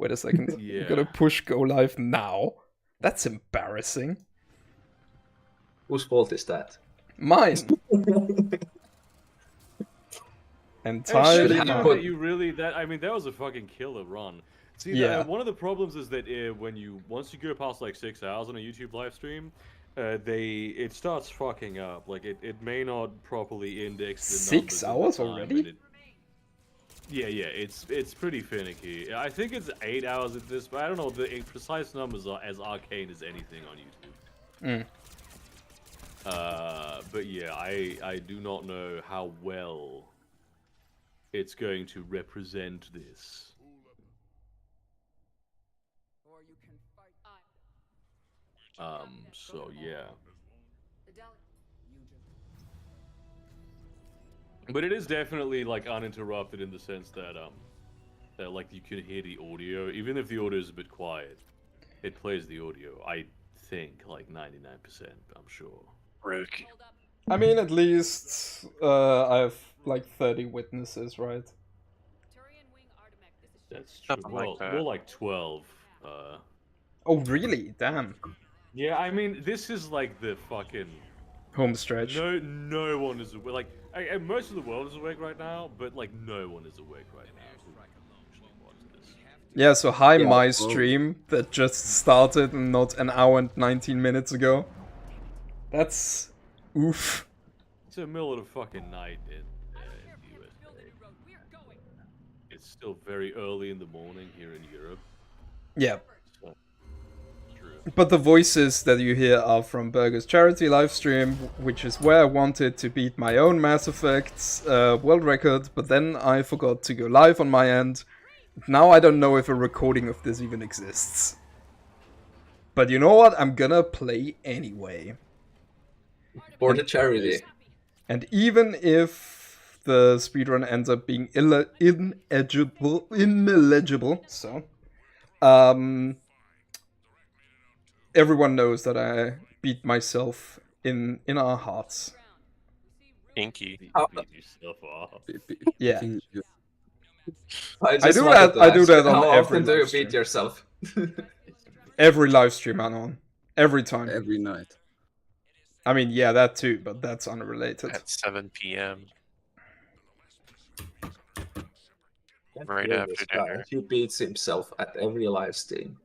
Wait a second. Yeah. I'm gonna push go live now. That's embarrassing. Whose fault is that? Mine. Entirely Should mine. that you really that I mean that was a fucking killer run. See, Yeah. one of the problems is that once you go past like 6 hours on a YouTube live stream, it starts fucking up. Like it may not properly index the 6 numbers hours in the time, already? and it's pretty finicky. I think it's 8 hours at this, but I don't know. The precise numbers are as arcane as anything on YouTube. But yeah, I do not know how well it's going to represent this. So yeah. But it is definitely like uninterrupted in the sense that that like you can hear the audio, even if the audio is a bit quiet. It plays the audio. I think like 99%. I'm sure. Rick. I mean, at least I have like 30 witnesses, right? That's true. Something like Well, that. more like 12. Oh, really? Damn. Yeah, I mean, this is like the fucking Home stretch. no one is awake. Like, most of the world is awake right now, but like no one is awake right now. Who actually watched this. Yeah, so hi, Yeah, my well- stream that just started not an hour and 19 minutes ago. That's oof. It's the middle of the fucking night in the USA. It's still very early in the morning here in Europe. Yeah. So, true. But the voices that you hear are from Burger's charity livestream, which is where I wanted to beat my own Mass Effect world record, but then I forgot to go live on my end. Now I don't know if a recording of this even exists. But you know what? I'm gonna play anyway. For the charity. And even if the speedrun ends up being ineligible, so everyone knows that I beat myself in our hearts. Inky. Beat How- yourself off. Yeah. I do just wanted that- to I do ask, that on how every often do you live stream. beat yourself? Every live stream I'm on. Every time. Every night. I mean, yeah, that too, but that's unrelated. At 7 p.m. Can't Right believe after this guy. dinner. He beats himself at every live stream.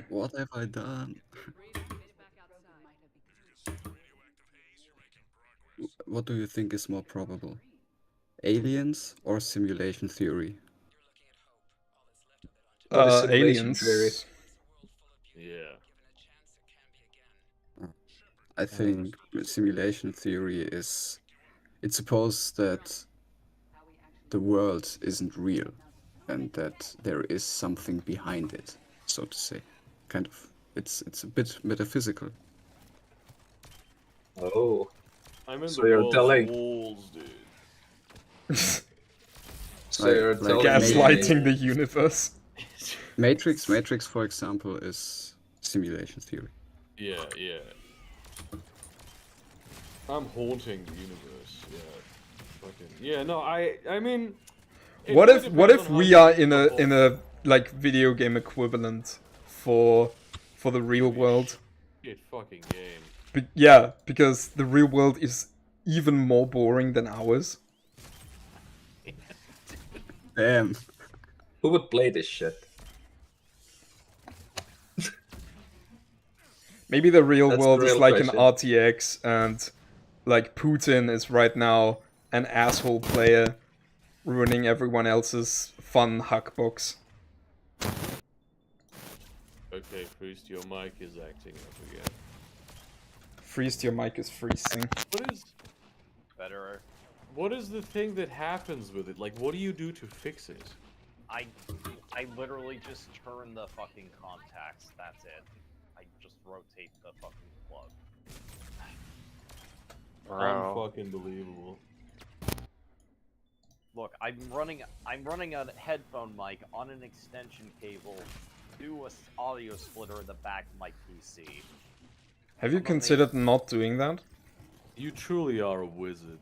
What have I done? What do you think is more probable? Aliens or simulation theory? What is simulation Aliens. theory? Yeah. I think simulation theory is... It's supposed that the world isn't real and that there is something behind it, so to say. Kind of. It's a bit metaphysical. Oh. I'm in So the you're world's telling- walls, dude. So you're Like telling Gaslighting me... the universe. Matrix, for example, is simulation theory. Yeah, yeah. I'm haunting the universe. Yeah. Fucking. Yeah. No, I mean. it What really if depends on we how are you in a like video game equivalent for the real world? shit fucking game. Yeah, because the real world is even more boring than ours. Damn. Who would play this shit? Maybe the real That's the world is real like question. an RTX, and like Putin is right now an asshole player ruining everyone else's fun hackbox. Okay, Priest, your mic is acting up again. Freeze, your mic is freezing. What is Better. what is the thing that happens with it? Like, what do you do to fix it? I literally just turn the fucking contacts. That's it. I just rotate the fucking plug. Bro. Unfucking believable. Look, I'm running a headphone mic on an extension cable to a audio splitter in the back of my PC. Have you considered not doing that? You truly are a wizard.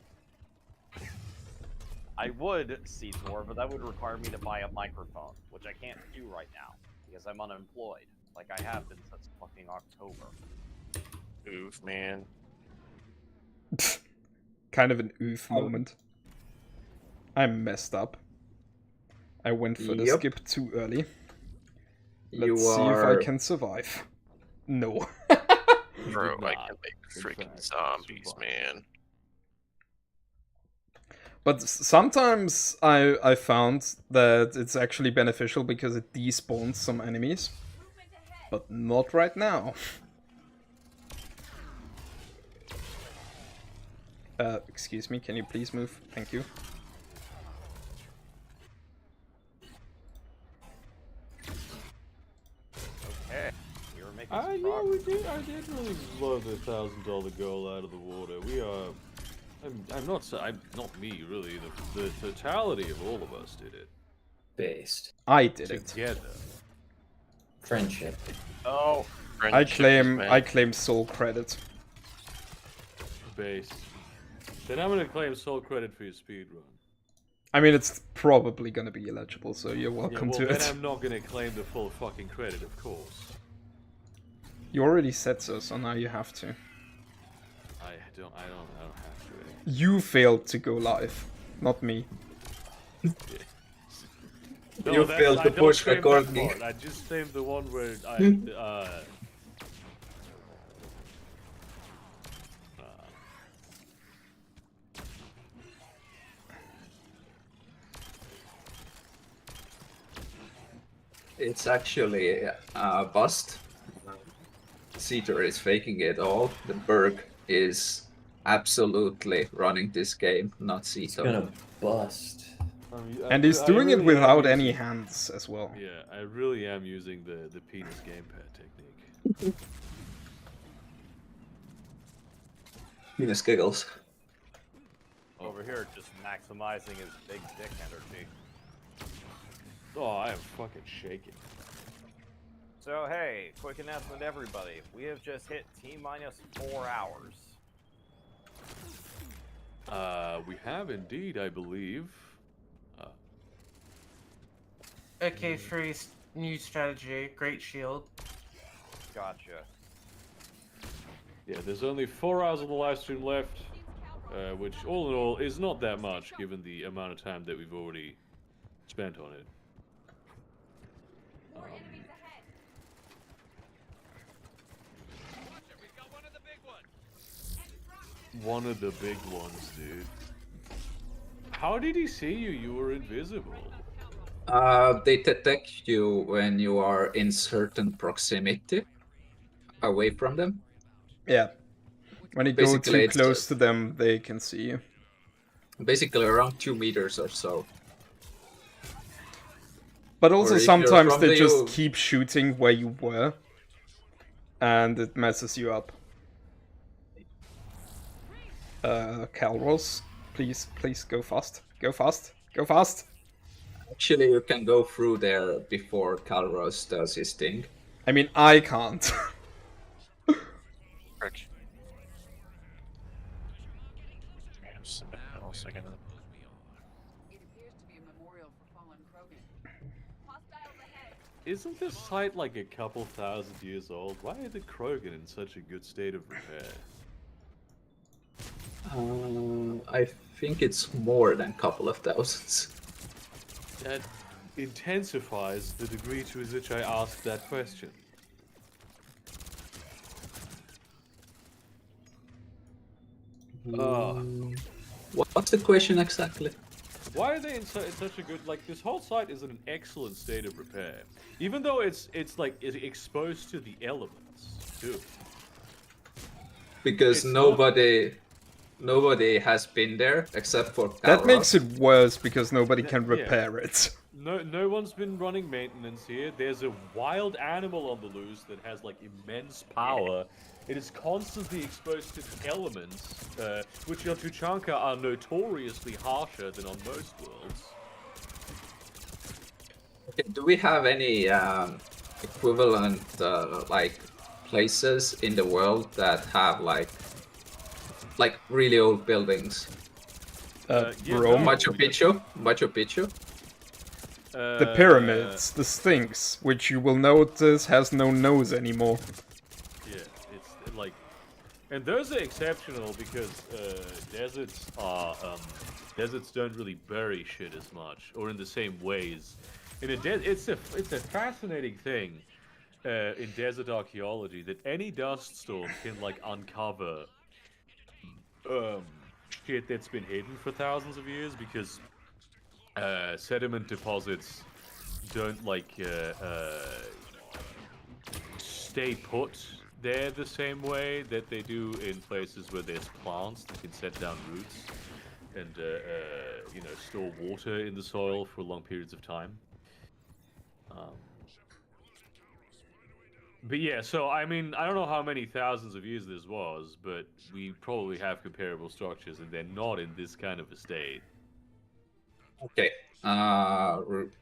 I would, Seetor, but that would require me to buy a microphone, which I can't do right now because I'm unemployed, like I have been since fucking October. Oof, man. Kind of an oof moment. I messed up. I went for the Yep. skip too early. You Let's see if I are can survive. No. Bro, did I not, can make in freaking fact, zombies, survive. man. But sometimes I found that it's actually beneficial because it despawns some enemies. But not right now. Excuse me, can you please move? Thank you. Okay, we were making Yeah, some progress. we did. I did really blow the $1,000 goal out of the water. We are. I'm not me really. The totality of all of us did it Based. I did it. together. Friendship. Oh, Friendship is I bad. claim soul credit. Base. Then I'm gonna claim sole credit for your speedrun. I mean, it's probably gonna be illegible, so you're welcome well to then it. I'm not gonna claim the full fucking credit, of course. You already said so, so now you have to. I don't have to. You failed to go live, not me. You failed I to don't push claim that recording. part. I just claimed the one where It's actually a bust. Seetor is faking it all. The Berg is absolutely running this game, not It's Seetor. gonna bust. And he's doing it without any hands as well. Yeah, I really am using the penis gamepad technique. Penis giggles. over here just maximizing his big dick energy. Oh, I am fucking shaking. So hey, quick announcement to everybody. We have just hit T-minus 4 hours. We have indeed, I believe. Okay, Freeze, new strategy, Great Shield. Gotcha. Yeah, there's only 4 hours of the live stream left, which all in all is not that much given the amount of time that we've already spent on it. One of the big ones, dude. How did he see you? You were invisible. They detect you when you are in certain proximity away from them. Yeah. When you go Basically, too it's close to them, they can see you. basically around 2 meters or so. But also Or if you're sometimes from they the just U- keep shooting where you were. And it messes you up. Calros, please go fast. Go fast. Go fast! Actually, you can go through there before Calros does his thing. I mean, I can't. Frick. Man, just a second. Isn't this site like a couple thousand years old? Why are the Krogan in such a good state of repair? I think it's more than a couple of thousands. That intensifies the degree to which I ask that question. What's the question exactly? Why are they in such a good, like, this whole site is in an excellent state of repair. Even though it's exposed to the elements, too. Because It's not- nobody has been there except for Calros. That makes it worse because nobody can Yeah. repair it. No one's been running maintenance here. There's a wild animal on the loose that has, like, immense power. It is constantly exposed to the elements, which on Tuchanka are notoriously harsher than on most worlds. Okay, do we have any equivalent like places in the world that have like really old buildings? Yeah, Rome? no. Machu Picchu? Machu Picchu? The pyramids, the Sphinx, which you will notice has no nose anymore. Yeah, it's like, and those are exceptional because deserts don't really bury shit as much or in the same ways. In a it's a fascinating thing in desert archaeology that any dust storm can like uncover shit that's been hidden for thousands of years because sediment deposits don't like stay put there the same way that they do in places where there's plants that can set down roots and store water in the soil for long periods of time. But yeah, so I mean, I don't know how many thousands of years this was, but we probably have comparable structures, and they're not in this kind of a state. Okay.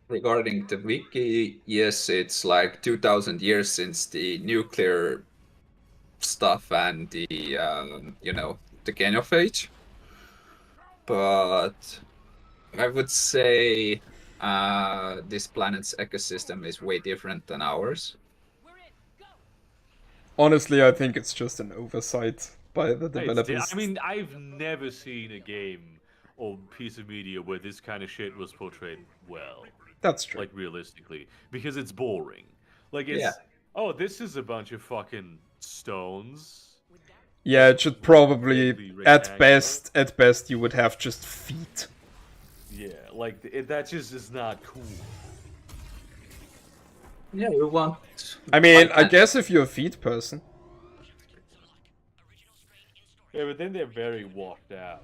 Regarding the wiki, yes, it's like 2,000 years since the nuclear stuff and the the genophage. But I would say this planet's ecosystem is way different than ours. Honestly, I think it's just an oversight by the developers. I mean, I've never seen a game or piece of media where this kind of shit was portrayed well. That's true. Like, realistically. Because it's boring. Like, it's... Yeah. Oh, this is a bunch of fucking stones. Yeah, it should probably, Vaguely at rectangular. best, you would have just feet. Yeah, like, that just is not cool. Yeah, we want. I mean, I guess if you're a feet person. Yeah, but then they're very walked out.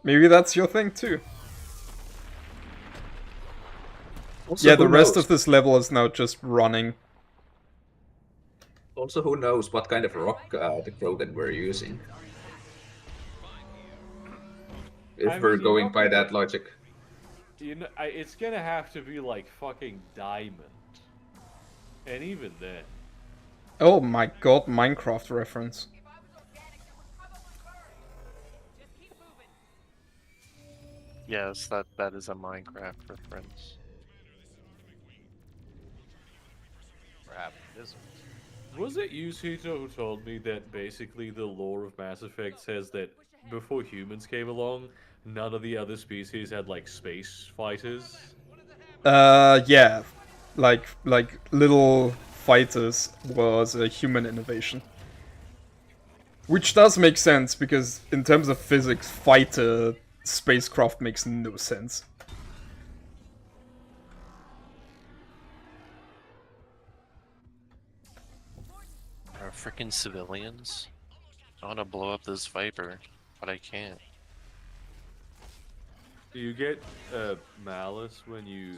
Maybe that's your thing too. Also, Yeah, the who rest knows? of this level is now just running. Also, who knows what kind of rock the Krogan were using? If I mean, we're you going know, by that logic. You know, it's gonna have to be like fucking diamond. And even then. Oh my god, Minecraft reference. Yes, that is a Minecraft reference. Perhaps it isn't. Was it you, Seetor, who told me that basically the lore of Mass Effect says that before humans came along, none of the other species had like space fighters? Yeah. Like little fighters was a human innovation. Which does make sense, because in terms of physics, fighter spacecraft makes no sense. Freaking civilians. I want to blow up this Viper, but I can't. Do you get malice when you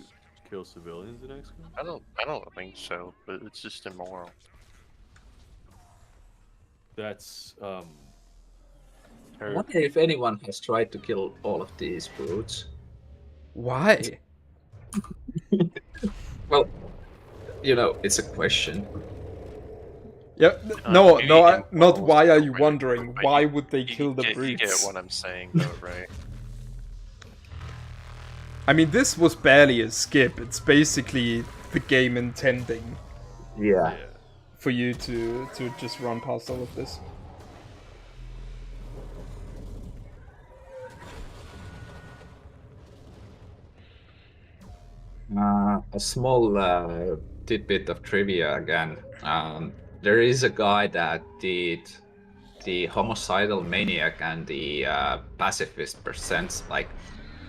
kill civilians in XCOM? I don't think so, but it's just immoral. That's I terrible. wonder if anyone has tried to kill all of these brutes. Why? Well, you know, it's a question. Yeah, no, you no, can not follow why are some you right, wondering? but Why would they kill the You get brutes? what I'm saying, though, right? I mean, this was barely a skip. It's basically the game intending Yeah. for you to just run past all of this. A small tidbit of trivia again. There is a guy that did the homicidal maniac and the pacifist percents, like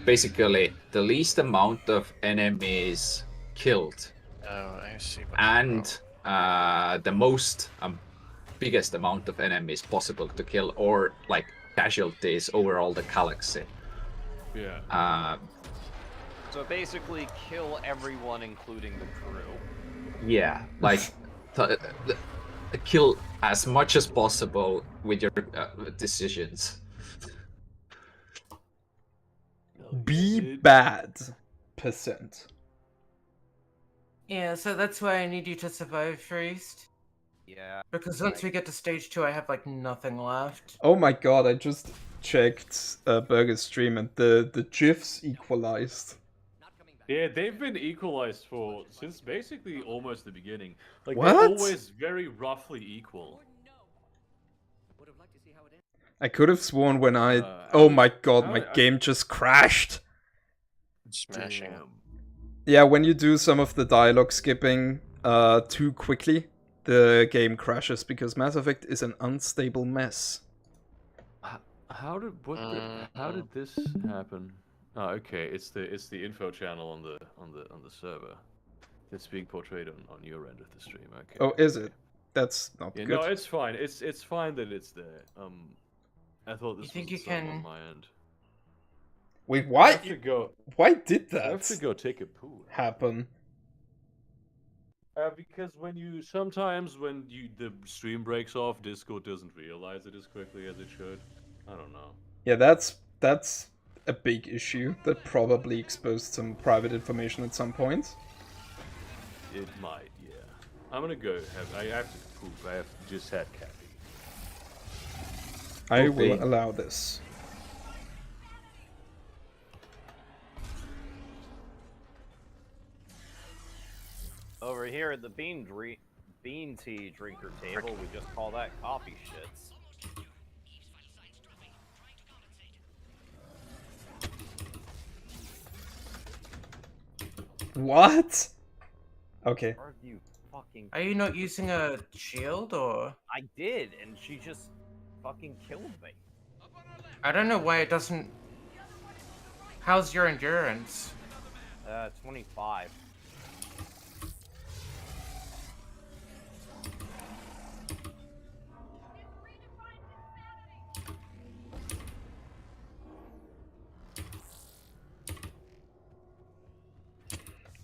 basically the least amount of enemies killed Oh, I see. and the most biggest amount of enemies possible to kill, or like casualties overall the galaxy. Yeah. So basically, kill everyone, including the crew. Yeah, like kill as much as possible with your decisions. Be bad. %. Yeah, so that's why I need you to survive first. Yeah. Because once we get to stage 2, I have like nothing left. Oh my god, I just checked Burger's stream and the GIFs equalized. Yeah, they've been equalized since basically almost the beginning. Like What? they're always very roughly equal. I could have sworn when I... how oh did- my god, how- my game just crashed! Smashing. Damn. Yeah, when you do some of the dialogue skipping too quickly, the game crashes because Mass Effect is an unstable mess. How did this happen? Oh, okay, it's the info channel on the server. It's being portrayed on your end of the stream. Okay. Oh, is okay. it? That's not Yeah, good. no, it's fine. It's fine that it's there. I thought this think was you something can- on my end. Wait, I why? have to go. Why did I have to that go take a poo. happen? Because when the stream breaks off, Discord doesn't realize it as quickly as it should. I don't know. Yeah, that's a big issue that probably exposed some private information at some point. It might, yeah. I'm gonna go. I have to poop. I have just had caffeine. I will Okay. allow this. Over here at the bean tea drinker table, we just call that coffee shits. What? Okay. Are you fucking? Are you not using a shield or? I did, and she just fucking killed me. I don't know why it doesn't. How's your endurance? 25.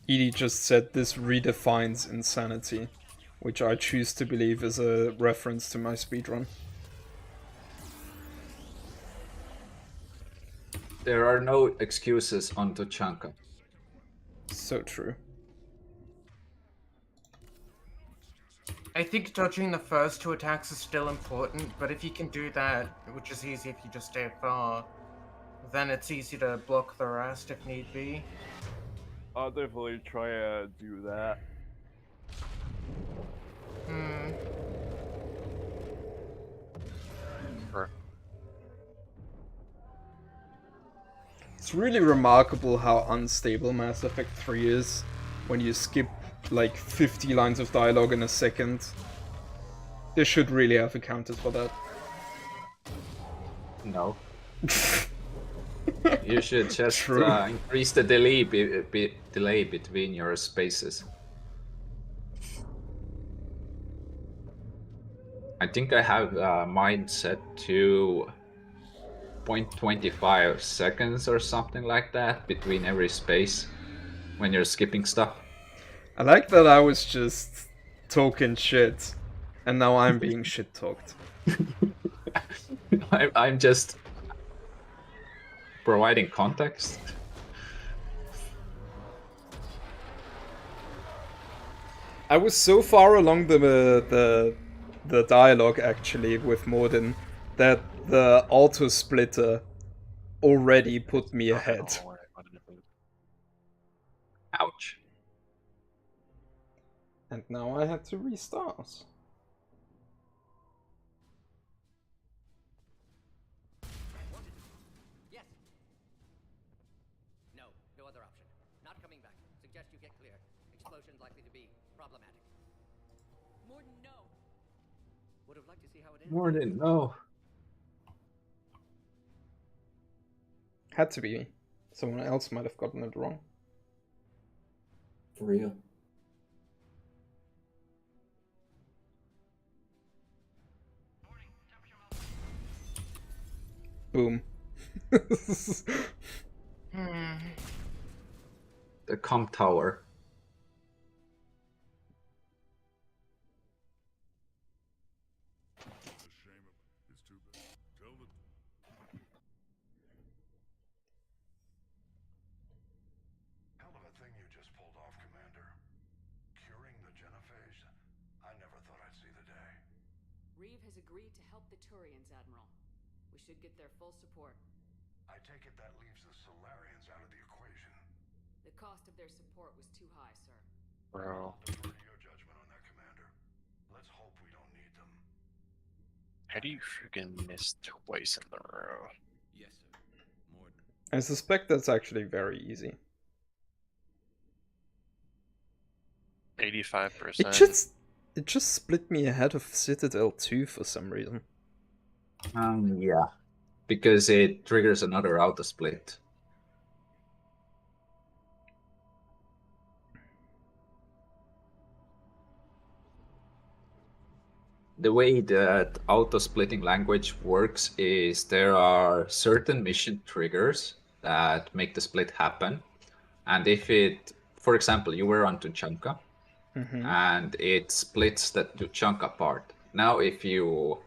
Edie just said this redefines insanity, which I choose to believe is a reference to my speedrun. There are no excuses on Tachanka. So true. I think dodging the first 2 attacks is still important, but if you can do that, which is easy if you just stay far, then it's easy to block the rest if need be. I'll definitely try to do that. Hmm. It's really remarkable how unstable Mass Effect 3 is when you skip like 50 lines of dialogue in a second. They should really have accounted for that. No. You should just True. increase the delay between your spaces. I think I have mine set to 0.25 seconds or something like that between every space when you're skipping stuff. I like that I was just talking shit, and now I'm being shit talked. I'm just providing context. I was so far along the dialogue actually with Morden that the auto splitter already put me ahead. Ouch. And now I had to restart. Yes. No, no other option. Not coming back. Suggest you get clear. Explosion likely to be problematic. Morden, no. Would have liked to see how it ends. Morden, no. Had to be. Someone else might have gotten it wrong. For real. Boom. Hmm. The comp tower. Hell of a thing you just pulled off, Commander. Curing the genophage? I never thought I'd see the day. Reeve has agreed to help the Turians, Admiral. We should get their full support. I take it that leaves the Solarians out of the equation. The cost of their support was too high, sir. Bro. I'll defer to your judgment on that, Commander. Let's hope we don't need them. How do you freaking miss twice in a row? Yes, sir. Morden. I suspect that's actually very easy. 85%. It just split me ahead of Citadel 2 for some reason. Yeah, because it triggers another auto split. The way that auto splitting language works is there are certain mission triggers that make the split happen. And if it, for example, you were on Tuchanka and it splits the Tuchanka part. Now, if you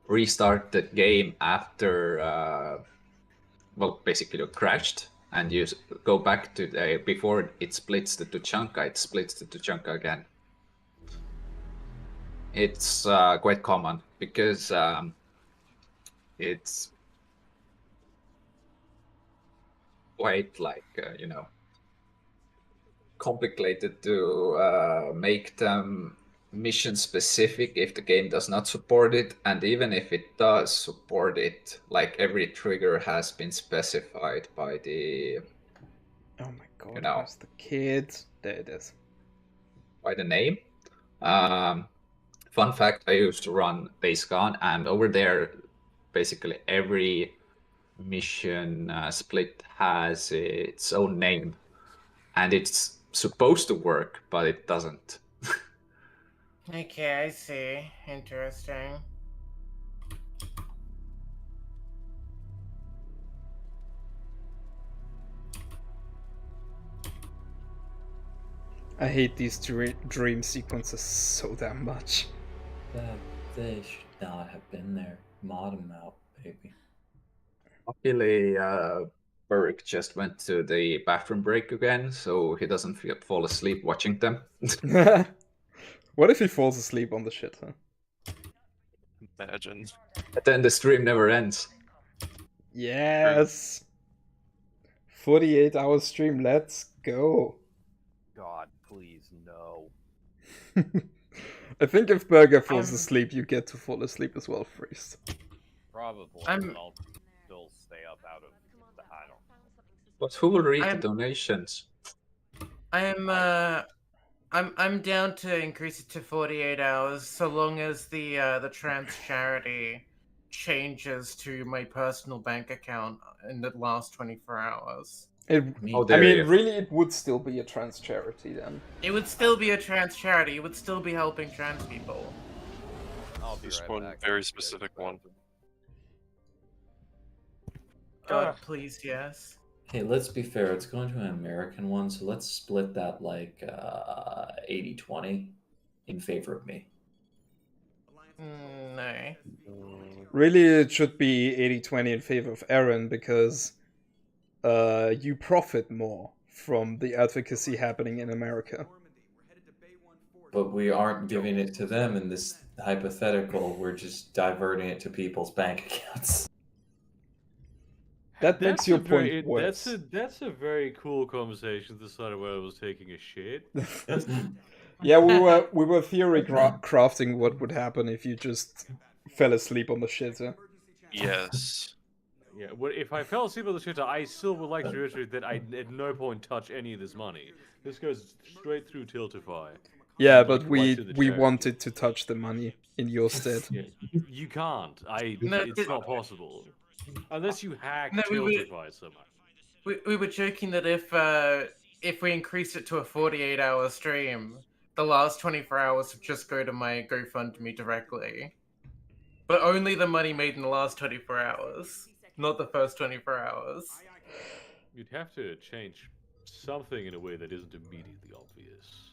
restart the game after, well, basically you crashed and you go back to the, before it splits the Tuchanka, it splits the Tuchanka again. It's quite common because it's quite like, you know, complicated to make them mission specific if the game does not support it, and even if it does support it, like every trigger has been specified by the Oh my god, you know, where's the kid? There it is. by the name. Fun fact, I used to run BaseCon, and over there basically every mission split has its own name, and it's supposed to work, but it doesn't. Okay, I see. Interesting. I hate these dream sequences so damn much. They should not have been there. Mod them out, baby. Luckily, Burrick just went to the bathroom break again, so he doesn't fall asleep watching them. What if he falls asleep on the shit, huh? Imagine. But then the stream never ends. Yes! 48-hour stream, let's go! God, please, no. I think if Burger falls asleep, you get to fall asleep as well, Freeze. Probably, but I'll still stay up out of the... I don't... But who will read the donations? I'm down to increase it to 48 hours, so long as the trans charity changes to my personal bank account in the last 24 hours. I mean, really, it would still be a trans charity then. It would still be a trans charity. It would still be helping trans people. I'll be Just right one back. very specific one. God, please, yes. Hey, let's be fair. It's going to an American one, so let's split that like 80-20 in favor of me. No. Really, it should be 80-20 in favor of Aaron because you profit more from the advocacy happening in America. But we aren't giving it to them in this hypothetical. We're just diverting it to people's bank accounts. That makes your point worse. That's a very cool conversation to decide where I was taking a shit. Yeah, we were theory crafting what would happen if you just fell asleep on the shitter. Yes. Yeah, well, if I fell asleep on the shitter, I still would like to reiterate that I at no point touch any of this money. This goes straight through Tiltify. Yeah, but we wanted to touch the money in your stead. Yeah, you can't. It's not possible. Unless you hack No, Tiltify somehow. We were joking that if we increase it to a 48-hour stream, the last 24 hours would just go to my GoFundMe directly. But only the money made in the last 24 hours, not the first 24 hours. You'd have to change something in a way that isn't immediately obvious.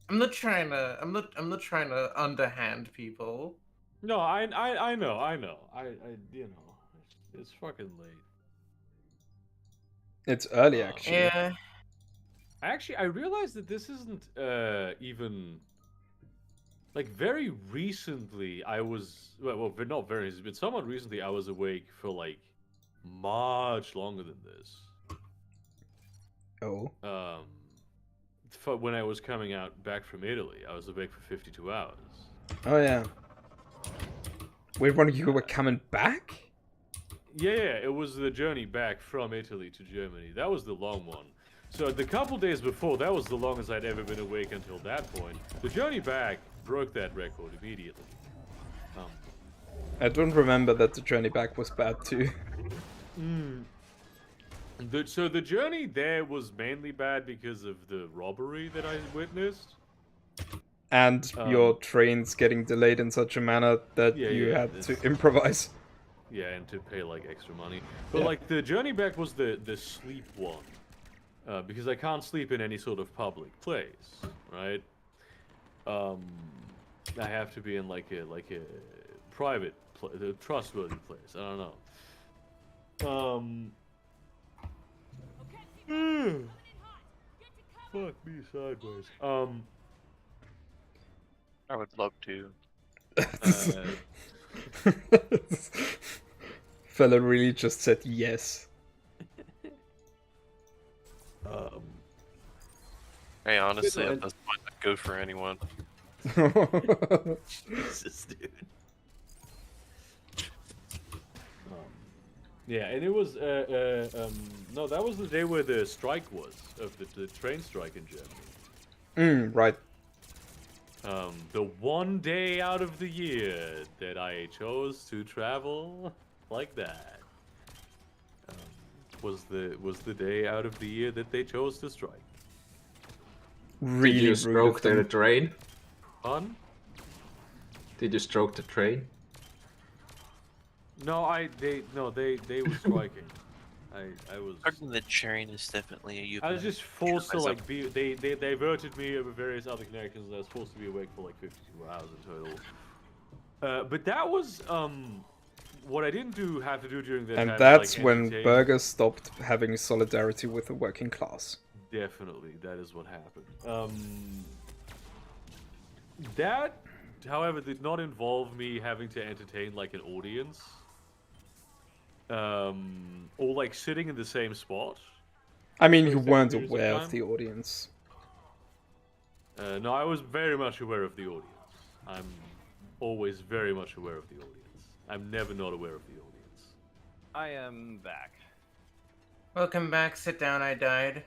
I'm not trying to underhand people. No, I know. I you know, it's fucking late. It's early, actually. Yeah. Actually, I realized that this isn't even like very recently, I was but not very recently, but somewhat recently, I was awake for like much longer than this. Oh. When I was coming out back from Italy, I was awake for 52 hours. Oh yeah. Wait, when you were coming back? Yeah, it was the journey back from Italy to Germany. That was the long one. So the couple days before, that was the longest I'd ever been awake until that point. The journey back broke that record immediately. I don't remember that the journey back was bad too. So the journey there was mainly bad because of the robbery that I witnessed. And your trains getting delayed in such a manner that you had to improvise. Yeah, and to pay like extra money. But like the journey back was the sleep one. Because I can't sleep in any sort of public place, right? I have to be in like a private, a trustworthy place. I don't know. Fuck me sideways. I would love to. Fella really just said yes. Hey, honestly, at this point, I'd go for anyone. Jesus, dude. Yeah, and it was no, that was the day where the strike was of the train strike in Germany. Right. The one day out of the year that I chose to travel like that was the day out of the year that they chose to strike. Really Did you stroke the train? Pardon? Did you stroke the train? No, they were striking. I was. Pardon, the train is definitely a euphemism. I was just forced to like be. They diverted me over various other connections. And I was forced to be awake for like 52 hours in total. But that was what I didn't have to do during that and time. That's like, when Burger stopped having solidarity with the working class. Definitely, that is what happened. That, however, did not involve me having to entertain like an audience. Or like sitting in the same spot. I mean, you weren't aware of the audience. No, I was very much aware of the audience. I'm always very much aware of the audience. I'm never not aware of the audience. I am back. Welcome back. Sit down. I died.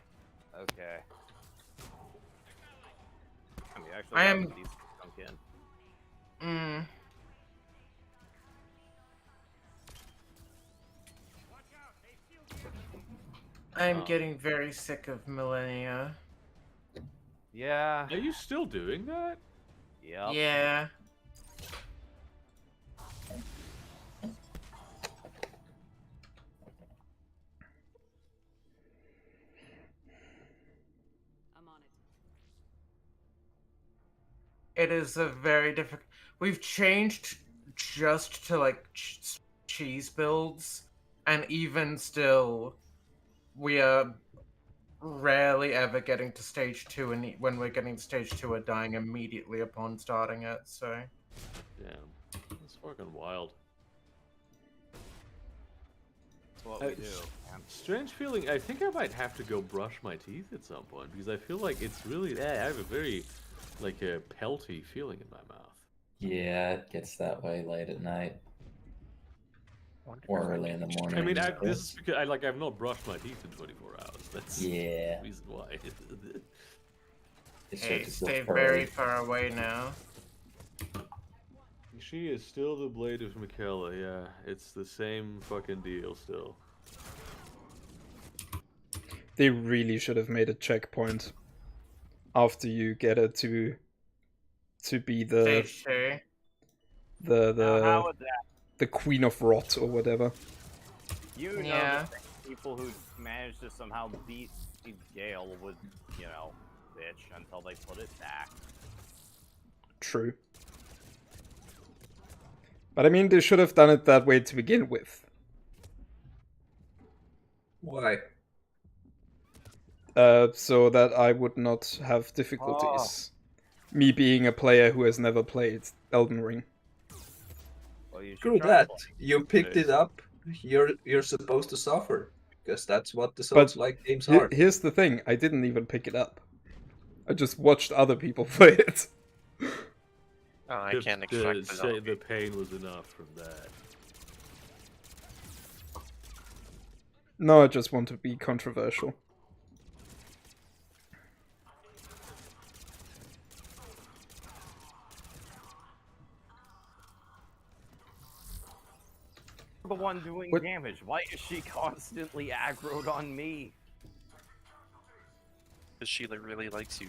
Okay. I am. I'm getting very sick of Millennia. Yeah. Are you still doing that? Yep. Yeah. I'm on it. It is a very difficult. We've changed just to like cheese builds, and even still, we are rarely ever getting to stage 2, and when we're getting to stage 2, we're dying immediately upon starting it. So. Yeah, it's fucking wild. That's what we do. Strange feeling. I think I might have to go brush my teeth at some point because I feel like it's really. I have a very, like a pelty feeling in my mouth. Yeah, it gets that way late at night. Or early in the morning. I mean, this is because I've not brushed my teeth in 24 hours. That's the reason why. Hey, stay very far away now. She is still the blade of Michaela, yeah. It's the same fucking deal still. They really should have made a checkpoint after you get her to be the the Queen of Rot or whatever. You know, the people who managed to somehow beat Gale would, you know, bitch until they put it back. True. But I mean, they should have done it that way to begin with. Why? So that I would not have difficulties. Me being a player who has never played Elden Ring. Well, you should Screw try that. it. You picked it up. You're supposed to suffer because that's what the But Souls-like games are. here's the thing, I didn't even pick it up. I just watched other people play it. Oh, I can't extract the pain was enough from that. No, I just want to be controversial. The one doing What? damage. Why is she constantly aggroed on me? Because Sheila really likes you.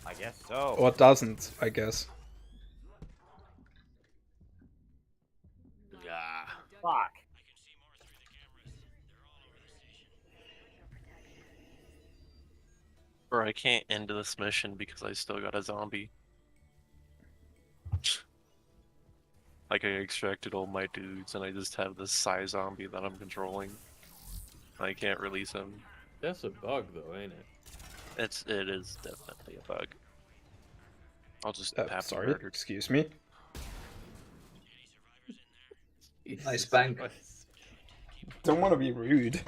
I guess so. Or doesn't, I guess. Yeah. Fuck. Or I can't end this mission because I still got a zombie. Like I extracted all my dudes and I just have this Psy zombie that I'm controlling. I can't release him. That's a bug though, ain't it? It is definitely a bug. I'll just have to Sorry, murder. excuse me. Nice bank. Don't want to be rude.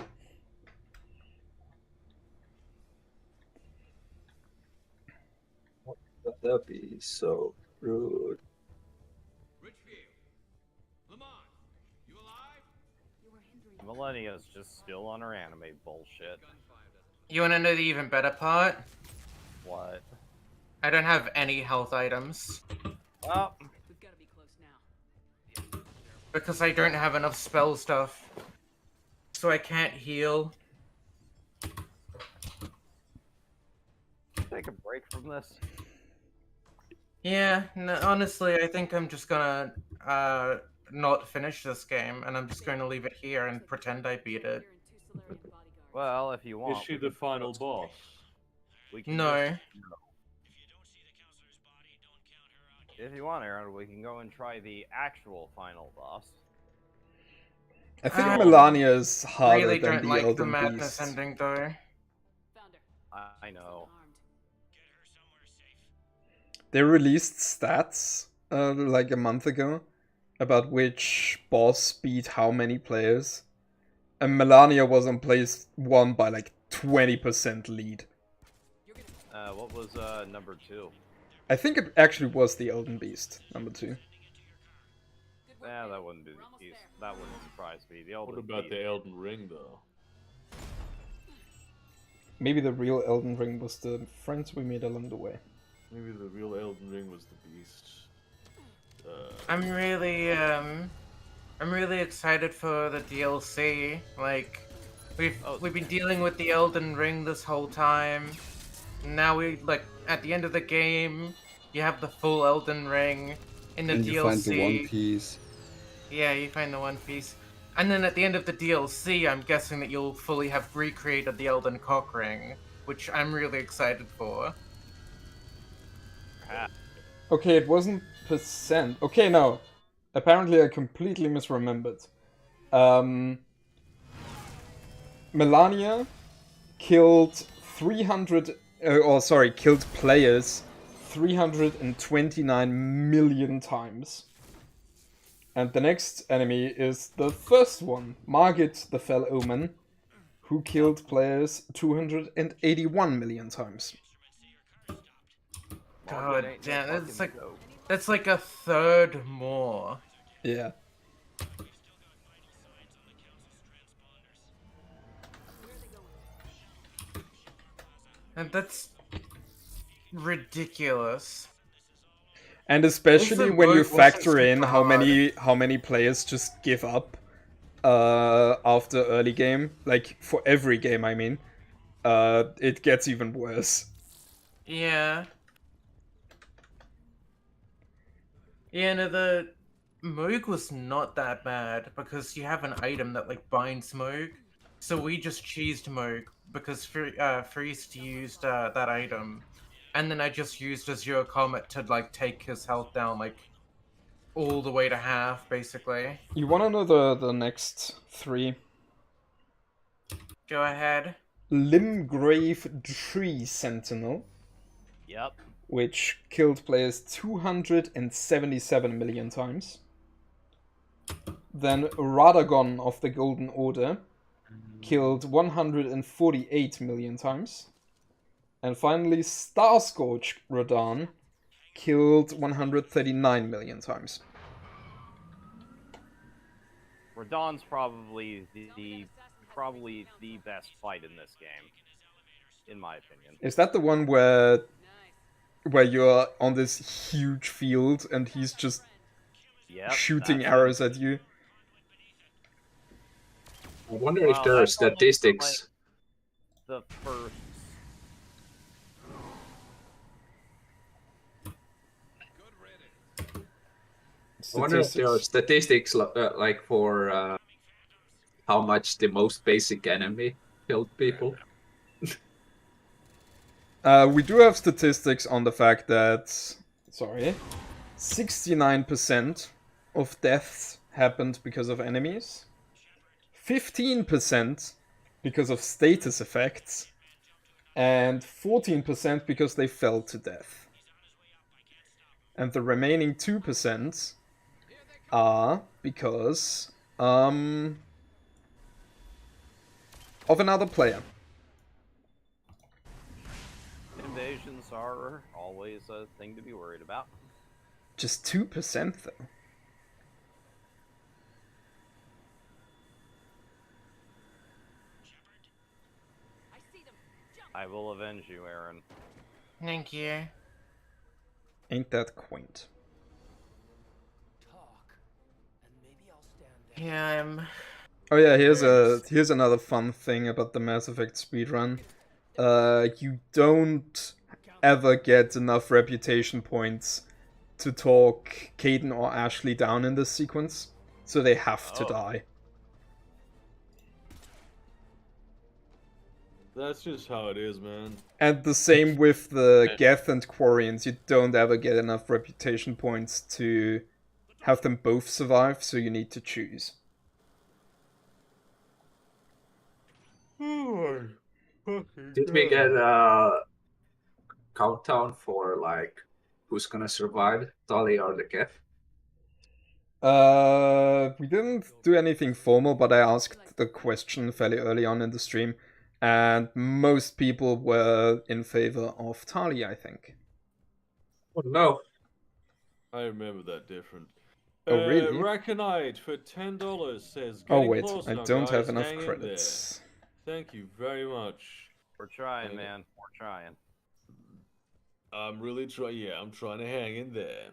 But that'd be so rude. Millennia's just still on her anime bullshit. You wanna know the even better part? What? I don't have any health items. Well, We've got to be close now. Because I don't have enough spell stuff. So I can't heal. take a break from this. Yeah, no, honestly, I think I'm just gonna not finish this game, and I'm just going to leave it here and pretend I beat it. Well, if you want. Is she the final boss? We can No. If you want, Aaron, we can go and try the actual final boss. I think Melania is harder really than don't the like Elden the madness Beast. ending, though. I know. They released stats like a month ago about which boss beat how many players. And Melania was on place 1 by like 20% lead. What was number 2? I think it actually was the Elden Beast, number 2. Yeah, that wouldn't be the case. That wouldn't surprise me. The Elden What about Beast. the Elden Ring, though? Maybe the real Elden Ring was the friends we made along the way. Maybe the real Elden Ring was the Beast. I'm really excited for the DLC. Like, we've been dealing with the Elden Ring this whole time. Now at the end of the game, you have the full Elden Ring in the and DLC. you find the One Piece. Yeah, you find the One Piece. And then at the end of the DLC, I'm guessing that you'll fully have recreated the Elden Cock Ring, which I'm really excited for. Okay, it wasn't percent. Okay, no. Apparently I completely misremembered. Melania killed killed players 329 million times. And the next enemy is the first one, Margit the Fell Omen, who killed players 281 million times. God damn, that's like a third more. Yeah. And that's ridiculous. And especially Also, when you Rogue wasn't factor in super how many players just give up after early game, like for every game I mean, it gets even worse. Yeah. Yeah, no, the Moog was not that bad because you have an item that like binds Moog. So we just cheesed Moog because Friest used that item. And then I just used Azure Comet to like take his health down like all the way to half, basically. You wanna know the next 3? Go ahead. Limgrave Tree Sentinel. Yep. which killed players 277 million times. Then Radagon of the Golden Order killed 148 million times. And finally, Starscourge Radahn killed 139 million times. Radahn's probably the best fight in this game, in my opinion. Is that the one where you're on this huge field and he's just shooting arrows at you? I wonder if there are statistics. The first. I wonder if there are statistics like for how much the most basic enemy killed people. We do have statistics on the fact that, 69% of deaths happened because of enemies, 15% because of status effects, and 14% because they fell to death. And the remaining 2% are because of another player. Invasions are always a thing to be worried about. Just 2% though. I will avenge you, Aaron. Thank you. Ain't that quaint? Yeah, I'm... Oh yeah, here's another fun thing about the Mass Effect speedrun. You don't ever get enough reputation points to talk Caden or Ashley down in this sequence, so they have to die. That's just how it is, man. And the same with the Geth and Quarians. You don't ever get enough reputation points to have them both survive, so you need to choose. Did we get a countdown for like who's gonna survive, Tali or the Geth? We didn't do anything formal, but I asked the question fairly early on in the stream, and most people were in favor of Tali, I think. Oh no. I remember that different. Oh, really? Raconite for $10 says, Oh, getting wait, close I now, don't guys. have enough Hang in credits. there. Thank you very much. We're trying, man. We're trying. I'm really trying. Yeah, I'm trying to hang in there.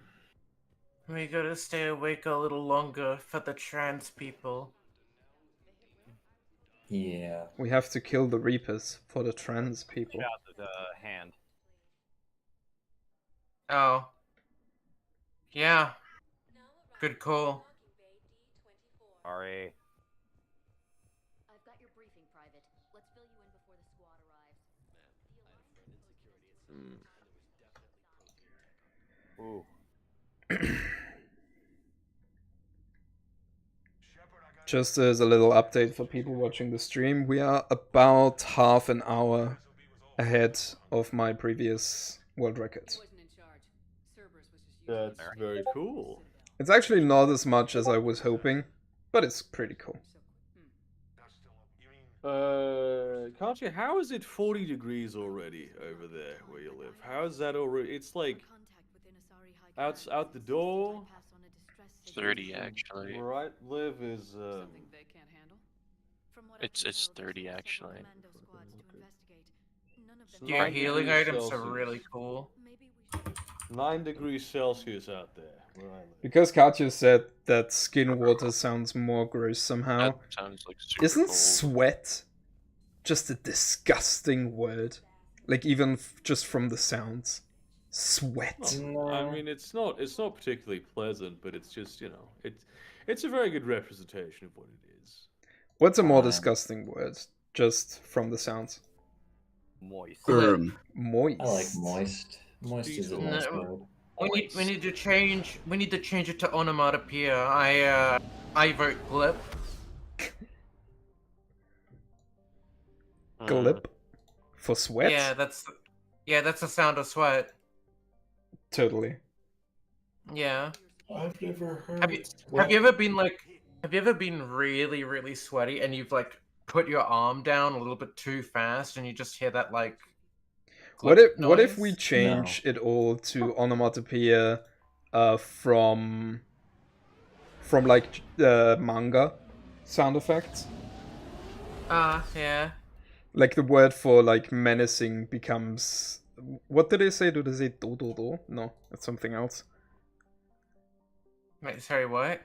We gotta stay awake a little longer for the trans people. Yeah. We have to kill the Reapers for the trans people. Shout the hand. Oh. Yeah. Good call. Sorry. I've got your briefing, Private. Let's fill you in before the squad arrives. Ooh. Just as a little update for people watching the stream, we are about half an hour ahead of my previous world record. That's very cool. It's actually not as much as I was hoping, but it's pretty cool. Can't you? How is it 40 degrees already over there where you live? How is that already? It's like out the door. 30 actually. Where I live is It's 30 actually. Your healing items are really cool. 9 degrees Celsius out there where I live. Because Katya said that skin water sounds more gross somehow. That sounds like super Isn't cold. sweat just a disgusting word? Like even just from the sounds. Sweat. I mean, it's not particularly pleasant, but it's just, you know, it's a very good representation of what it is. What's a more disgusting word? Just from the sounds. Moist. Moist. I like moist. Moist is a nice word. We need to change it to onomatopoeia. I vote glip. Glip? For sweat? Yeah, that's Yeah, that's the sound of sweat. Totally. Yeah. I've never heard. Have you ever been like? Have you ever been really, really sweaty and you've like put your arm down a little bit too fast and you just hear that like? What if we noise? change it all to onomatopoeia from like manga sound effects? Yeah. Like the word for like menacing becomes, what did they say? Do they say do do do? No, that's something else. Wait, sorry, what?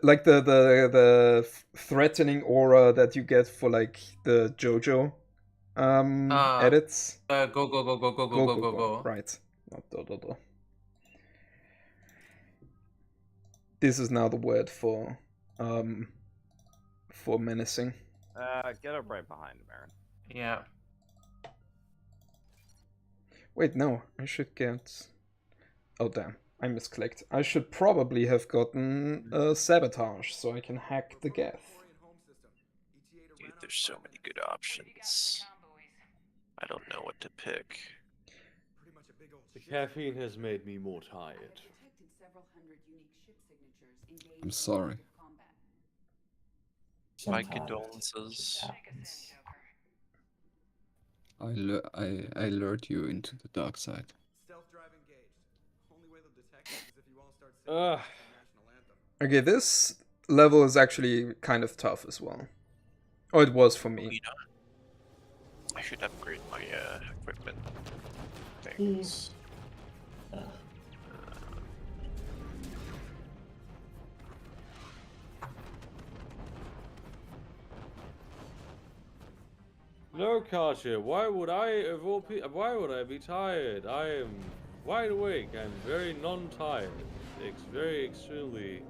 Like the threatening aura that you get for like the JoJo edits. Go. Right. Not do do do. This is now the word for menacing. Get up right behind him, Aaron. Yeah. Wait, no, I should get... Oh damn, I misclicked. I should probably have gotten sabotage so I can hack the Geth. Dude, there's so many good options. I don't know what to pick. The caffeine has made me more tired. I'm sorry. My Sometimes condolences. I lured you into the dark side. Okay, this level is actually kind of tough as well. Oh, it was for me. I should upgrade my equipment things. No, Katya, why would I be tired? I am wide awake and very non-tired. It's very extremely...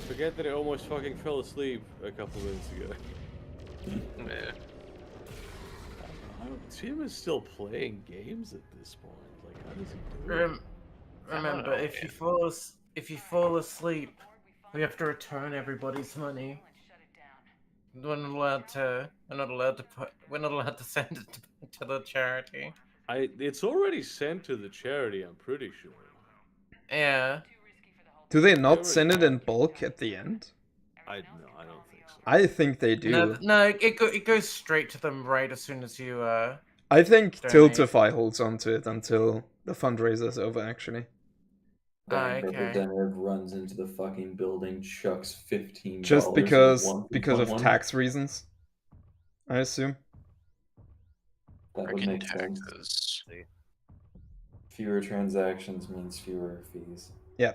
Forget that I almost fucking fell asleep a couple minutes ago. Yeah. Tim is still playing games at this point. Like, how does he do it? Remember, if you fall asleep, we have to return everybody's money. We're not allowed to send it to the charity. It's already sent to the charity, I'm pretty sure. Yeah. Do they not send it in bulk at the end? No, I don't think so. I think they do. No, it goes straight to them right as soon as you I think donate. Tiltify holds onto it until the fundraiser's over, actually. Okay. Representative runs into the fucking building, chucks $15. Just because of tax reasons, I assume. That would make sense. Fewer transactions means fewer fees. Yeah.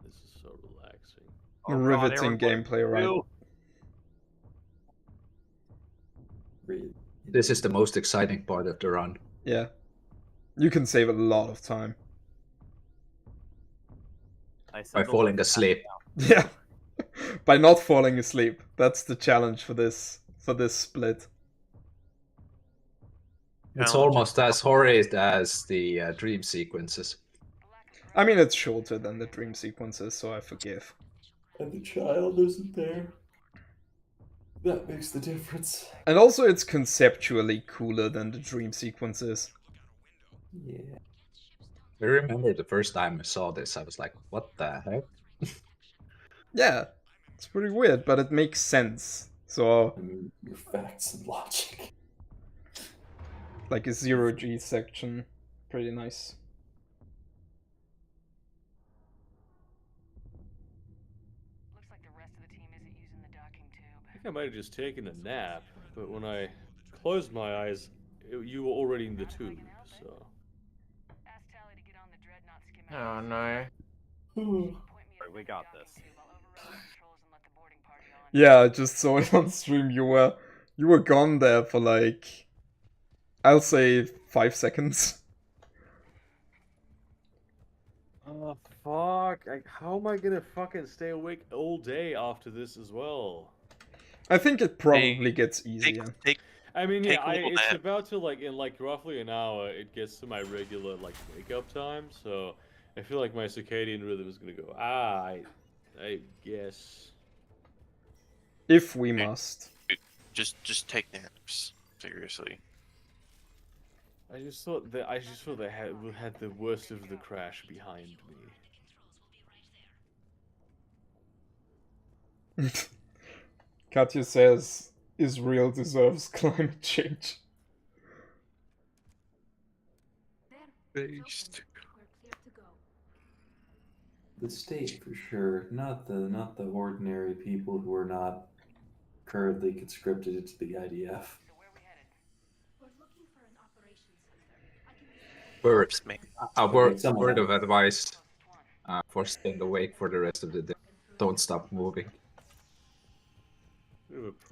This is so relaxing. Riveting gameplay, right? This is the most exciting part of the run. Yeah. You can save a lot of time. By falling asleep. Yeah. By not falling asleep. That's the challenge for this split. It's almost as horrid as the dream sequences. I mean, it's shorter than the dream sequences, so I forgive. And the child isn't there. That makes the difference. And also, it's conceptually cooler than the dream sequences. Yeah. I remember the first time I saw this, I was like, what the heck? Yeah, it's pretty weird, but it makes sense. So, I mean, your facts and logic. Like a 0G section. Pretty nice. I think I might have just taken a nap, but when I closed my eyes, you were already in the tube, so... Oh no. We got this. Yeah, I just saw it on stream. You were gone there for like, I'll say 5 seconds. Oh, fuck. How am I gonna fucking stay awake all day after this as well? I think it probably gets easier. I mean, yeah, it's about to, like, in, like, roughly an hour, it gets to my regular, like, wake-up time, so I feel like my circadian rhythm is gonna go, I guess. If we must. Just take naps. Seriously. I just thought they had the worst of the crash behind me. Katya says Israel deserves climate change. Based. The state for sure, not the ordinary people who are not currently conscripted into the IDF. Word of advice for staying awake for the rest of the day. Don't stop moving.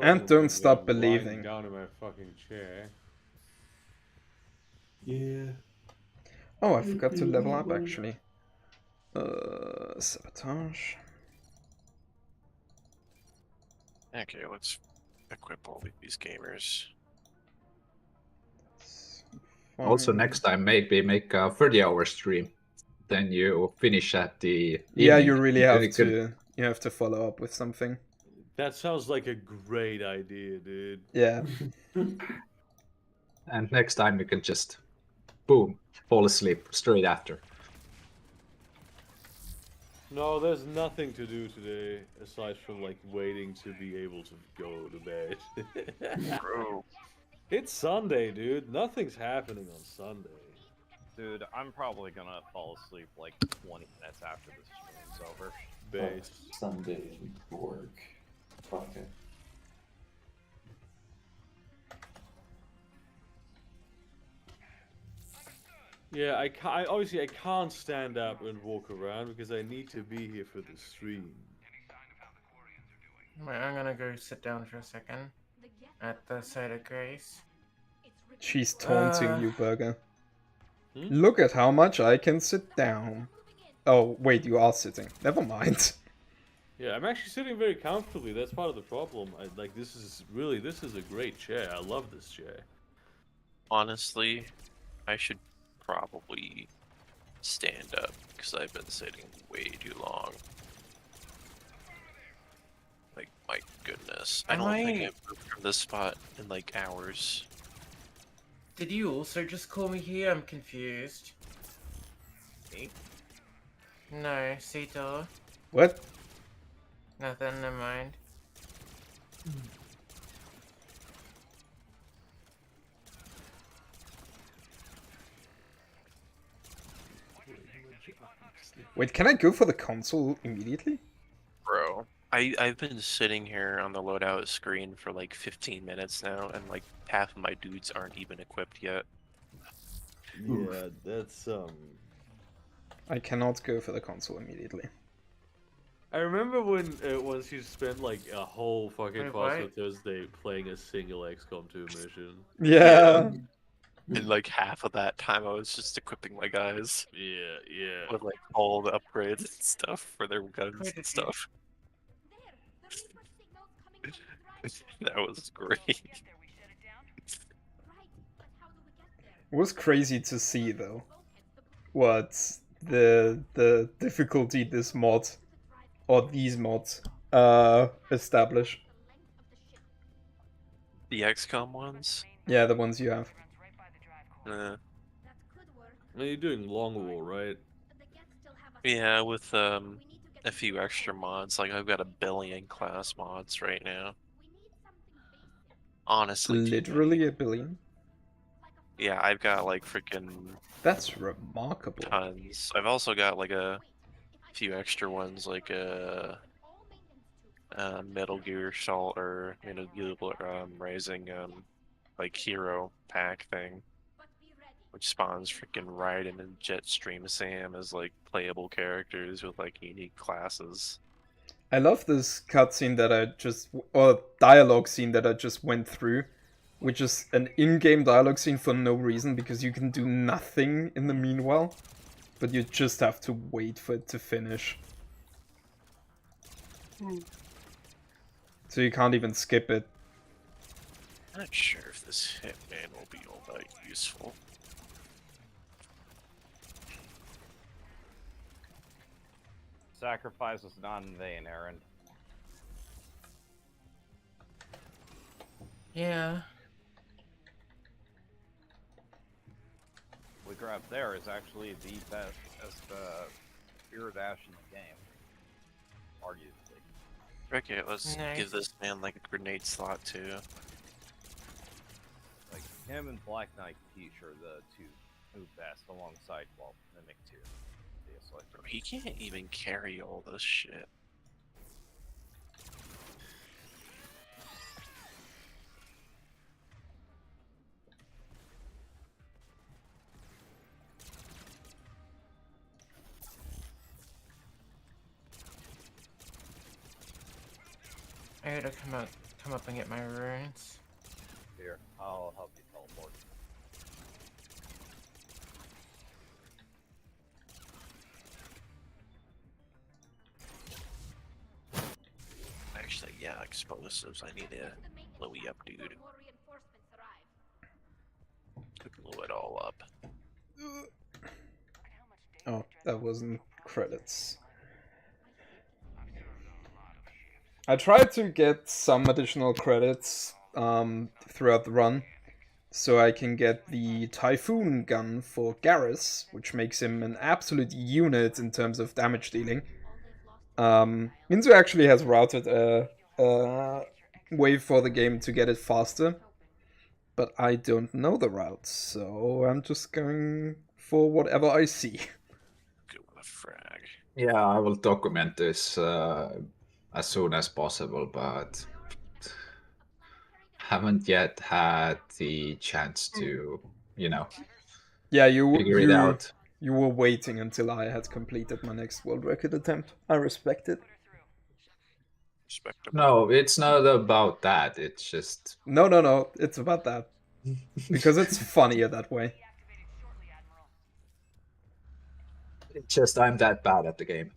And don't stop believing. Down in my fucking chair. Yeah. Oh, I forgot to level up actually. Sabotage. Okay, let's equip all these gamers. Also, next time maybe make a 30-hour stream. Then you finish at the Yeah, evening. you really have to. You have to follow up with something. That sounds like a great idea, dude. Yeah. And next time you can just, boom, fall asleep straight after. No, there's nothing to do today aside from like waiting to be able to go to bed. Bro. It's Sunday, dude. Nothing's happening on Sunday. Dude, I'm probably gonna fall asleep like 20 minutes after this stream's over. Base. Sunday work. Fuck it. Yeah, obviously I can't stand up and walk around because I need to be here for the stream. Wait, I'm gonna go sit down for a second at the site of Grace. She's taunting you, Burger. Hmm? Look at how much I can sit down. Oh, wait, you are sitting. Never mind. Yeah, I'm actually sitting very comfortably. That's part of the problem. This is a great chair. I love this chair. Honestly, I should probably stand up because I've been sitting way too long. Like, my goodness. I don't think I've moved from this spot in like hours. Did you also just call me here? I'm confused. Me? No, Seetor. What? Nothing, never mind. Wait, can I go for the console immediately? Bro, I've been sitting here on the loadout screen for like 15 minutes now, and like half of my dudes aren't even equipped yet. Yeah, that's I cannot go for the console immediately. I remember when once you spent like a whole fucking Wait, Fast what? Thursday playing a single XCOM 2 mission. Yeah. And like half of that time I was just equipping my guys Yeah. with like all the upgrades and stuff for their guns Wait, and did you- stuff. That was great. It was crazy to see though. What the difficulty this mod or these mods establish. The XCOM ones? Yeah, the ones you have. Well, you're doing Long War, right? Yeah, with a few extra mods. Like I've got 1 billion class mods right now. Honestly, Literally 1 billion? yeah, I've got like freaking That's remarkable. tons. I've also got like a few extra ones, like Metal Gear Solid or Metal Gear Rising like hero pack thing, which spawns freaking Raiden and Jetstream Sam as like playable characters with like unique classes. I love this cutscene that I just, or dialogue scene that I just went through, which is an in-game dialogue scene for no reason because you can do nothing in the meanwhile, but you just have to wait for it to finish. So you can't even skip it. Not sure if this hitman will be all that useful. Sacrifice was not in vain, Aaron. Yeah. Woodcraft there is actually the best spear dash in the game, arguably. Okay, let's Nice. give this man like a grenade slot too. Like him and Black Knight Peach are the two best alongside Mimic 2. Bro, he can't even carry all this shit. I gotta come up and get my runes. Here, I'll help you teleport. Actually, yeah, explosives. I need to blow you up, dude. Blow it all up. Oh, that wasn't credits. I tried to get some additional credits throughout the run, so I can get the Typhoon gun for Garrus, which makes him an absolute unit in terms of damage dealing. Minzu actually has routed a way for the game to get it faster, but I don't know the route, so I'm just going for whatever I see. Go with a frag. Yeah, I will document this as soon as possible, but haven't yet had the chance to, Yeah, figure it out. You were waiting until I had completed my next world record attempt. I respect it. Respectable. No, it's not about that. It's just No, it's about that. Because it's funnier that way. I'm that bad at the game.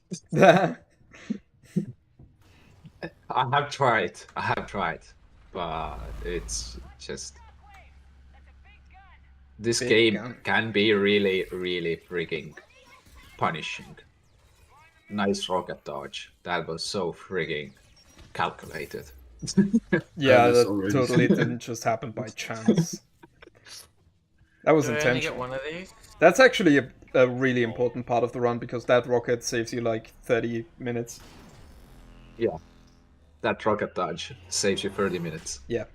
I have tried, but it's just this Big game gun. can be really, really freaking punishing. Nice rocket dodge. That was so freaking calculated. Yeah, That is that already- totally didn't just happen by chance. That was Do I only get intentional. one of these? That's actually a really important part of the run, because that rocket saves you like 30 minutes. Yeah, that rocket dodge saves you 30 minutes. Yeah.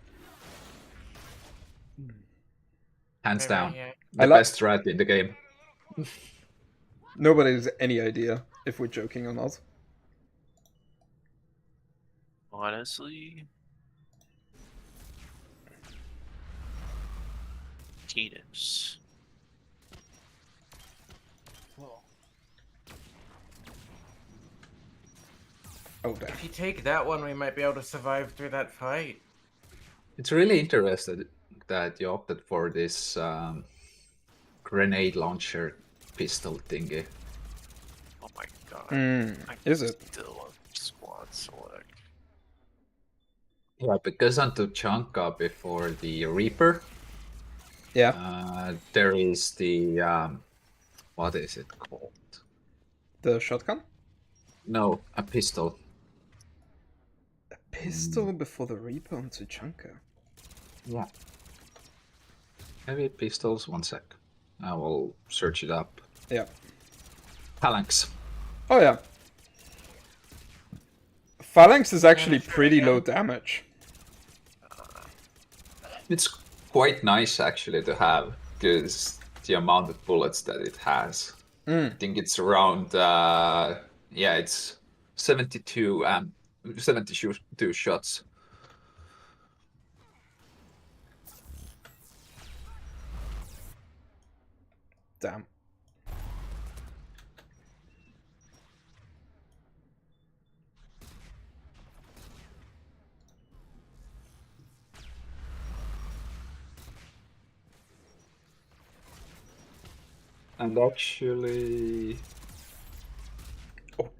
Hands Maybe, down. yeah. The best strat in the game. Nobody has any idea if we're joking or not. Honestly, Cadence. Oh, damn. If you take that one, we might be able to survive through that fight. It's really interesting that you opted for this grenade launcher pistol thingy. Oh my god. I Is it? still a squad select. Yeah, because on Tuchanka before the Reaper, Yeah. there is the what is it called? The shotgun? No, a pistol. A pistol before the Reaper on Tuchanka. Yeah. Heavy pistols. 1 sec. I will search it up. Yeah. Phalanx. Oh yeah. Phalanx is actually pretty low damage. It's quite nice actually to have, because the amount of bullets that it has. I think it's around it's 72 shots. Damn. And actually, Oh,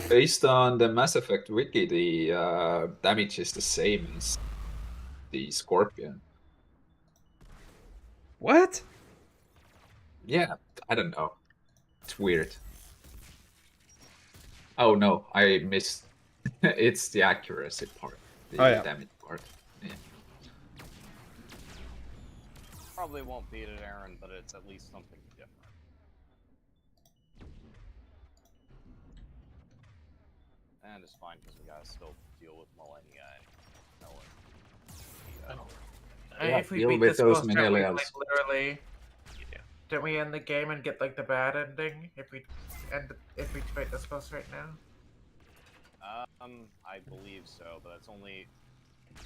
based on the Mass Effect wiki, the damage is the same as the Scorpion. what? Yeah, I don't know. It's weird. Oh no, I missed. It's the accuracy part, the Oh, yeah. damage part. Yeah. Probably won't beat it, Aaron, but it's at least something different. And it's fine because we gotta still deal with Millennia and Yeah, if we deal beat with this those boss, don't we, Minelials. like, literally, don't we end the game and get like the bad ending if we defeat this boss right now? I believe so, but it's only.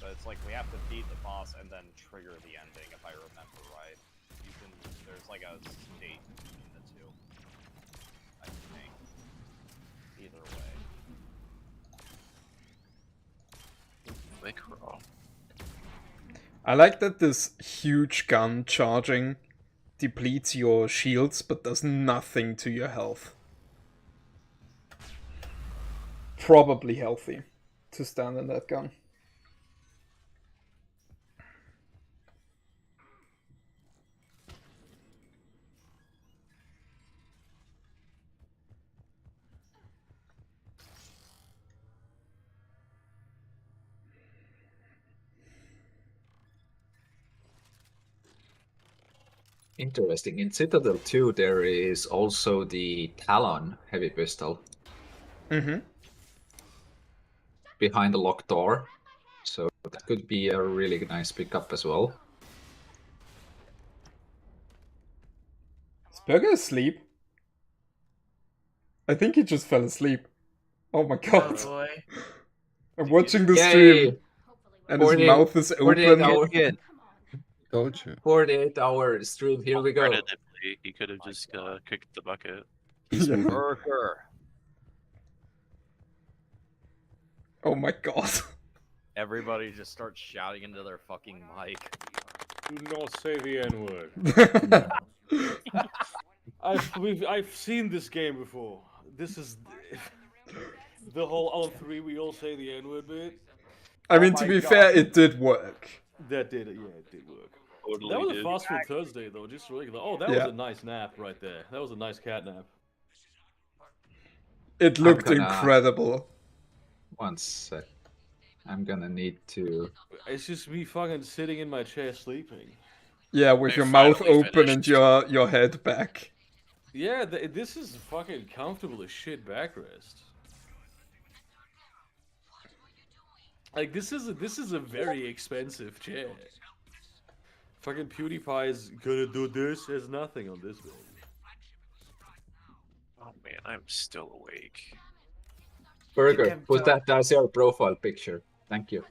But it's like we have to beat the boss and then trigger the ending, if I remember right. You can. There's like a state between the two. I think. Either way. Micro. I like that this huge gun charging depletes your shields but does nothing to your health. Probably healthy to stand in that gun. Interesting. In Citadel 2, there is also the Talon heavy pistol. Mm-hmm. Behind the locked door. So that could be a really nice pickup as well. Is Burger asleep? I think he just fell asleep. Oh my god. Oh boy. I'm watching the Yay! stream. And his 48 mouth is 48 open. hour, Told you. 48-hour stream, here we go. Alternatively, he could have just kicked the bucket. Yeah. Burger. Oh my god. Everybody just starts shouting into their fucking mic. Do not say the N-word. I've seen this game before. This is the whole on 3 we all say the N-word bit. I mean, to be fair, it did work. That did it. Yeah, it did work. Totally That was did. a fast food Thursday though, just regular. Oh, that Yeah. was a nice nap right there. That was a nice cat nap. It looked gonna- incredible. One sec. I'm gonna need to... It's just me fucking sitting in my chair sleeping. Yeah, with They your mouth finally open and finished. your head back. Yeah, this is fucking comfortable as shit backrest. Like this is a very expensive chair. Fucking PewDiePie's gonna do this as nothing on this baby. Oh man, I'm still awake. Burger, Give put the- that as your profile picture. Thank you.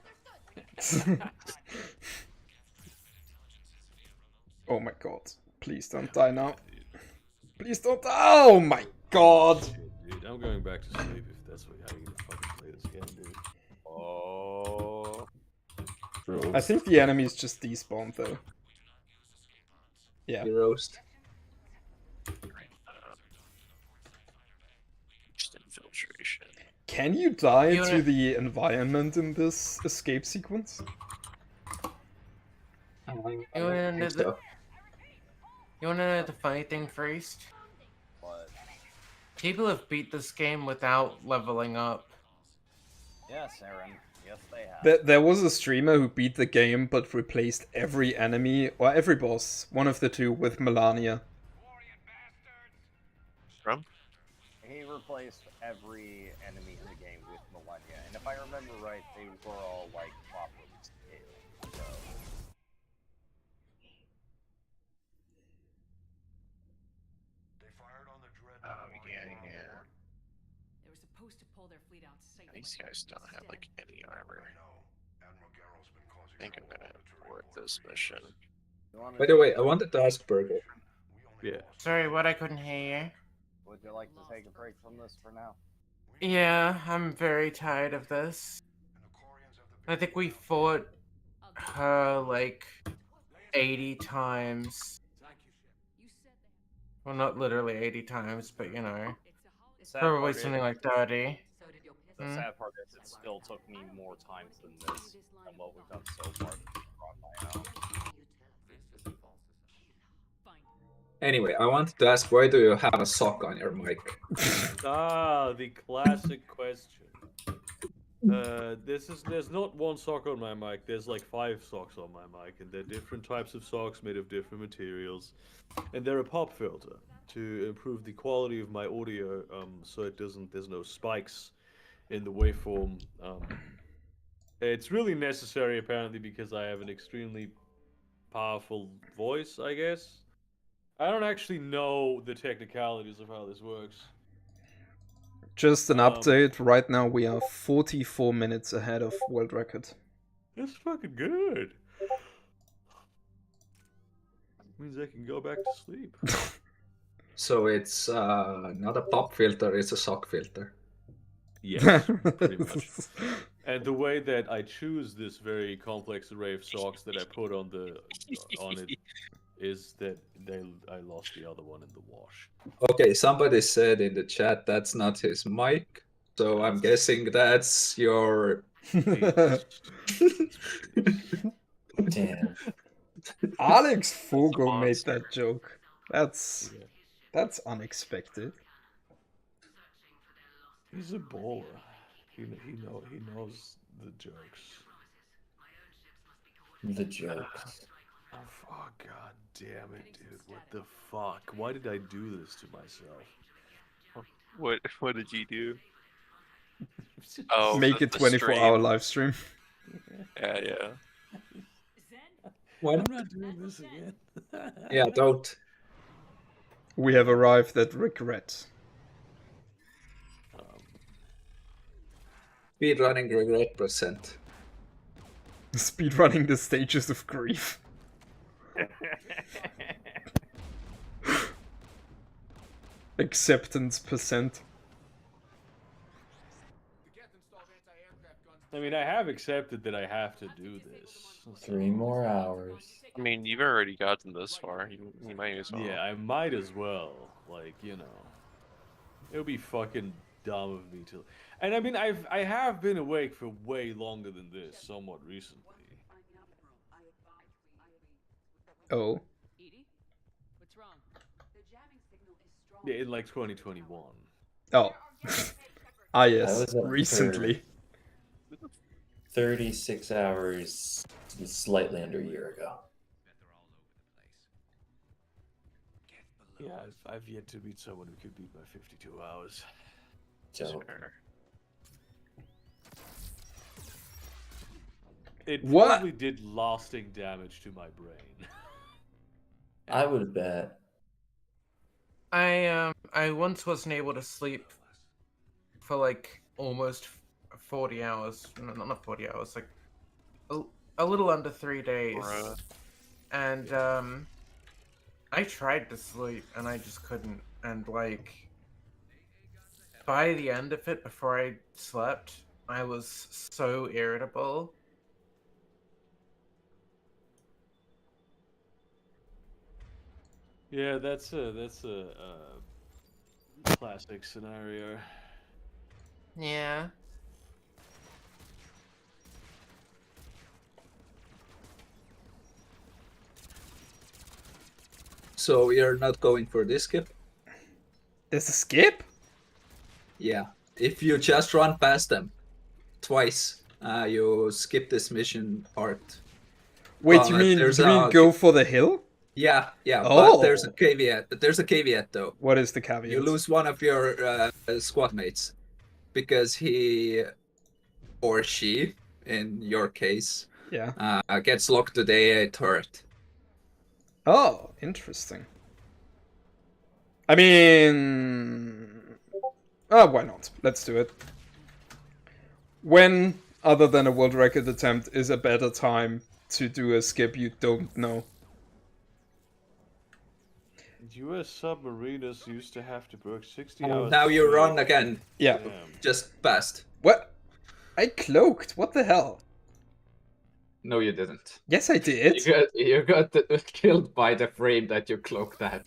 Oh my god. Please don't die now. Please don't die. Oh my god. Dude, I'm going back to sleep if that's how you gonna fucking play this game, dude. Oh. I think the enemies just despawned though. Yeah. You roast. Just infiltration. Can you die You to wanna- the environment in this escape sequence? I You think wanna know the funny thing first? What? People have beat this game without leveling up. Yes, Aaron. Yes, they have. There was a streamer who beat the game but replaced every enemy, or every boss, one of the two, with Melania. From? He replaced every enemy in the game with Millennia, and if I remember right, they were all like properly scaled. So. They fired on the dread. Oh yeah, yeah. They were supposed to pull their fleet out safe. These guys don't have like any armor. I know. Admiral Garrow's been causing I think I'm trouble gonna on the abort Turian this border. mission. You wanna By the way, I wanted to ask Burger. We only Yeah. lost Sorry, what? I couldn't hear you. Would you like to take a break from this for now? Yeah, I'm very tired of this. and the Corians have the I think we fought her like 80 times. You said that. Well, not literally 80 times, but you know, The sad probably part something is- like 30. The Hmm. sad part is it still took me more times than this, than what we've done so far to beat Rock by now. Anyway, I wanted to ask, why do you have a sock on your mic? Ah, the classic question. There's not one sock on my mic. There's like 5 socks on my mic, and they're different types of socks made of different materials, and they're a pop filter to improve the quality of my audio, so there's no spikes in the waveform. It's really necessary apparently because I have an extremely powerful voice, I guess. I don't actually know the technicalities of how this works. Just an update. Right now we are 44 minutes ahead of world record. That's fucking good. Means I can go back to sleep. So it's not a pop filter, it's a sock filter. Yes, pretty much. And the way that I choose this very complex array of socks that I put on it is that I lost the other one in the wash. Okay, somebody said in the chat that's not his mic, so I'm guessing that's your. Damn. Alex Fogo made that joke. That's unexpected. He's a baller. He knows the jokes. The jokes. Oh god damn it, dude! What the fuck? Why did I do this to myself? What did you do? Make it 24-hour live stream. Yeah. What? I'm not doing this again. Yeah, don't. We have arrived at regret. Speedrunning regret %. Speedrunning the stages of grief. Acceptance %. I mean, I have accepted that I have to do this. 3 more hours. I mean, you've already gotten this far. You might as well. Yeah, I might as well. Like, you know, it would be fucking dumb of me to. And I mean, I have been awake for way longer than this, somewhat recently. Oh. What's wrong? The jamming signal is strong. Yeah, in like 2021. Oh. Ah, I yes. was up Recently. 36 hours, slightly under a year ago. Yeah, I've yet to meet someone who could beat my 52 hours. So, It What? probably did lasting damage to my brain. I would bet. I once wasn't able to sleep for like almost 40 hours. No, not 40 hours, like a little under 3 days. Bruh. And I tried to sleep and I just couldn't. And like by the end of it, before I slept, I was so irritable. Yeah, that's a classic scenario. Yeah. So you're not going for this skip? There's a skip? Yeah. If you just run past them twice, you skip this mission part. Wait, you mean go for the hill? Yeah, yeah. Oh. But there's a caveat. There's a caveat though. What is the caveat? You lose one of your squad mates because he or she, in your case, Yeah. gets locked to the AA turret. Oh, interesting. I mean... why not? Let's do it. When, other than a world record attempt, is a better time to do a skip you don't know? US submariners used to have to work 60 hours. Now you run again. Yeah. Damn. Just past. What? I cloaked. What the hell? No, you didn't. Yes, I did. You got killed by the frame that you cloaked at.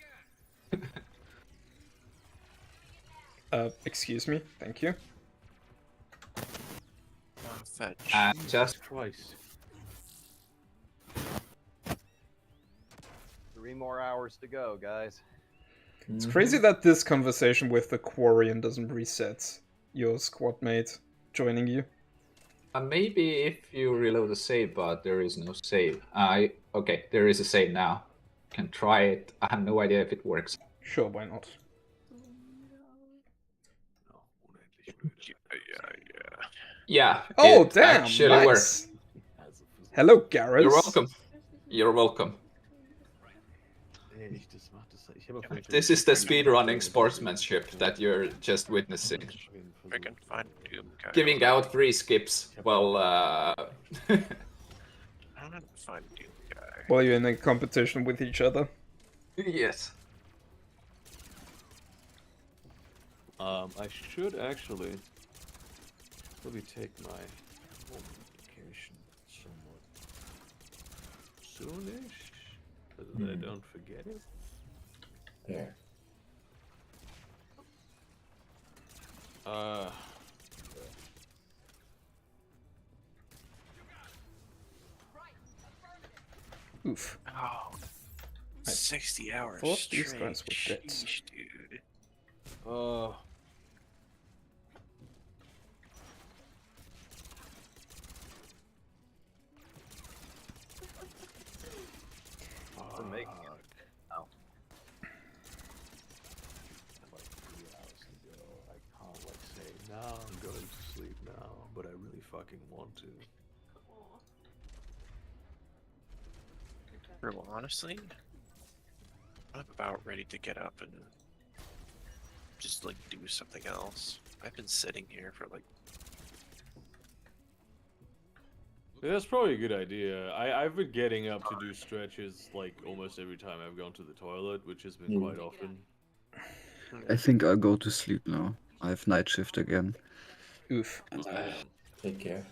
Excuse me. Thank you. Fetch. Just Christ. 3 more hours to go, guys. It's crazy that this conversation with the Quarian doesn't reset your squad mate joining you. Maybe if you reload the save, but there is no save. Okay, there is a save now. Can try it. I have no idea if it works. Sure, why not? Yeah. Oh, it damn! actually works. Nice. Hello, Garrus. You're welcome. You're welcome. This is the speedrunning sportsmanship that you're just witnessing. Freaking find Doom guy. Giving out free skips. Well, I'm gonna find Doom guy. While you're in a competition with each other. Yes. I should actually probably take my home vacation somewhat soonish, so that I don't forget it. There. Oof. Oh, 60 hours thought straight. these guys were dead. Sheesh, dude. To make Like 3 hours ago, I can't like say now I'm going to sleep now, but I really fucking want to. Bro, honestly, I'm about ready to get up and just like do something else. I've been sitting here for like. Yeah, that's probably a good idea. I've been getting up to do stretches like almost every time I've gone to the toilet, which has been quite often. I think I'll go to sleep now. I have night shift again. Oof. Take care.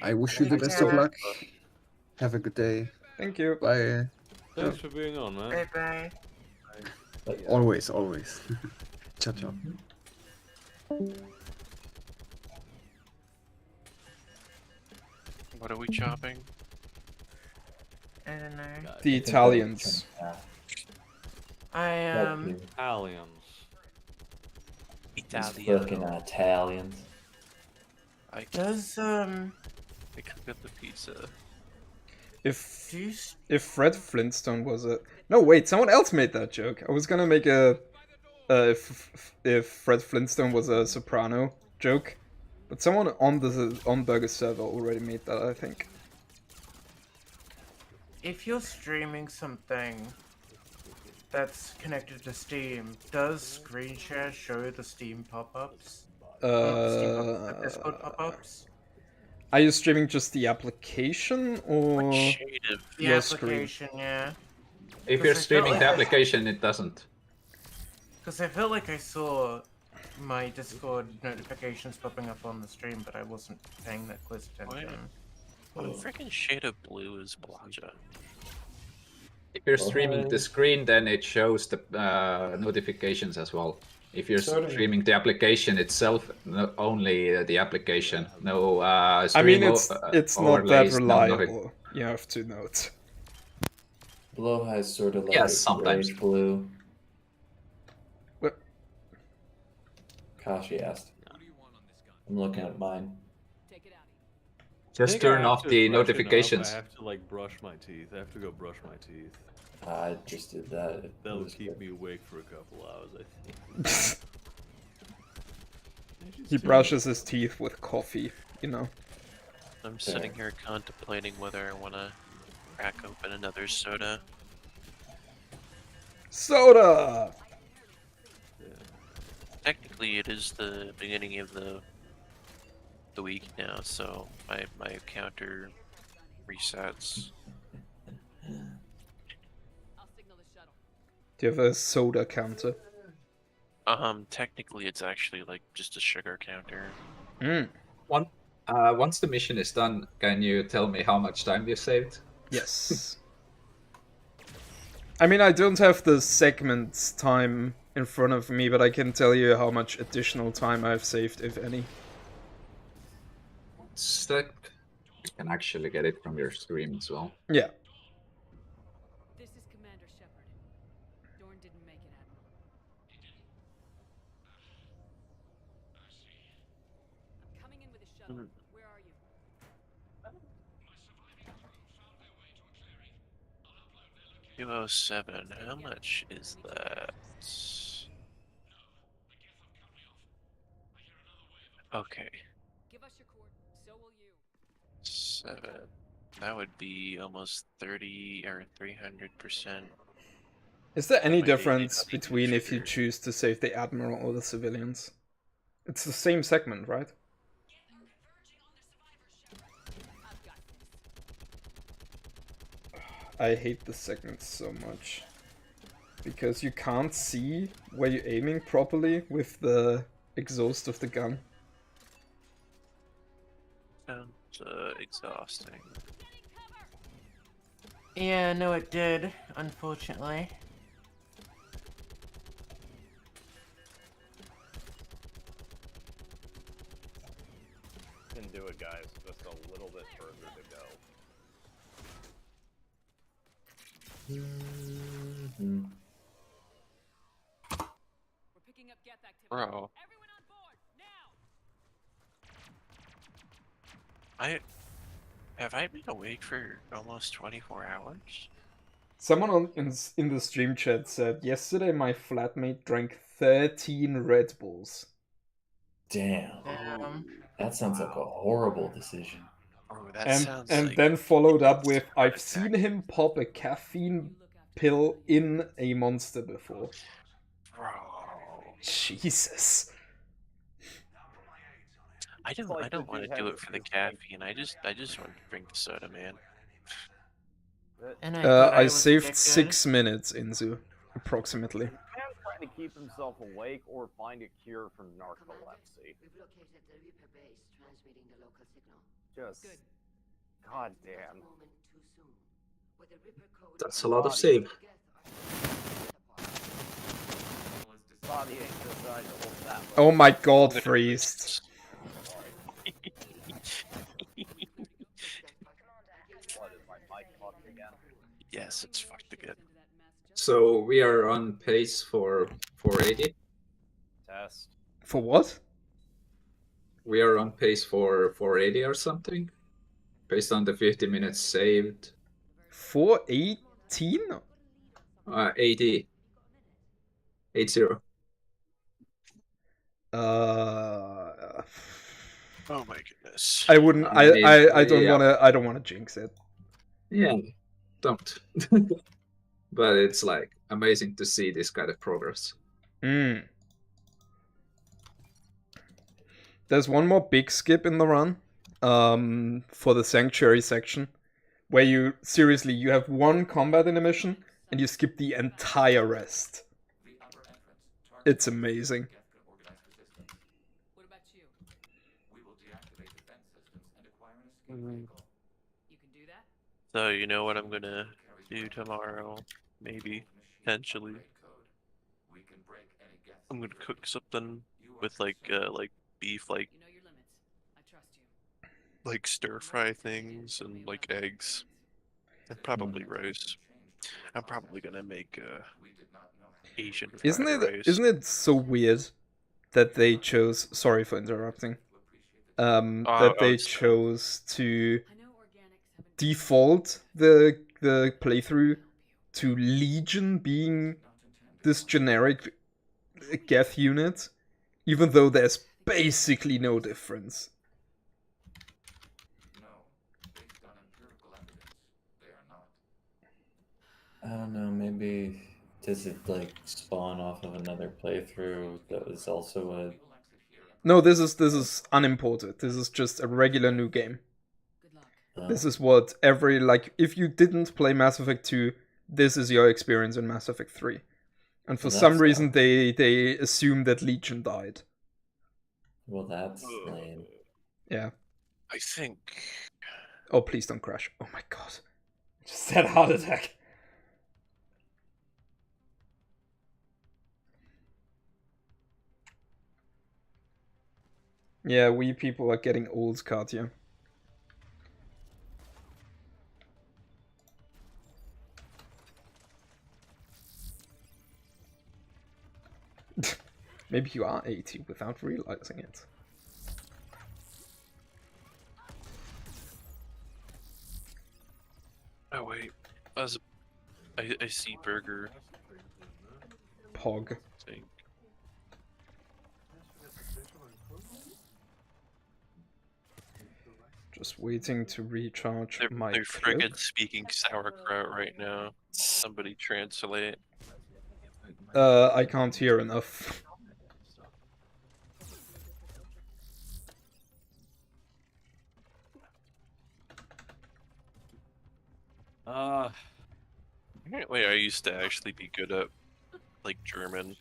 I wish you the best of luck. Have a good day. Thank you. Bye. Thanks for being on, man. Bye bye. Always, always. Ciao, ciao. What are we chopping? I don't know. The Italians. I Italians. Fucking Italians. does I could get the pizza. If Fred Flintstone was a wait, someone else made that joke. I was gonna make a if Fred Flintstone was a soprano joke, but someone on the Burger server already made that, I think. if you're streaming something that's connected to Steam, does screen share show the Steam pop-ups? The Discord pop-ups? Are you streaming just the application or The your screen? application, yeah. If you're streaming the application, it doesn't. Because I felt like I saw my Discord notifications popping up on the stream, but I wasn't paying that close attention. What freaking shade of blue is Blaja? If you're streaming the screen, then it shows the notifications as well. If you're streaming the application itself, only the application, no stream I mean, it's not that reliable. You have to note. Blow has sort of like Yes, sometimes. grayish blue. What? Kashi asked. I'm looking at mine. Just turn off the notifications. I have to like brush my teeth. I have to go brush my teeth. I just did that. That'll keep me awake for a couple hours, I think. He brushes his teeth with coffee, you know. I'm sitting here contemplating whether I want to crack open another soda. Soda! Technically, it is the beginning of the week now, so my counter resets. Do you have a soda counter? Technically, it's actually like just a sugar counter. Once the mission is done, can you tell me how much time you saved? Yes. I mean, I don't have the segment time in front of me, but I can tell you how much additional time I've saved, if any. You can actually get it from your stream as well. Yeah. This is Commander Shepard. Dorn didn't make it, Admiral. I'm coming in with a shuttle. shuttle. Where are you? 207. How much is that? Okay. Give us your cord. So will you. 7. That would be almost 30 or 300%. Is there any might be difference enough to between if you trigger. choose to save the Admiral or the civilians? It's the same segment, right? I hate this segment so much. Because you can't see where you're aiming properly with the exhaust of the gun. Sounds exhausting. Yeah, no, it did, unfortunately. Can do it, guys. Just a little bit further to go. We're picking up geth activity. Bro. Everyone on board now. Have I been awake for almost 24 hours? Someone in the stream chat said, yesterday my flatmate drank 13 Red Bulls. Damn. That sounds like a horrible decision. Oh, that And sounds like then followed up with, heart I've seen him pop a caffeine pill in a monster before. Bro. Jesus. I don't like the want dude to do had it for the his, caffeine. I just want to drink the soda, man. And I thought I I was saved addicted. 6 minutes, Inzu, approximately. Man trying to keep himself awake or find a cure for narcolepsy. We've located the Reaper base, transmitting the local signal. Just, Good. goddamn. Moment too soon. With the Reaper code That's a lot of save. Bobby ain't decided to hold that. Oh my god, freezed. What, is my mic fucked again? Yes, it's fucked again. So we are on pace for 480. Test. For what? We are on pace for 480 or something, based on the 50 minutes saved. 418? 80. 80. Oh my goodness. I wouldn't. I don't wanna jinx it. Yeah, don't. But it's like amazing to see this kind of progress. There's one more big skip in the run, for the sanctuary section, where you seriously you have one combat in a mission and you skip the entire rest. It's amazing. What about you? We will deactivate defense systems and acquire an escape vehicle. You can do that? So you know what I'm gonna do tomorrow? Maybe, potentially. I'm gonna cook something with like beef, like You know your limits. I trust you. like stir fry things and like eggs, and probably rice. I'm probably gonna make Asian fried rice. Isn't it so weird that they chose? Sorry for interrupting. That they chose to default the playthrough to Legion being this generic geth unit, even though there's basically no difference. I don't know, maybe does it like spawn off of another playthrough that was also a... No, this is unimported. This is just a regular new game. This is what every, like, if you didn't play Mass Effect 2, this is your experience in Mass Effect 3. And for some reason they assume that Legion died. Well, that's lame. Yeah. I think... Oh, please don't crash. Oh my god. Just had a heart attack. Yeah, we people are getting old, Katya. Maybe you are 80 without realizing it. Oh wait, I see burger Pog. thing. Just waiting to recharge my They're clip. friggin' speaking sauerkraut right now. Somebody translate. I can't hear enough. Apparently I used to actually be good at, like, German.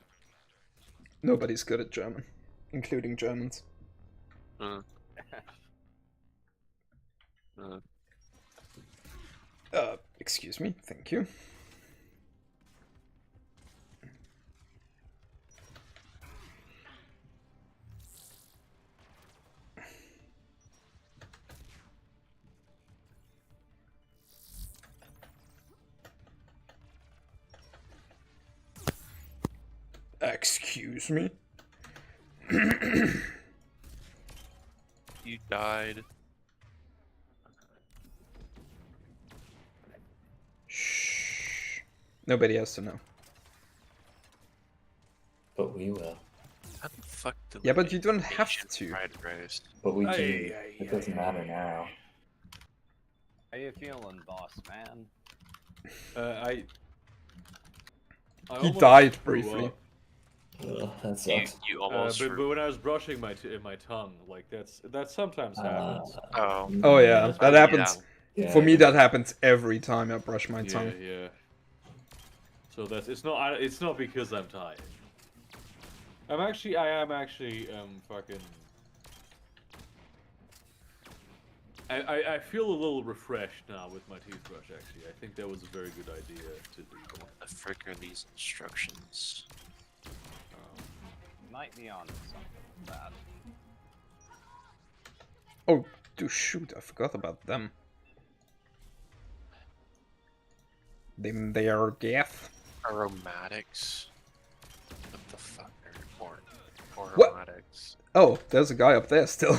Nobody's good at German, including Germans. Excuse me, thank you. Excuse me? You died. Shh. Nobody has to know. But we will. How the fuck do Yeah, we but you don't make have Asian to. fried rice? But we do. It doesn't matter now. How you feeling, boss man? I He almost died threw briefly. up. Ugh, that sucks. You almost. But when I was brushing my tongue, like that sometimes happens. Oh yeah, that happens. Yeah. For me, that happens every time I brush my tongue. Yeah. So it's not because I'm tired. I am actually fucking. I feel a little refreshed now with my toothbrush. Actually, I think that was a very good idea to do. What the frick are these instructions? Might be on something with that. Oh, shoot! I forgot about them. They are gaff. Aromatics. What the fuck are What? aromatics? Oh, there's a guy up there still.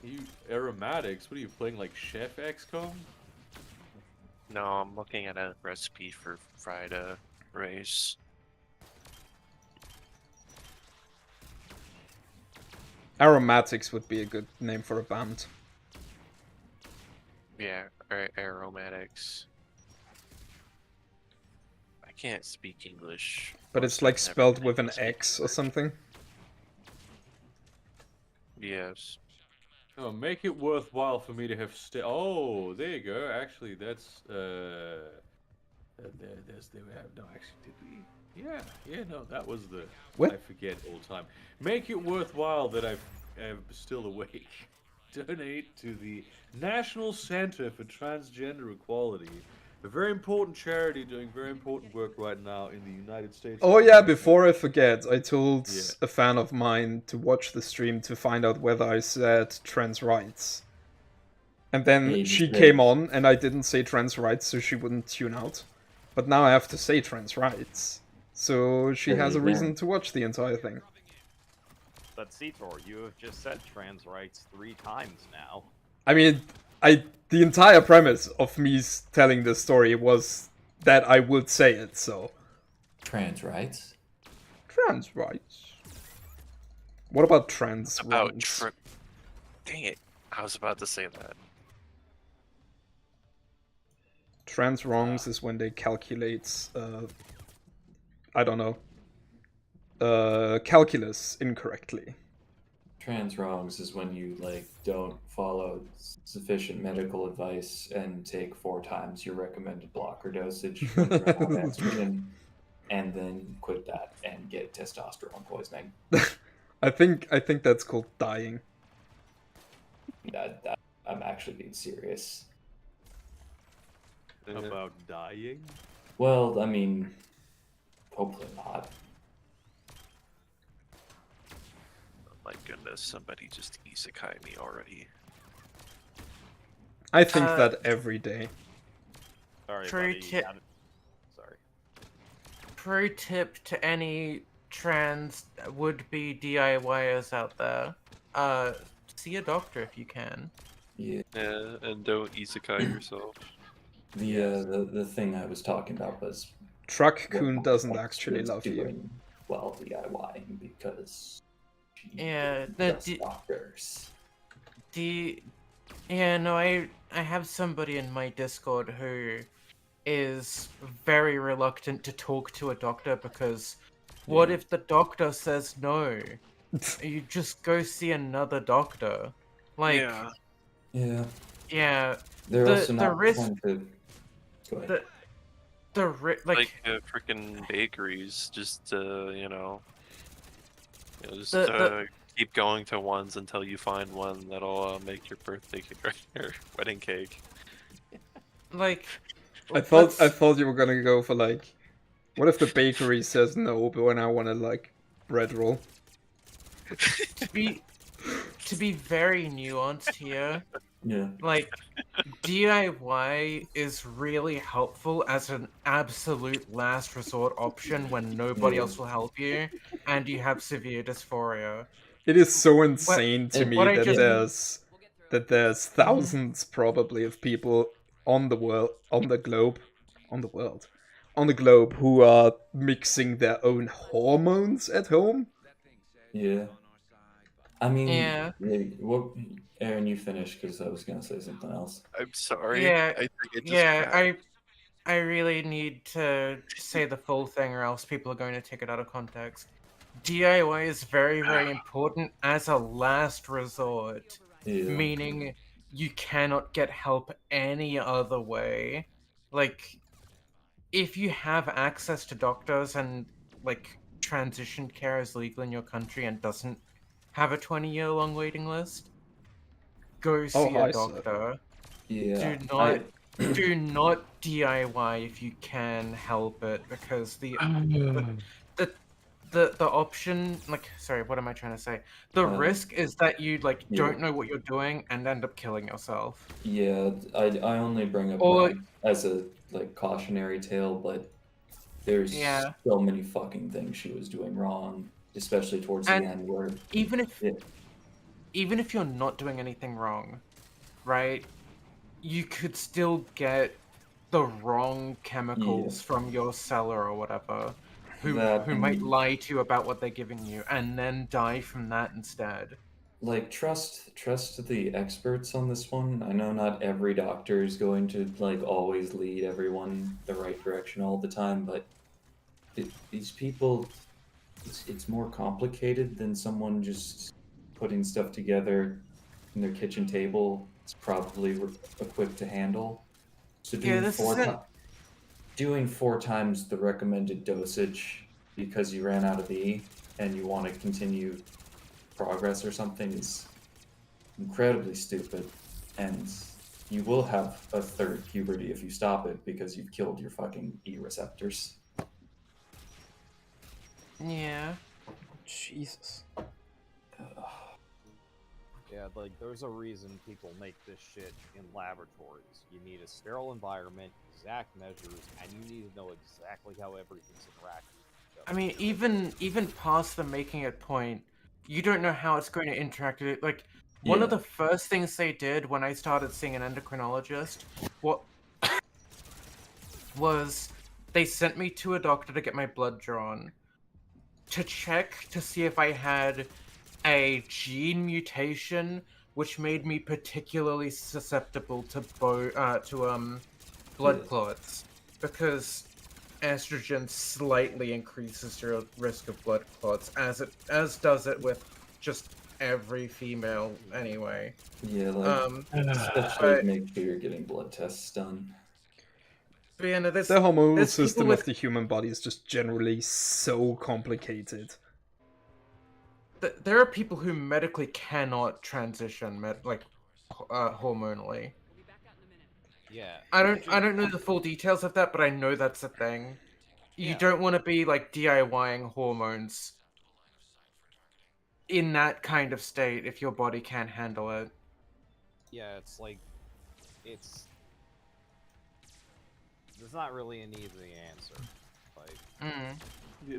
You aromatics? What are you playing, like Chef XCOM? No, I'm looking at a recipe for fried rice. Aromatics would be a good name for a band. Yeah, aromatics. I can't speak English. But it's like spelled with an X or something. Yes. Oh, make it worthwhile for me to have Oh, there you go. Actually, that's no, actually, did we? Yeah, no, that was the. What? I forget all the time. Make it worthwhile that I'm still awake. Donate to the National Center for Transgender Equality, a very important charity doing very important work right now in the United States. Oh yeah, before I forget, I told Yeah. a fan of mine to watch the stream to find out whether I said trans rights. And then Hey, she Chris. came on and I didn't say trans rights, so she wouldn't tune out. But now I have to say trans rights. So she has a Yeah. reason to watch the entire thing. But Seetor, you have just said trans rights 3 times now. I mean, the entire premise of me telling this story was that I would say it, so... Trans rights? Trans rights? What about trans About wrongs? Dang it! I was about to say that. Trans wrongs is when they calculate, I don't know, calculus incorrectly. Trans wrongs is when you don't follow sufficient medical advice and take 4 times your recommended blocker dosage when you run out of estrogen, and then quit that and get testosterone poisoning. I think that's called dying. That I'm actually being serious. About dying? Well, I mean, hopefully not. Oh my goodness, somebody just isekai me already. I think that every day. Sorry, True buddy. tip. Sorry. Pro tip to any trans would-be DIYers out there: see a doctor if you can. Yeah. Yeah, and don't isekai yourself. The thing I was talking about was Truck-kun doesn't what actually was love you. doing well DIYing because she Yeah, just doctors. yeah, no, I have somebody in my Discord who is very reluctant to talk to a doctor because what Yeah. if the doctor says no? You just go see another doctor. Like, Yeah. Yeah. yeah, They're also the not risk, trying to. Go ahead. like freaking bakeries, just just the keep going to ones until you find one that'll make your birthday cake or your wedding cake. like I thought you were gonna go for like, what if the bakery says no, but when I want to like bread roll? to be very nuanced here. Yeah. Like, DIY is really helpful as an absolute last resort option when nobody Yeah. else will help you and you have severe dysphoria. It is so insane to me what I that just- there's thousands probably of people on the world, on the globe who are mixing their own hormones at home. Yeah. I mean, Yeah. What? Aaron, you finish because I was gonna say something else. I'm sorry. Yeah, I think it just yeah, cracked. I really need to say the full thing or else people are going to take it out of context. DIY is very, very important as a last resort, Yeah. meaning you cannot get help any other way. Like, if you have access to doctors and, like, transition care is legal in your country and doesn't have a 20-year-long waiting list, go see a hi, sir. doctor. Yeah. Do not DIY if you can help it, because the option, like, sorry, what am I trying to say? The risk is that you don't know what you're doing and end up killing yourself. Yeah, I only bring up Or- that as a cautionary tale, but there's Yeah. so many fucking things she was doing wrong, especially towards the And end where even if you're not doing anything wrong, right? You could still get the wrong chemicals from your seller or whatever, who might lie to you about what they're giving you, and then die from that instead. like trust the experts on this one. I know not every doctor is going to always lead everyone the right direction all the time, but these people, it's more complicated than someone just putting stuff together in their kitchen table. It's probably equipped to handle. So doing four times the recommended dosage because you ran out of E and you want to continue progress or something is incredibly stupid, and you will have a third puberty if you stop it because you've killed your fucking E receptors. Yeah. Jesus. Yeah, like there's a reason people make this shit in laboratories. You need a sterile environment, exact measures, and you need to know exactly how everything's interacting with each other. I mean, even past the making it point, you don't know how it's going to interact with it. Like, one of the first things they did when I started seeing an endocrinologist, was they sent me to a doctor to get my blood drawn, to check to see if I had a gene mutation which made me particularly susceptible to blood clots, because estrogen slightly increases your risk of blood clots, as does it with just every female anyway. Yeah, especially make sure you're getting blood tests done. But yeah, no, The hormonal system with, of the human body is just generally so complicated. There are people who medically cannot transition hormonally. Yeah. I don't know the full details of that, but I know that's a thing. You don't want to be DIYing hormones in that kind of state if your body can't handle it. Yeah, there's not really an easy answer. fight.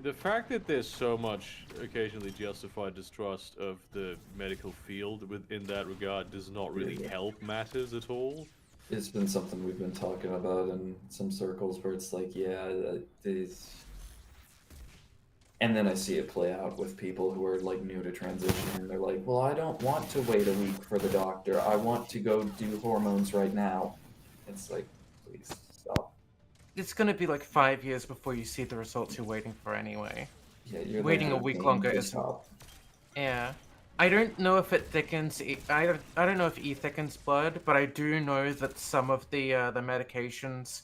The fact that there's so much occasionally justified distrust of the medical field in that regard does not really help matters at all. It's been something we've been talking about in some circles where it's like, and then I see it play out with people who are like new to transition, and they're like, well, I don't want to wait a week for the doctor. I want to go do hormones right now. It's like, please stop. It's gonna be like 5 years before you see the results you're waiting for anyway. Yeah, you're Waiting like a week the longer main is top. Yeah. I don't know if it thickens. I don't know if E thickens blood, but I do know that some of the medications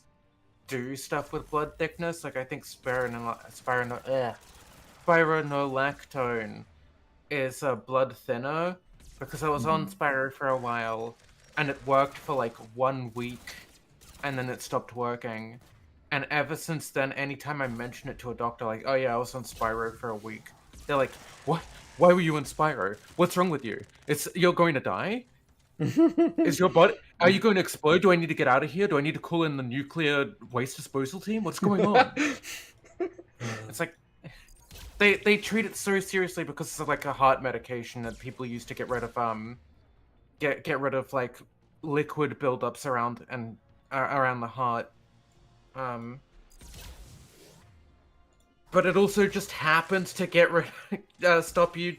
do stuff with blood thickness. Like I think spironolactone is a blood thinner because I was on Spiro for a while and it worked for like 1 week and then it stopped working. And ever since then, anytime I mention it to a doctor, like, oh yeah, I was on Spiro for a week, they're like, what? Why were you on Spiro? What's wrong with you? You're going to die? Is your body? Are you going to explode? Do I need to get out of here? Do I need to call in the nuclear waste disposal team? What's going on? It's like they treat it so seriously because it's like a heart medication that people use to get rid of get rid of like liquid buildups around the heart. But it also just happens to stop you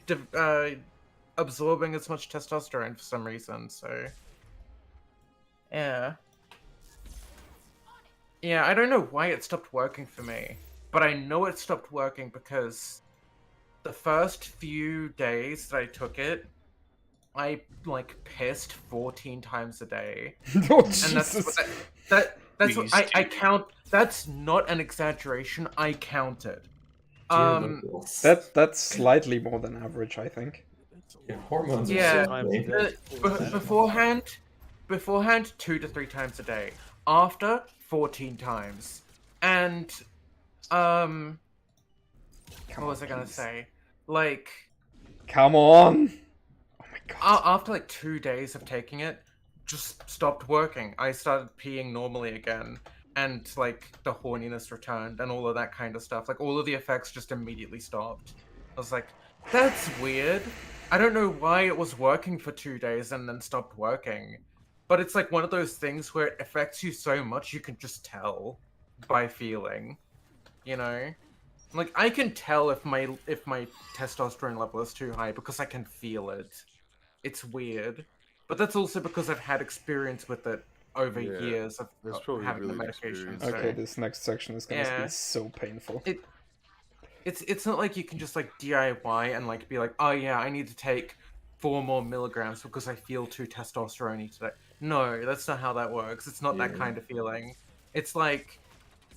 absorbing as much testosterone for some reason. So, yeah, I don't know why it stopped working for me, but I know it stopped working because the first few days that I took it, I like pissed 14 times a day. Oh, and Jesus. That's what I count. That's not an exaggeration. I counted. That's slightly more than average, I think. Hormones Yeah. are so Beforehand, 2 to 3 times a day. After, 14 times. And what was I gonna say? Like, come on. Oh my god. After like 2 days of taking it, just stopped working. I started peeing normally again, and like the horniness returned and all of that kind of stuff. Like all of the effects just immediately stopped. I was like, that's weird. I don't know why it was working for 2 days and then stopped working. But it's like one of those things where it affects you so much you can just tell by feeling. You know? Like I can tell if my testosterone level is too high because I can feel it. It's weird. But that's also because I've had experience with it over years of having the medication. So, okay, this next section is gonna be so painful. It's not like you can just like DIY and like be like, oh yeah, I need to take 4 more milligrams because I feel too testosterone today. No, that's not how that works. It's not that kind of feeling. It's like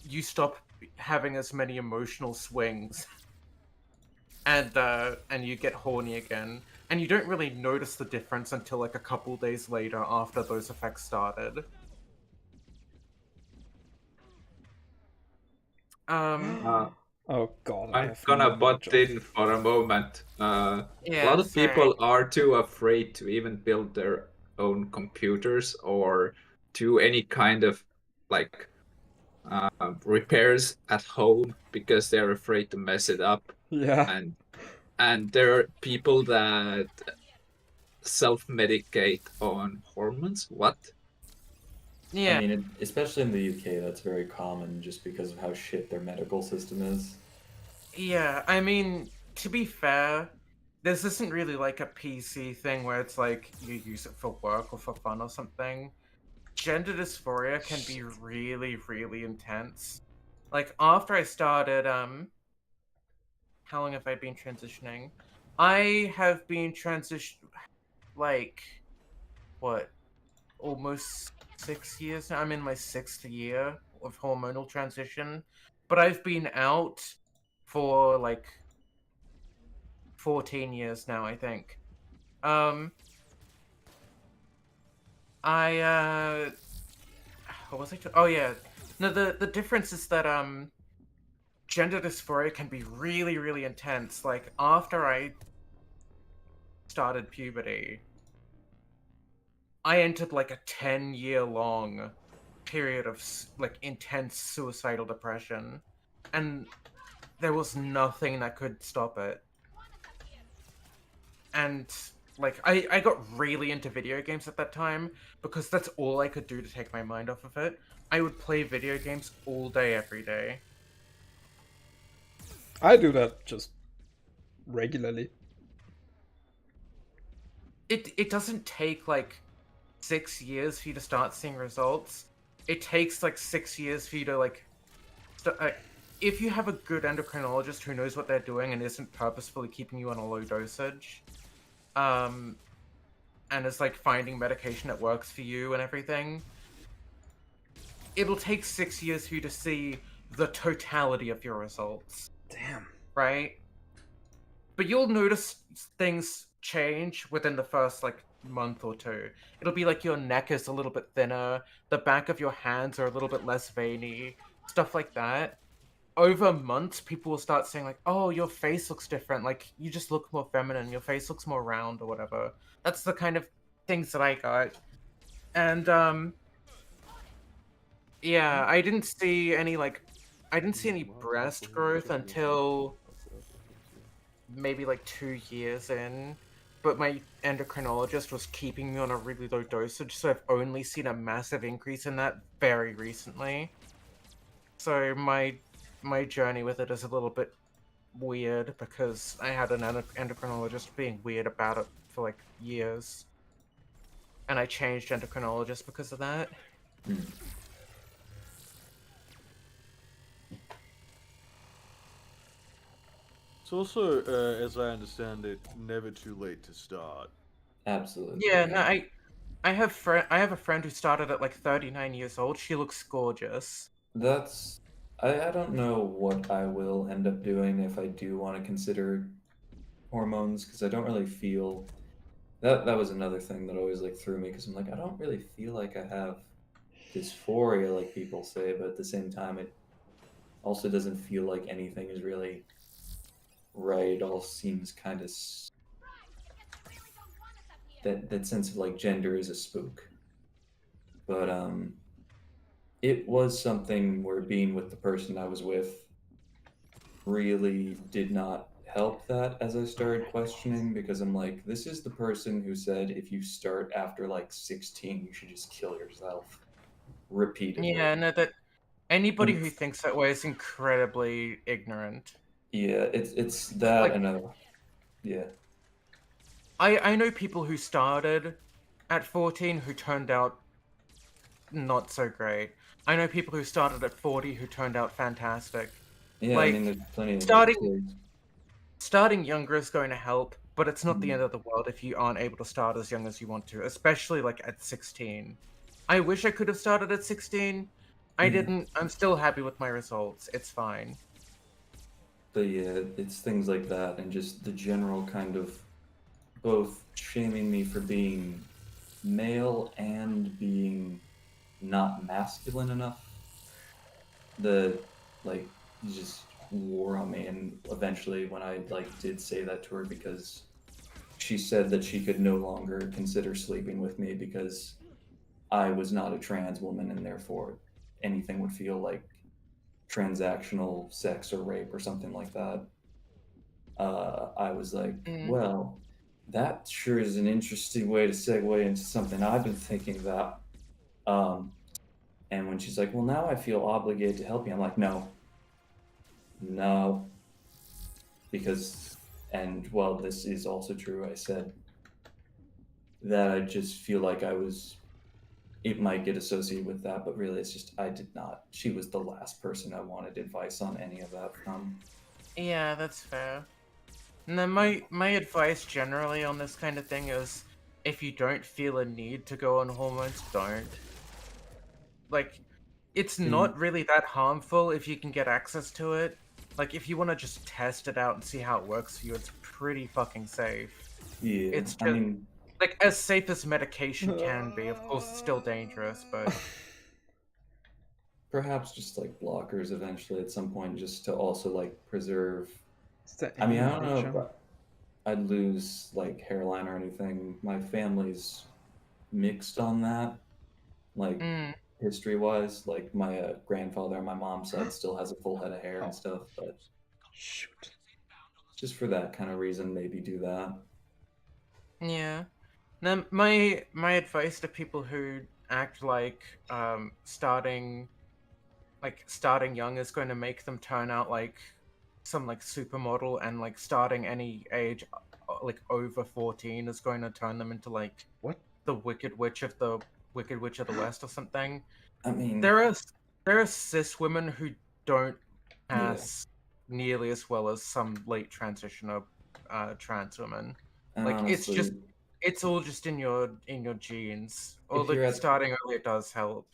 you stop having as many emotional swings and you get horny again. And you don't really notice the difference until like a couple days later after those effects started. Oh god. I'm gonna butt in for a moment. A lot of people are too afraid to even build their own computers or do any kind of like repairs at home because they're afraid to mess it up. Yeah. And there are people that self-medicate on hormones. What? Yeah. I mean, especially in the UK, that's very common just because of how shit their medical system is. Yeah, I mean, to be fair, this isn't really like a PC thing where it's like you use it for work or for fun or something. Gender dysphoria can be really, really intense. Like, after I started, how long have I been transitioning? I have been like, what, almost 6 years now? I'm in my 6th year of hormonal transition, but I've been out for like 14 years now, I think. What was I? Oh yeah, no. The difference is that gender dysphoria can be really, really intense. Like after I started puberty, I entered like a 10-year long period of like intense suicidal depression. and there was nothing that could stop it. And like I got really into video games at that time because that's all I could do to take my mind off of it. I would play video games all day, every day. I do that just regularly. It doesn't take like 6 years for you to start seeing results. It takes like 6 years for you to like if you have a good endocrinologist who knows what they're doing and isn't purposefully keeping you on a low dosage, and is like finding medication that works for you and everything, it'll take 6 years for you to see the totality of your results. Damn. Right? But you'll notice things change within the first like month or two. It'll be like your neck is a little bit thinner, the back of your hands are a little bit less veiny, stuff like that. Over months, people will start saying like, "Oh, your face looks different. Like you just look more feminine. Your face looks more round or whatever." That's the kind of things that I got. And yeah, I didn't see any breast growth until maybe like 2 years in, but my endocrinologist was keeping me on a really low dosage, so I've only seen a massive increase in that very recently. So my journey with it is a little bit weird because I had an endocrinologist being weird about it for like years, and I changed endocrinologist because of that. It's also, as I understand it, never too late to start. Absolutely. Yeah, no, I have a friend who started at like 39 years old. She looks gorgeous. That's I don't know what I will end up doing if I do want to consider hormones, because I don't really feel that was another thing that always like threw me, because I'm like, I don't really feel like I have dysphoria like people say, but at the same time it also doesn't feel like anything is really right. It all seems kind of that sense of like gender is a spook. But it was something where being with the person I was with really did not help that as I started questioning, because I'm like, this is the person who said if you start after like 16, you should just kill yourself repeatedly. Yeah, no, that anybody who thinks that way is incredibly ignorant. Yeah, it's that Like, and yeah. I know people who started at 14 who turned out not so great. I know people who started at 40 who turned out fantastic. Yeah, like, I mean, there's plenty of starting starting younger is going to help, but it's not the Mhm. end of the world if you aren't able to start as young as you want to, especially like at 16. I wish I could have started at 16. I Yeah. didn't. I'm still happy with my results. It's fine. But yeah, it's things like that, and just the general kind of both shaming me for being male and being not masculine enough. The like just wore on me, and eventually when I like did say that to her, because she said that she could no longer consider sleeping with me because I was not a trans woman, and therefore anything would feel like transactional sex or rape or something like that. I was like, well, that sure is an interesting way to segue into something I've been thinking about. And when she's like, well, now I feel obligated to help you, I'm like, no. Because, and well, this is also true, I said that I just feel like it might get associated with that, but really it's just, I did not. She was the last person I wanted advice on any of that from. Yeah, that's fair. And then my advice generally on this kind of thing is, if you don't feel a need to go on hormones, don't. Like, it's not really that harmful if you can get access to it. Like, if you want to just test it out and see how it works for you, it's pretty fucking safe. Yeah, It's just, I mean, like, as safe as medication can be. Of course, it's still dangerous, but... perhaps just like blockers eventually at some point, just to also like preserve. Is there I mean, I any don't know if nature? I'd lose like hairline or anything. My family's mixed on that. Like, history-wise. Like my grandfather on my mom's side still has a full head of hair and stuff, but Shoot. just for that kind of reason, maybe do that. Yeah. Now, my advice to people who act like starting young is going to make them turn out like some like supermodel, and like starting any age like over 14 is going to turn them into like What? the Wicked Witch of the West or something. I mean, There are cis women who don't pass nearly as well as some late transitioner trans women. and Like honestly, it's all just in your genes. If Although you're at- starting early it does help.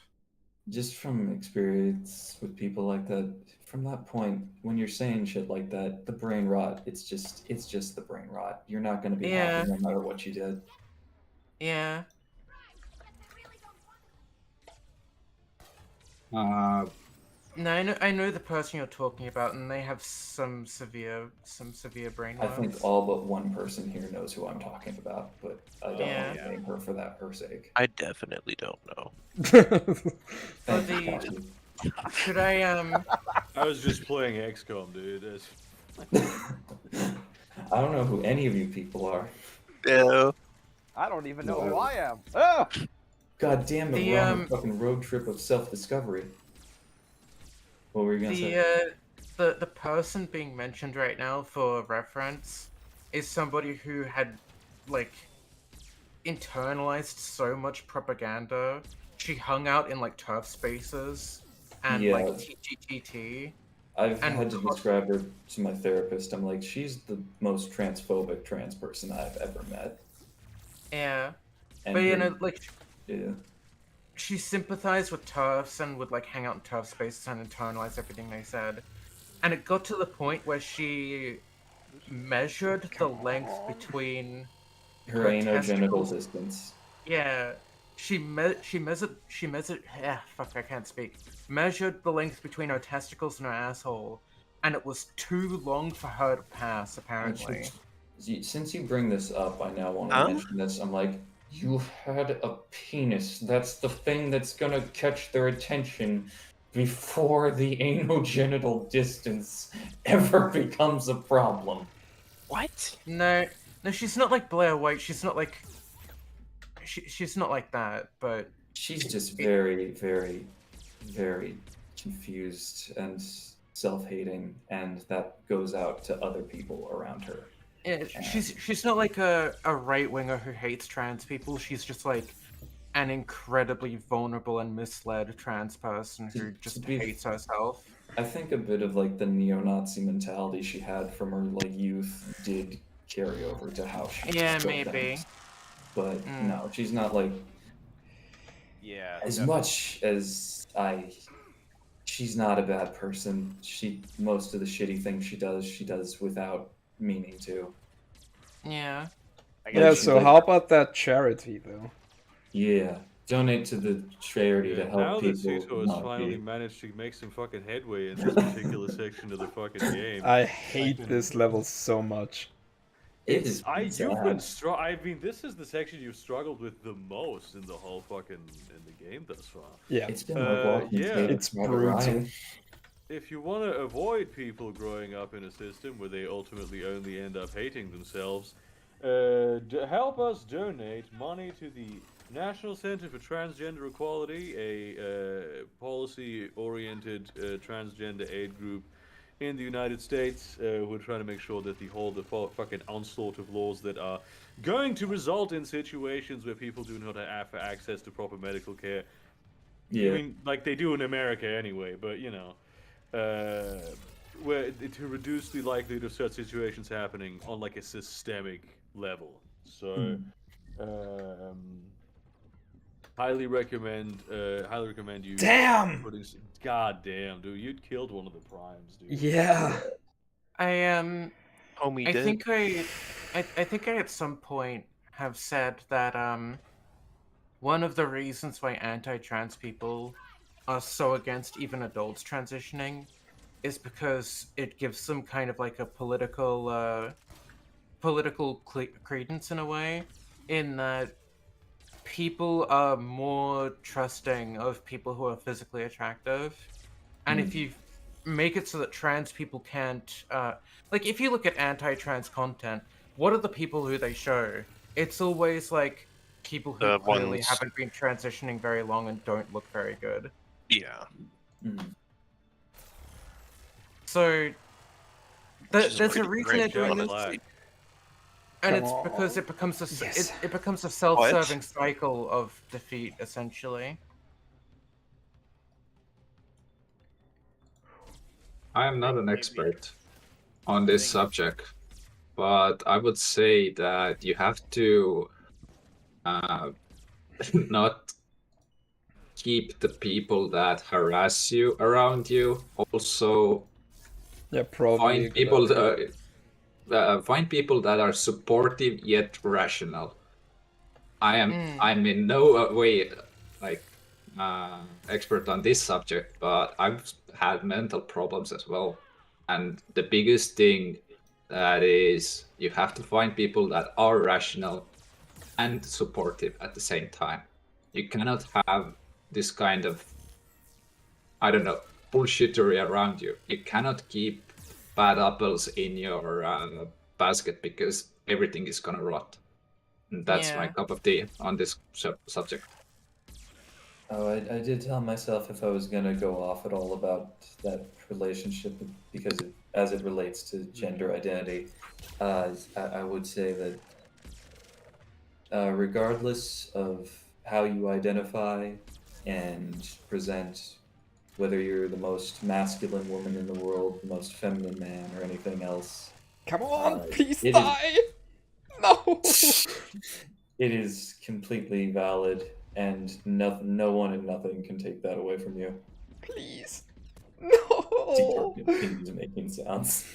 just from experience with people like that, from that point, when you're saying shit like that, the brain rot, it's just the brain rot. You're not going to be Yeah. happy no matter what you did. Yeah. No, I know the person you're talking about, and they have some severe brain I worms. think all but one person here knows who I'm talking about, but I don't Yeah. want to name her for that her sake. I definitely don't know. Thank you, Kashi. Should I I was just playing XCOM, dude. I don't know who any of you people are. No. I don't even know No. who I am. Oh! God damn it, The, we're on a fucking road trip of self-discovery. What were you gonna say? the person being mentioned right now for reference is somebody who had like internalized so much propaganda. She hung out in like turf spaces and Yeah. like TTTT. I've and had to describe her to my therapist. I'm like, she's the most transphobic trans person I've ever met. Yeah. And But you her- know, like yeah. she sympathized with TERFs and would like hang out in TERF spaces and internalize everything they said. And it got to the point where she measured the length between Her her anogenital testicles. distance. Yeah. She measured fuck, I can't speak. Measured the length between her testicles and her asshole, and it was too long for her to pass, apparently. Since you bring this up, I now want to Huh? mention this. I'm like, you had a penis. That's the thing that's gonna catch their attention before the anogenital distance ever becomes a problem. What? No, she's not like Blair White. She's not like she's not like that. But She's just very, very, very confused and self-hating, and that goes out to other people around her. yeah, she's not like a right winger who hates trans people. She's just like an incredibly vulnerable and misled trans person who just hates herself. I think a bit of like the neo-Nazi mentality she had from her like youth did carry over to how she Yeah, still maybe. thinks. But no, she's not like Yeah. as definitely. much as she's not a bad person. Most of the shitty things she does without meaning to. Yeah. Yeah, so how about that charity though? Yeah, donate to the charity to Now help that people. Seetor has not finally be- managed to make some fucking headway in this particular section of the fucking game. I hate this level so much. It is You've been sad. I mean, this is the section you've struggled with the most in the whole fucking in the game thus far. Yeah. It's been like walking yeah. through It's Private brutal. Ryan. If you want to avoid people growing up in a system where they ultimately only end up hating themselves, help us donate money to the National Center for Transgender Equality, a policy-oriented transgender aid group in the United States. We're trying to make sure that the fucking onslaught of laws that are going to result in situations where people do not have access to proper medical care. Yeah. I mean, like they do in America anyway, but you know, to reduce the likelihood of such situations happening on like a systemic level. So, highly recommend you. Damn! God damn, dude, you killed one of the primes, dude. Yeah. Homie I did. think I think I at some point have said that one of the reasons why anti-trans people are so against even adults transitioning is because it gives them kind of like a political credence in a way, in that people are more trusting of people who are physically attractive, and if you make it so that trans people can't, like, if you look at anti-trans content, what are the people who they show? It's always like people who The clearly ones- haven't been transitioning very long and don't look very good. Yeah. So is there's a pretty reason they're great, doing this, honestly. and Come it's because on. it becomes a Yes. it becomes a self-serving cycle of defeat, essentially. I am not an expert on this subject, but I would say that you have to not keep the people that harass you around you. Also, Yeah, probably a find good people idea. find people that are supportive yet rational. I'm in no way like expert on this subject, but I've had mental problems as well. And the biggest thing that is you have to find people that are rational and supportive at the same time. You cannot have this kind of, I don't know, bullshittery around you. You cannot keep bad apples in your basket because everything is gonna rot. And that's my Yeah. cup of tea on this subject. Oh, I did tell myself if I was gonna go off at all about that relationship because as it relates to gender identity, I would say that regardless of how you identify and present, whether you're the most masculine woman in the world, the most feminine man, or anything else, Come on, please it die! No! it is completely valid, and no one and nothing can take that away from you. Please. Seetor No! continues making sounds.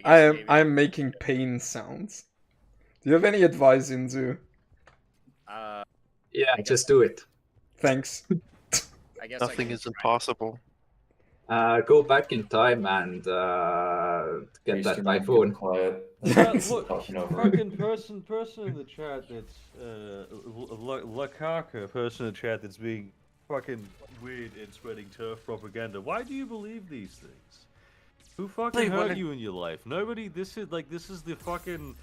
I'm making pain sounds. Do you have any advice, Inzu? Yeah, just do it. Thanks. I guess Nothing is impossible. Go back in time and get Priest, that your mom, typhoon. get quiet. Look, Talking over fucking person in the chat that's Lakaka, person in the chat that's being fucking weird and spreading turf propaganda. Why do you believe these things? Who fucking hurt you in your life? Nobody. This is the fucking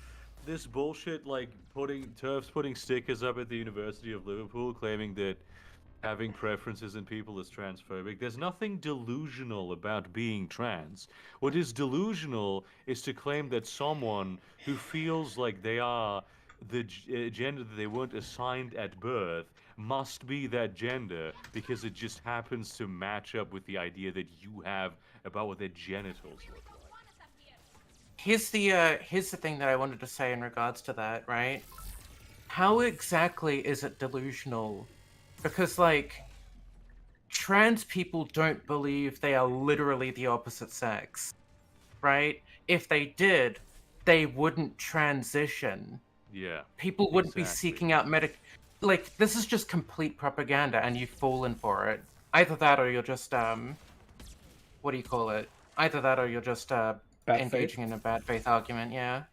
this bullshit like putting stickers up at the University of Liverpool claiming that having preferences in people is transphobic. There's nothing delusional about being trans. What is delusional is to claim that someone who feels like they are the gender that they weren't assigned at birth must be that gender because it just happens to match up with the idea that you have about what their genitals look like. Here's the thing that I wanted to say in regards to that, right? How exactly is it delusional? Because, like, trans people don't believe they are literally the opposite sex, right? If they did, they wouldn't transition. Yeah. People wouldn't be seeking out like, this is just complete propaganda, and you've fallen for it. Either that, or you're just what do you call it? Either that, or you're just engaging in a bad faith argument. Yeah.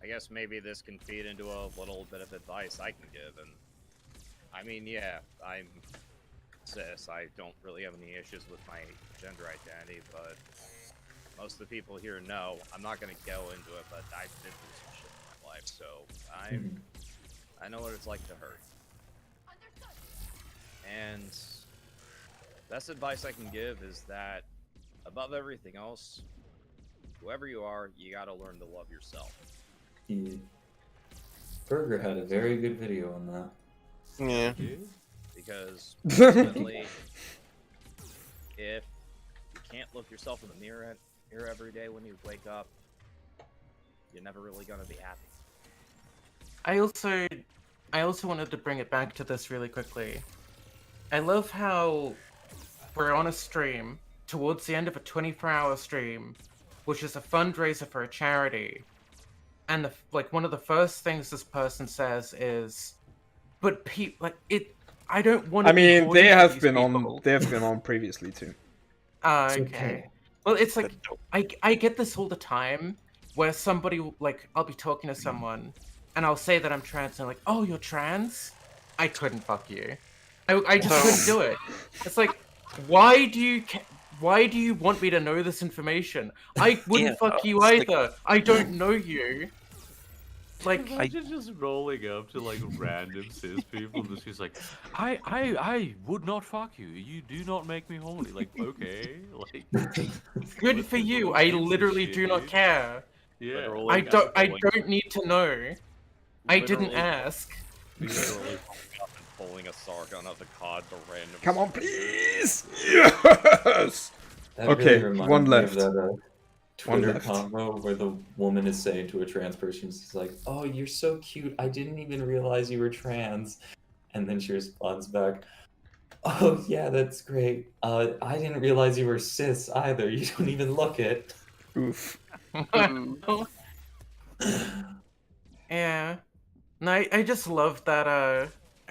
I guess maybe this can feed into a little bit of advice I can give. And I mean, yeah, I'm cis. I don't really have any issues with my gender identity, but most of the people here know. I'm not going to go into it, but I've been through some shit in my life, so I know what it's like to hurt. And best advice I can give is that above everything else, whoever you are, you got to learn to love yourself. Burger had a very good video on that. Yeah. Because ultimately, if you can't look yourself in the mirror every day when you wake up, you're never really gonna be happy. I also wanted to bring it back to this really quickly. I love how we're on a stream towards the end of a 24-hour stream, which is a fundraiser for a charity. And one of the first things this person says is, "But I don't want to." I mean, they have been people. on. They have been on previously too. Okay. Well, it's like I get this all the time, where somebody, like, I'll be talking to someone, and I'll say that I'm trans, and they're like, oh, you're trans? I couldn't fuck you. I just couldn't do it. It's like, why do you want me to know this information? I wouldn't fuck you either. I don't know you. Like, Imagine just rolling up to like random cis people and she's like, I would not fuck you. You do not make me horny. Like, okay, like good for you. I literally do not care. Yeah. I don't need to know. I didn't ask. Pulling a Sargon out of the COD to random. Come on, please! Yes! That Okay, really reminds one me left. Of that, Twitter left. combo where the woman is saying to a trans person, she's like, "Oh, you're so cute. I didn't even realize you were trans." And then she responds back, "Oh yeah, that's great. I didn't realize you were cis either. You don't even look it." Oof. Yeah. No, I just love that.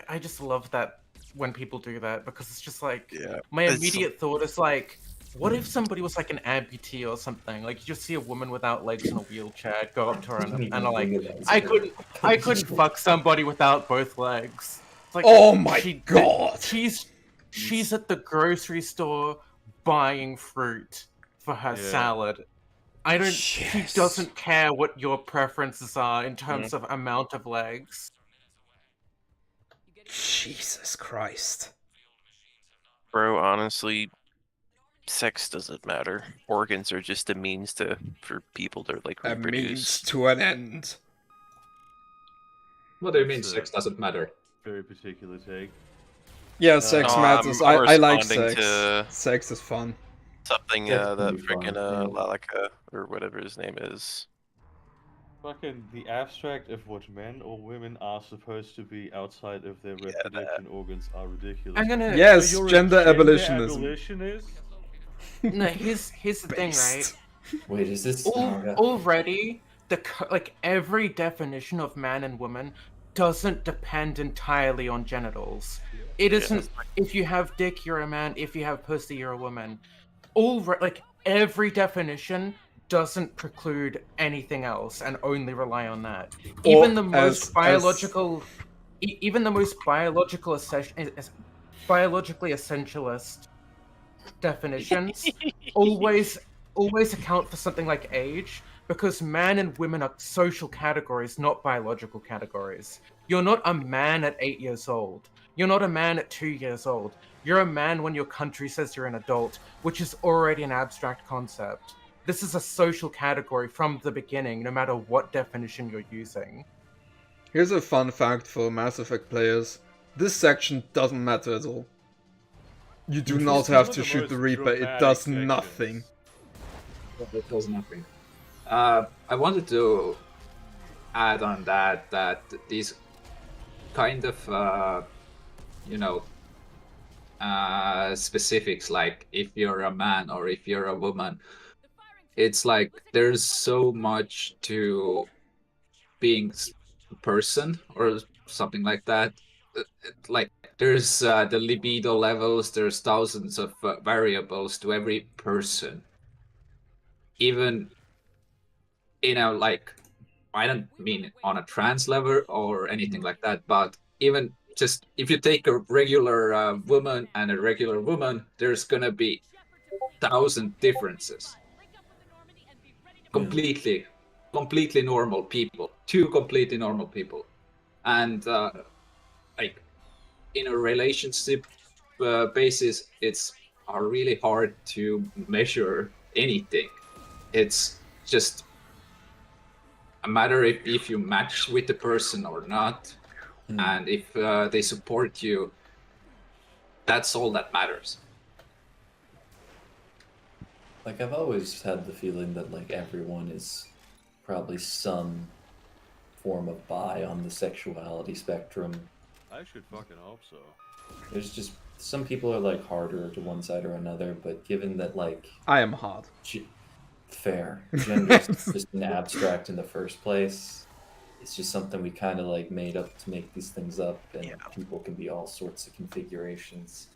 I just love that when people do that because it's just like my immediate thought is like, what if somebody was like an amputee or something? Like you just see a woman without legs in a wheelchair, go up to her and are like, I couldn't fuck somebody without both legs. It's like, oh my god! She's at the grocery store buying fruit for her salad. She doesn't care what your preferences are in terms of amount of legs. Jesus Christ. Bro, honestly, sex doesn't matter. Organs are just a means for people to like reproduce. A means to an end. What do you mean sex doesn't matter? Very particular take. Yeah, sex matters. I like sex. Sex is fun. Something that freaking Lalika or whatever his name is. Fucking the abstract of what men or women are supposed to be outside of their reproduction organs are ridiculous. Yes, So gender abolitionism. abolitionist? No, here's the thing, right? Wait, is this already every definition of man and woman doesn't depend entirely on genitals. It isn't if you have dick, you're a man. If you have pussy, you're a woman. Every definition doesn't preclude anything else and only rely on that. Even the most biologically essentialist definitions always account for something like age, because man and women are social categories, not biological categories. You're not a man at 8 years old. You're not a man at 2 years old. You're a man when your country says you're an adult, which is already an abstract concept. This is a social category from the beginning, no matter what definition you're using. Here's a fun fact for Mass Effect players. This section doesn't matter at all. You do not have to shoot the Reaper, it does nothing. It does nothing. I wanted to add on that these kind of, specifics, like if you're a man or if you're a woman, it's like there's so much to being a person or something like that. Like there's the libido levels, there's thousands of variables to every person. Even, like, I don't mean on a trans level or anything like that, but even just if you take a regular woman and a regular woman, there's gonna be 1,000 differences. Completely normal people, two completely normal people, and like in a relationship basis, it's really hard to measure anything. It's just a matter if you match with the person or not, and if they support you. That's all that matters. Like, I've always had the feeling that, like, everyone is probably some form of bi on the sexuality spectrum. I should fucking hope so. There's just, some people are, like, harder to one side or another, but given that, like... I am hard. Fair. Gender's just an abstract in the first place. It's just something we kind of, like, made up to make these things up, and people can be all sorts of configurations.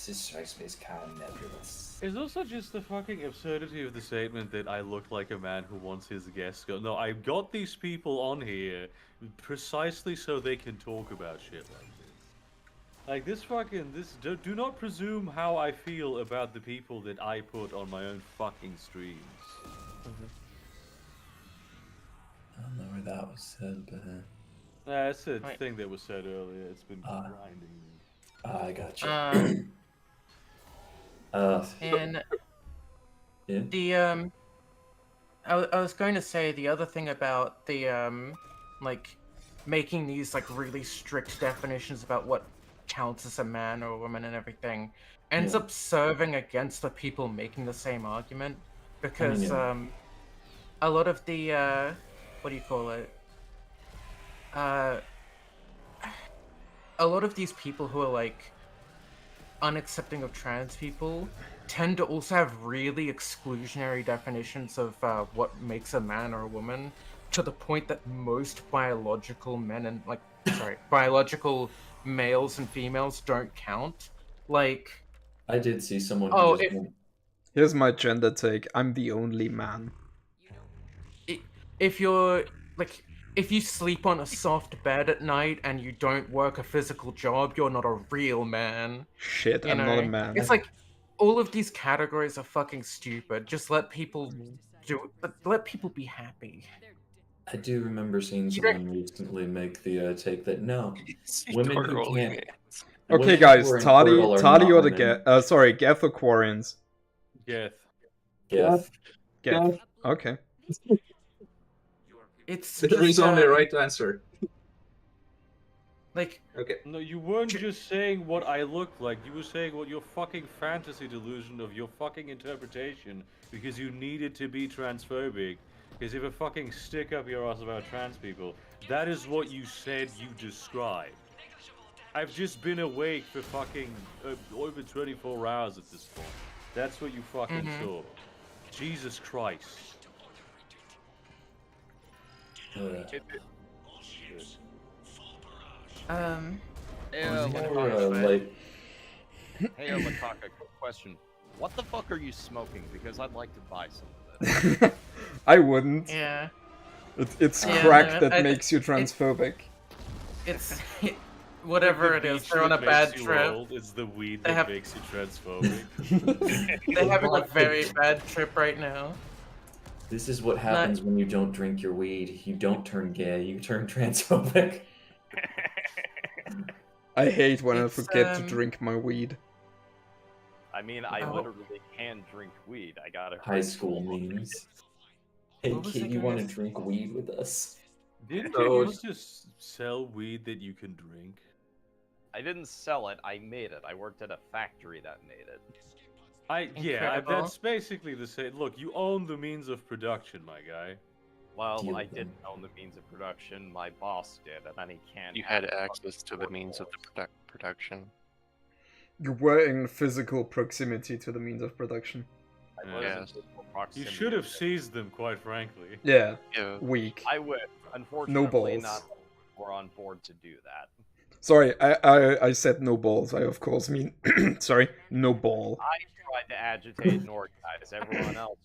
just strikes me as kind of nebulous. It's also just the fucking absurdity of the statement that I look like a man who wants his guests go. No, I got these people on here precisely so they can talk about shit like this. Like this fucking do not presume how I feel about the people that I put on my own fucking streams. I don't know where that was said, but That's a thing that was said earlier. It's been grinding me. I gotcha. And yeah. the I was going to say the other thing about the like making these like really strict definitions about what counts as a man or a woman and everything ends up serving against the people making the same argument, because a lot of the what do you call it? A lot of these people who are like unaccepting of trans people tend to also have really exclusionary definitions of what makes a man or a woman, to the point that most biological men and biological males and females don't count. Like, I did see someone. Oh, Here's my gender take. I'm the only man. if you're like, if you sleep on a soft bed at night and you don't work a physical job, you're not a real man. Shit, I'm not a man. It's like, all of these categories are fucking stupid. Just let people let people be happy. I do remember seeing someone recently make the take that no, women who can't. Okay, guys, Tali or the Geth? Sorry, Geth or Quarians? Geth. Geth. Geth. Okay. There is only a right answer. Like, okay. No, you weren't just saying what I look like. You were saying what your fucking fantasy delusion of your fucking interpretation, because you needed to be transphobic. Because if a fucking stick up your ass about trans people, that is what you said you described. I've just been awake for fucking over 24 hours at this point. That's what you fucking saw. Jesus Christ. Hey, Makaka, quick question. What the fuck are you smoking? Because I'd like to buy some of it. I wouldn't. Yeah. It's crack that makes you transphobic. It's whatever it is. They're on a bad trip. It's the weed that makes you transphobic. They're having a very bad trip right now. This is what happens when you don't drink your weed. You don't turn gay, you turn transphobic. I hate when I forget to drink my weed. I mean, I literally can drink weed. I got a high school memes. Hey kid, you want to drink weed with us? Didn't you used to sell weed that you can drink? I didn't sell it, I made it. I worked at a factory that made it. That's basically the same. Look, you own the means of production, my guy. Well, I didn't own the means of production. My boss did, and then he can't. You had access to the means of the production. You were in physical proximity to the means of production. Yes. You should have seized them, quite frankly. Yeah. Weak. I would. Unfortunately, no balls. not were on board to do that. Sorry, I said no balls. I of course mean sorry, no ball. I tried to agitate and organize. Everyone else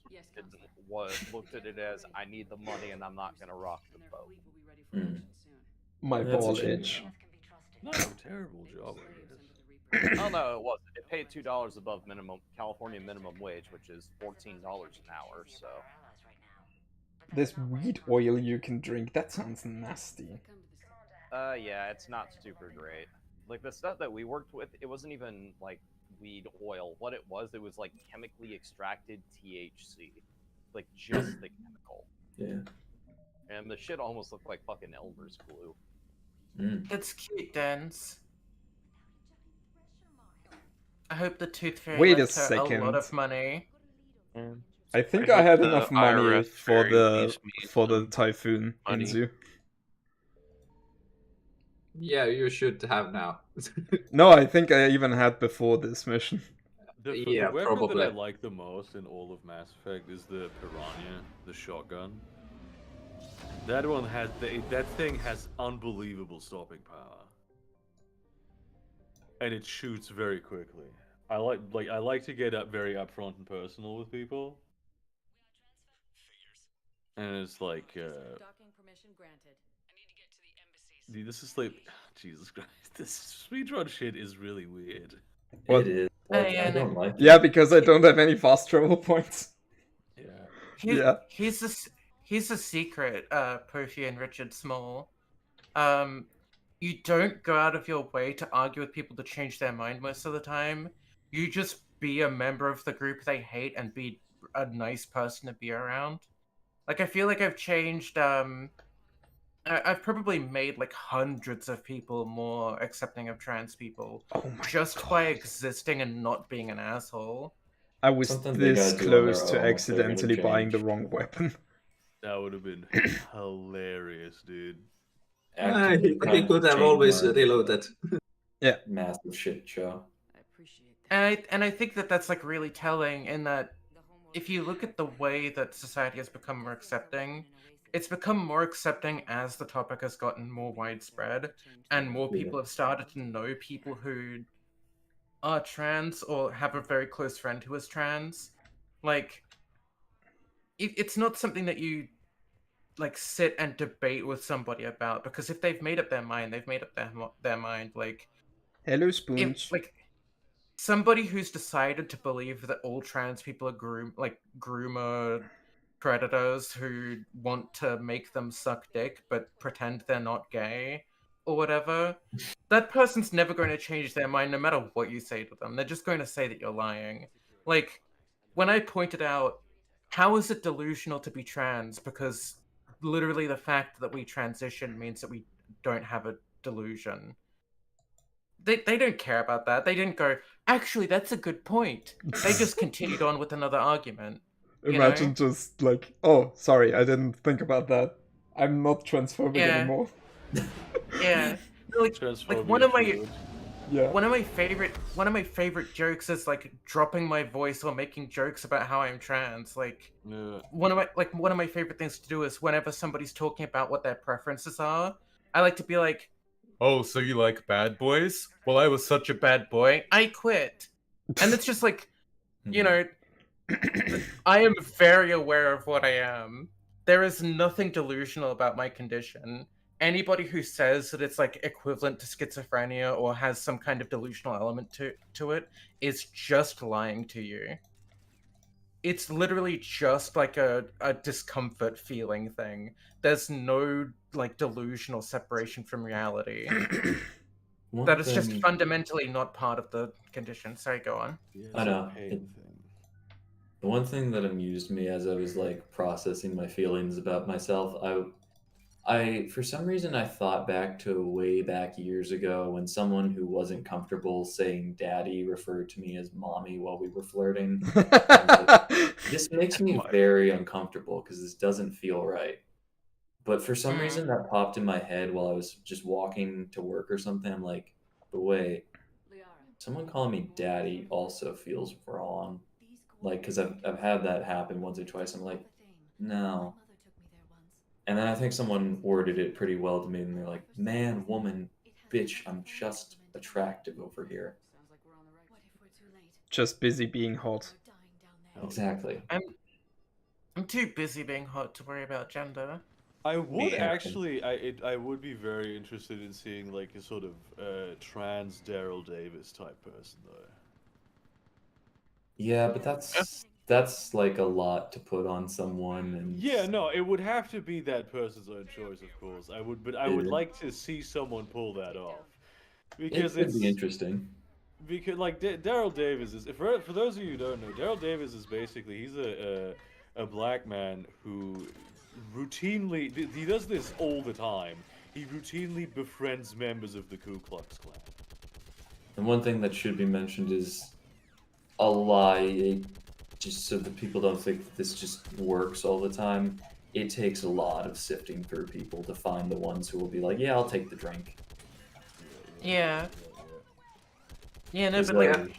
looked at it as I need the money and I'm not gonna rock the boat. My ball itch. Not a terrible job, I guess. Oh no, it wasn't. It paid $2 above California minimum wage, which is $14 an hour. So. This weed oil you can drink. That sounds nasty. Yeah, it's not super great. Like the stuff that we worked with, it wasn't even like weed oil. What it was like chemically extracted THC, like just the chemical. Yeah. And the shit almost looked like fucking Elmer's glue. That's cute, Dance. I hope the Tooth Fairy Wait a left her second. a lot of money. I think I had enough money for the typhoon in zoo. Yeah, you should have now. No, I think I even had before this mission. The weapon probably. that I like the most in all of Mass Effect is the Piranha, the shotgun. That one has that thing has unbelievable stopping power, and it shoots very quickly. I like to get up very upfront and personal with people. And it's like, Docking permission granted. I need to get to the embassies. dude, this is like, Jesus Christ, this speedrun shit is really weird. What? It is. I don't like it. Yeah, because I don't have any fast travel points. Yeah. He's a secret, Percy and Richard Small. You don't go out of your way to argue with people to change their mind most of the time. You just be a member of the group they hate and be a nice person to be around. Like, I feel like I've changed, I've probably made like hundreds of people more accepting of trans people just by existing and not being an asshole. I was Something they this gotta do on close their to own if they're gonna accidentally buying the change. wrong weapon. That would have been hilarious, dude. Actively He could have change always minds. reloaded. Yeah. Massive shit show. I appreciate that. And I think that that's like really telling in that if you look at the way that society has become more accepting, it's become more accepting as the topic has gotten more widespread and more people have started to know people who are trans or have a very close friend who is trans. Like, it's not something that you like sit and debate with somebody about, because if they've made up their mind, they've made up their mind. Like, Hello, Spoons. if like somebody who's decided to believe that all trans people are groomer predators who want to make them suck dick but pretend they're not gay or whatever, that person's never going to change their mind no matter what you say to them. They're just going to say that you're lying. Like, when I pointed out, how is it delusional to be trans? Because literally the fact that we transition means that we don't have a delusion. They don't care about that. They didn't go, actually, that's a good point. They just continued on with another argument. Imagine just like, oh, sorry, I didn't think about that. I'm not transphobic anymore. Yeah. Like one of my favorite jokes is like dropping my voice or making jokes about how I'm trans. Like one of my favorite things to do is whenever somebody's talking about what their preferences are, I like to be like, "Oh, so you like bad boys? Well, I was such a bad boy, I quit." And it's just like, you know, I am very aware of what I am. There is nothing delusional about my condition. Anybody who says that it's like equivalent to schizophrenia or has some kind of delusional element to it is just lying to you. It's literally just like a discomfort feeling thing. There's no like delusional separation from reality. That is just fundamentally not part of the condition. Sorry, go on. I know. The one thing that amused me as I was like processing my feelings about myself, I for some reason I thought back to way back years ago when someone who wasn't comfortable saying daddy referred to me as mommy while we were flirting. This makes me very uncomfortable because this doesn't feel right. But for some reason that popped in my head while I was just walking to work or something. I'm like, but wait, someone calling me daddy also feels wrong. Like, because I've had that happen once or twice. I'm like, no. And then I think someone worded it pretty well to me, and they're like, man, woman, bitch, I'm just attractive over here. Just busy being hot. Exactly. I'm too busy being hot to worry about gender. I would actually, I would be very interested in seeing like a sort of trans Daryl Davis type person though. Yeah, but that's like a lot to put on someone. And yeah, no, it would have to be that person's own choice, of course. I would like to see someone pull that off because it could be interesting. Because like Daryl Davis is, for those of you who don't know, Daryl Davis is basically he's a black man who routinely he does this all the time. He routinely befriends members of the Ku Klux Klan. And one thing that should be mentioned is a lie. Just so that people don't think that this just works all the time, it takes a lot of sifting through people to find the ones who will be like, yeah, I'll take the drink. Yeah. Yeah, no, but like,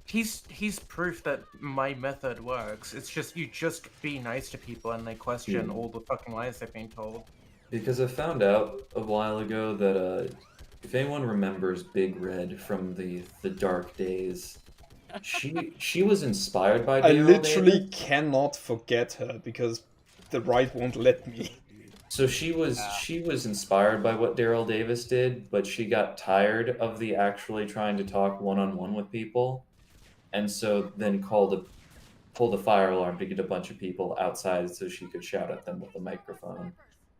he's proof that my method works. It's just, you just be nice to people and they question all the fucking lies they've been told. Because I found out a while ago that if anyone remembers Big Red from the dark days, She was inspired by I Daryl literally Davis. cannot forget her because the right won't let me. So she was inspired by what Daryl Davis did, but she got tired of the actually trying to talk one-on-one with people, and so then pulled a fire alarm to get a bunch of people outside so she could shout at them with a microphone.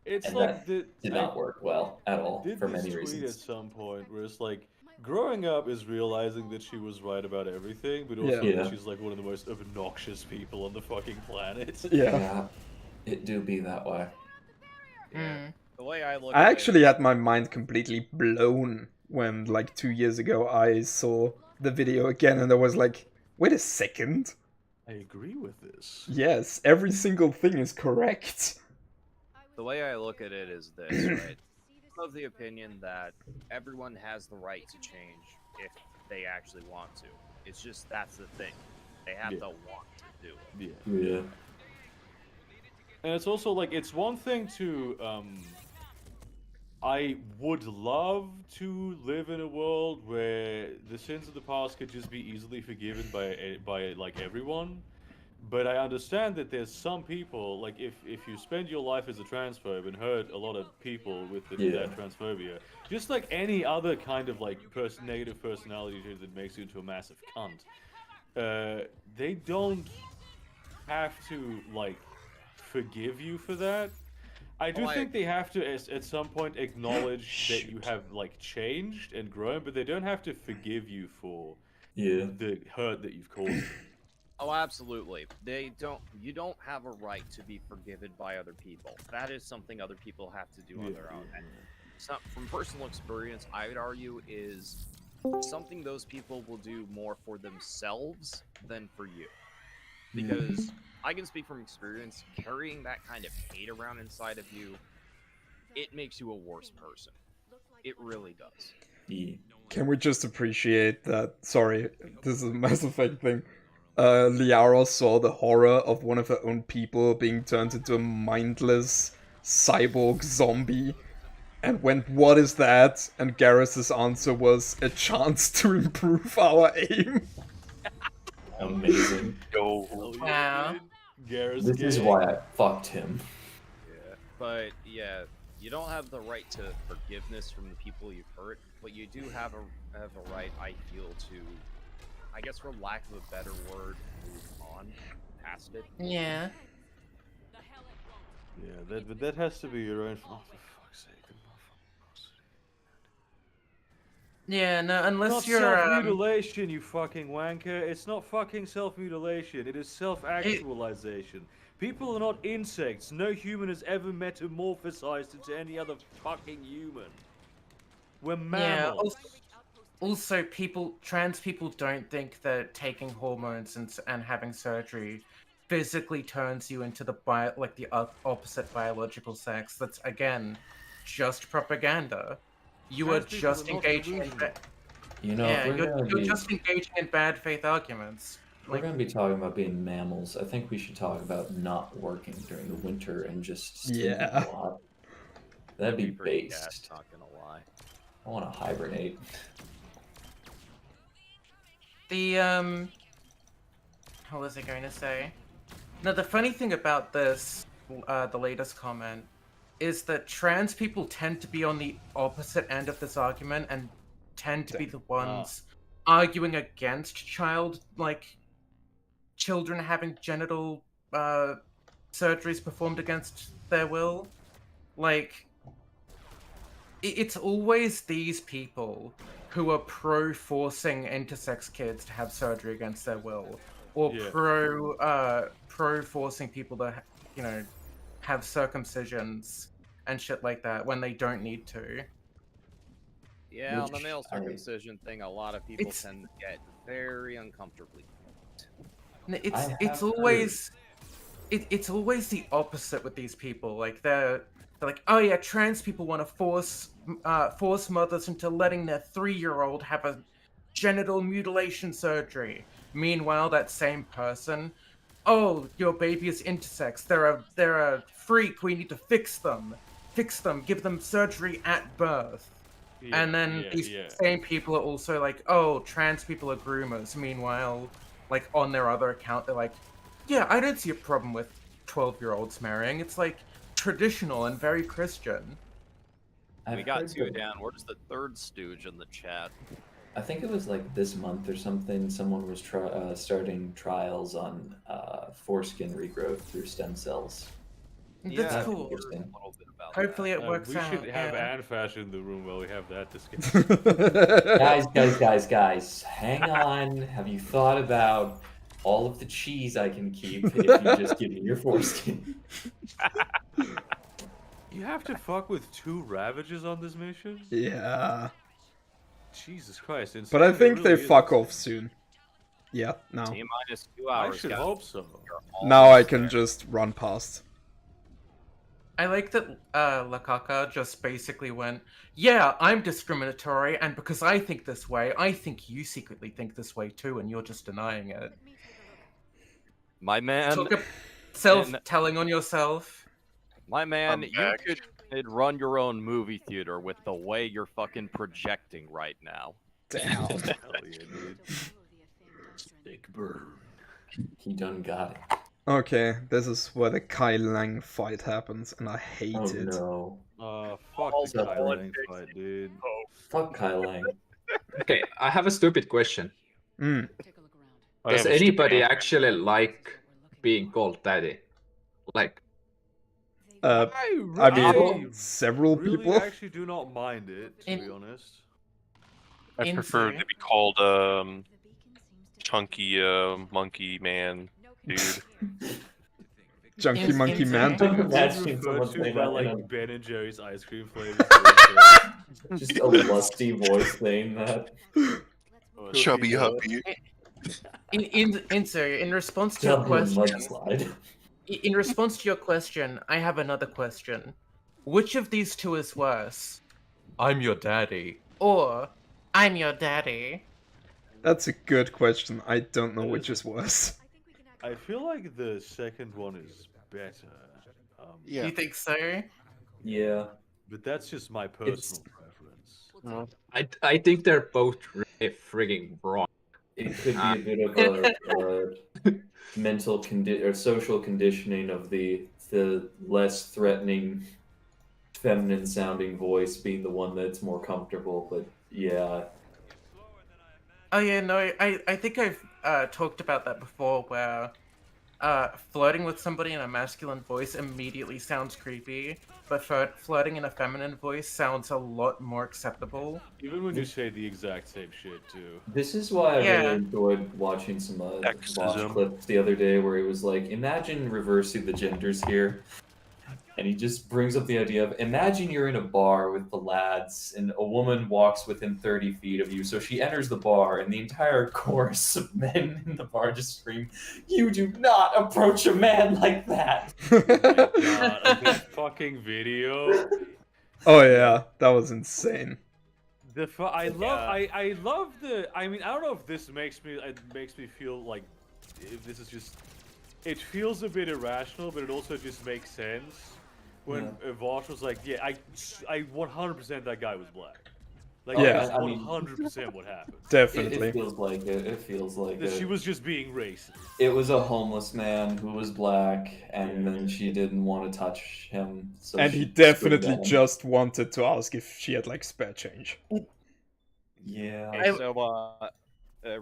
It's And like that did not work well at all did for this many tweet at reasons. some point where it's like growing up is realizing that she was right about everything, but also Yeah. that Yeah. she's like one of the most obnoxious people on the fucking planet. Yeah. It do be that way. Mm. The way I look I at actually it, had my mind completely blown when, like, 2 years ago, I saw the video again and I was like, wait a second. I agree with this. Yes, every single thing is correct. the way I look at it is this, right? I'm of the opinion that everyone has the right to change if they actually want to. It's just that's the thing. They have to want to do it. Yeah. Yeah. And it's also like it's one thing to I would love to live in a world where the sins of the past could just be easily forgiven by like everyone. But I understand that there's some people, like if you spend your life as a transphobe and hurt a lot of people with that transphobia, just like any other kind of like negative personality trait that makes you into a massive cunt, they don't have to like forgive you for that. I do think they have to at some point acknowledge that you have like changed and grown, but they don't have to forgive you for the hurt that you've caused. Oh, absolutely. You don't have a right to be forgiven by other people. That is something other people have to do on their own. And from personal experience, I would argue is something those people will do more for themselves than for you. Because I can speak from experience, carrying that kind of hate around inside of you, it makes you a worse person. It really does. Can we just appreciate that? Sorry, this is a Mass Effect thing. Liara saw the horror of one of her own people being turned into a mindless cyborg zombie and went, "What is that?" And Garrus's answer was, "A chance to improve our aim." Amazing. Wow. Garrus This is why I fucked him. Yeah, but yeah, you don't have the right to forgiveness from the people you've hurt, but you do have a right, I feel, to, I guess, for lack of a better word, move on past it. Yeah. Yeah, but that has to be your own. Oh, for fuck's sake! Yeah, no, unless Not you're self-mutilation, you fucking wanker. It's not fucking self-mutilation. It is self-actualization. People are not insects. No human has ever metamorphosized into any other fucking human. We're mammals. Also, trans people don't think that taking hormones and having surgery physically turns you into the opposite biological sex. That's, again, just propaganda. You are just engaging in you're just engaging in bad faith arguments. We're going to be talking about being mammals. I think we should talk about not working during the winter and just staying alive. That'd be based. Not gonna lie. I want to hibernate. What was I going to say? No, the funny thing about this, the latest comment, is that trans people tend to be on the opposite end of this argument and tend to be the ones arguing against children having genital surgeries performed against their will. Like, it's always these people who are pro-forcing intersex kids to have surgery against their will, or pro-forcing people to, have circumcisions and shit like that when they don't need to. Yeah, on the male circumcision thing, a lot of people tend to get very uncomfortably. It's always the opposite with these people. Like they're like, oh yeah, trans people want to force mothers into letting their 3-year-old have a genital mutilation surgery. Meanwhile, that same person, oh, your baby is intersex. They're a freak. We need to fix them. Give them surgery at birth. And then these same people are also like, oh, trans people are groomers. Meanwhile, like on their other account, they're like, yeah, I don't see a problem with 12-year-olds marrying. It's like traditional and very Christian. We got two down. Where's the third stooge in the chat? I think it was like this month or something. Someone was starting trials on foreskin regrowth through stem cells. That's cool. Hopefully it works we out. We should have yeah. Anne Fashion in the room while we have that discussion. guys, hang on. Have you thought about all of the cheese I can keep if you just give me your foreskin? You have to fuck with 2 Ravages on this mission? Yeah. Jesus Christ. But I think really they fuck off soon. Yeah, now. T-minus 2 hours. I should hope so. Now I can just run past. I like that Lakaka just basically went, yeah, I'm discriminatory, and because I think this way, I think you secretly think this way too, and you're just denying it. My man... Self-telling on yourself. My man, you could run your own movie theater with the way you're fucking projecting right now. Damn. Hell yeah, dude. Big burn. He done got it. Okay, this is where the Kai Lang fight happens, and I hate it. No. Fuck the Kai Lang fight, dude. Fuck Kai Lang. Okay, I have a stupid question. Mm. Does anybody actually like being called daddy? Like, I mean, several people. I actually do not mind it, to be honest. I prefer to be called chunky monkey man dude. Chunky monkey man. Like Ben and Jerry's ice cream flavors. Just a lusty voice saying that. Chubby Huppy. In response to your question, in response to your question, I have another question. Which of these two is worse? I'm your daddy. Or, I'm your daddy. That's a good question. I don't know which is worse. I feel like the second one is better. Yeah. You think so? Yeah. But that's just my personal preference. I think they're both really frigging wrong. It could be a bit of a mental or social conditioning of the less threatening, feminine sounding voice being the one that's more comfortable. But yeah. Oh yeah, no, I think I've talked about that before, where flirting with somebody in a masculine voice immediately sounds creepy, but flirting in a feminine voice sounds a lot more acceptable. Even when you say the exact same shit, too. This is why I really enjoyed watching some Vosh clips the other day, where he was like, imagine reversing the genders here. And he just brings up the idea of, imagine you're in a bar with the lads, and a woman walks within 30 feet of you. So she enters the bar, and the entire chorus of men in the bar just scream, "You do not approach a man like that!" Oh my God, that fucking video. Oh yeah, that was insane. I love the. I mean, I don't know if this makes me feel like if this is just. It feels a bit irrational, but it also just makes sense. When Vosh was like, "Yeah, I 100% that guy was black." Like, yeah, that's 100% what happened. Definitely. It feels like it. It feels like that she was just being racist. It was a homeless man who was black, and then she didn't want to touch him. So and he definitely just wanted to ask if she had like spare change. Yeah. Okay, so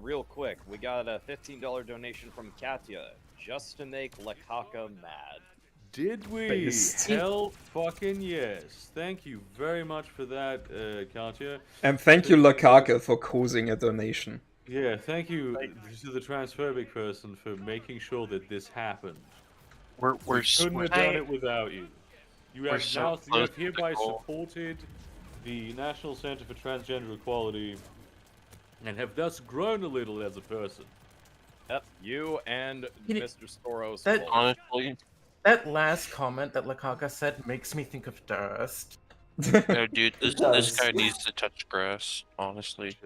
real quick, we got a $15 donation from Katya just to make Lakaka mad. Did we? Hell fucking yes. Thank you very much for that, Katya. And thank you, Lakaka, for causing a donation. Yeah, thank you to the transphobic person for making sure that this happened. We couldn't have done it without you. You have you have hereby supported the National Center for Transgender Equality and have thus grown a little as a person. Yep, you and Mr. Storos. Honestly, that last comment that Lakaka said makes me think of Durst. No, dude, this guy needs to touch grass. Honestly.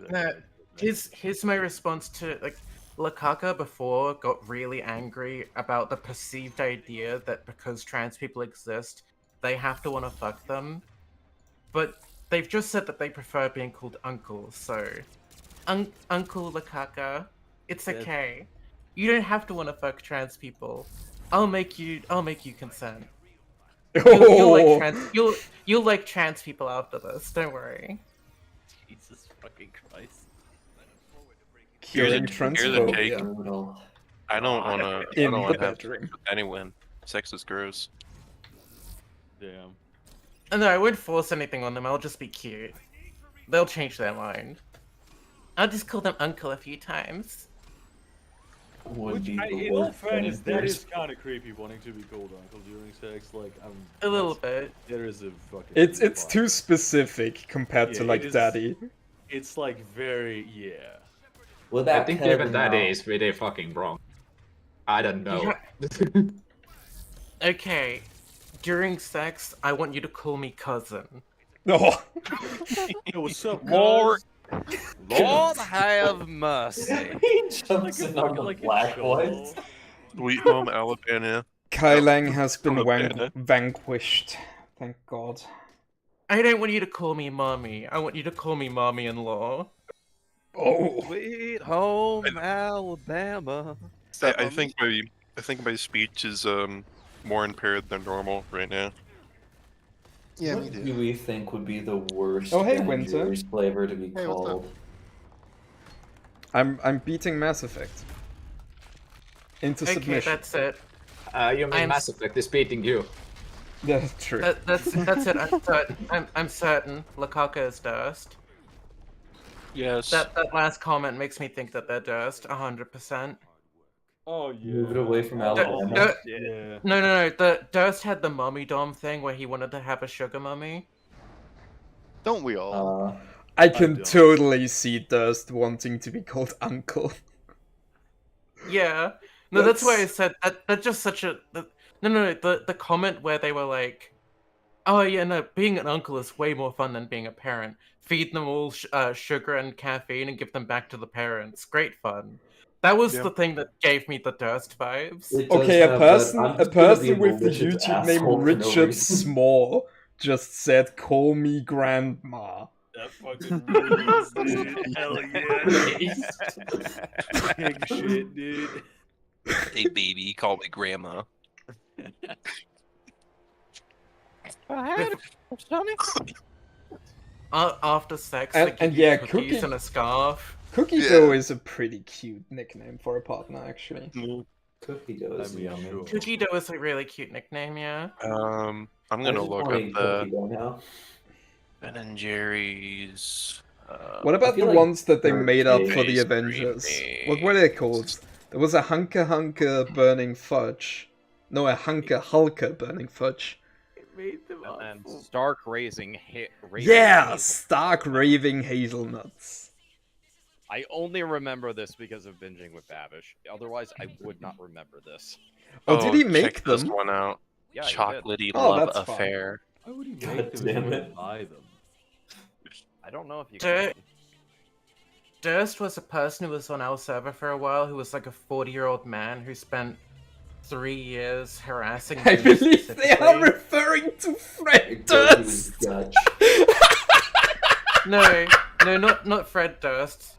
Here's my response to like Lakaka before got really angry about the perceived idea that because trans people exist, they have to want to fuck them. But they've just said that they prefer being called uncle. So, Uncle Lakaka, it's okay. You don't have to want to fuck trans people. I'll make you consent. You'll like trans people after this. Don't worry. Jesus fucking Christ. Curing Here's a take. transphobia I don't wanna in the have bedroom. sex with anyone. Sex is gross. Damn. No, I won't force anything on them. I'll just be cute. They'll change their mind. I'll just call them uncle a few times. Would be the In all worst fairness, thing that there's- is kind of creepy wanting to be called uncle during sex. Like, A little bit. There is a fucking. It's weird vibe. too specific compared to Yeah, like it is- daddy. It's like very I think even that is really fucking wrong. I don't know. Okay, during sex, I want you to call me cousin. Oh. Yo, what's up, Lord, cuz? Lord have mercy. He jumps in on the black ones. Sweet Home Alabama. Kailang has been Alabama. vanquished. Thank God. I don't want you to call me mommy. I want you to call me mommy-in-law. Oh. Sweet home Alabama. I think my speech is more impaired than normal right now. Yeah, What do we think would be the worst Oh, hey, Ben Winter. Jerry's flavor to be Hey, what's up? called? I'm beating Mass Effect into Okay, submission. that's it. You mean Mass Effect is beating you? That's true. That's it. I'm certain. I'm certain. Lakaka is Durst. Yes. That last comment makes me think that they're Durst, 100%. Oh yeah. Move it away from Dur- Alabama. Dur- Yeah. No. The Durst had the mummy dom thing where he wanted to have a sugar mummy. Don't we all? I can don't. totally see Durst wanting to be called uncle. Yeah. No, that's why I said that. That's just such a. No. The comment where they were like, "Oh yeah, no, being an uncle is way more fun than being a parent. Feed them all sugar and caffeine and give them back to the parents. Great fun." That was the thing that gave me the Durst vibes. It does Okay, a have person that, I'm a just gonna be person with the malicious YouTube name asshole for no Richard reason. Small just said, "Call me grandma." That fucking rules, dude. Hell yeah. King shit, dude. Hey baby, call me grandma. After sex, And- they give and you yeah, cookies Cookie- and a scarf. Cookie Dough is a pretty cute nickname for a partner, actually. Cookie dough is yummy. sure. Cookie dough is a really cute nickname, yeah. I'm I gonna just look wanna up eat the cookie dough now. Ben and Jerry's. What about the feel like ones that they they're made up for big the Avengers? What were they called? There was a Hunker Burning Fudge. No, a Hulker Burning Fudge. And then Stark raising Yeah! hazel. Stark Raving Hazelnuts. I only remember this because of binging with Babish. Otherwise, I would not remember this. Oh, did he check make this them? one out. Yeah, he did. Chocolatey Oh, Love that's fine. Affair. Why would he God make them damn if he it. wouldn't buy them? I don't know if you Dur- can. Durst was a person who was on our server for a while who was like a 40-year-old man who spent 3 years harassing I me believe they are specifically. referring to Fred Because he was Durst! Dutch. No, not Fred Durst.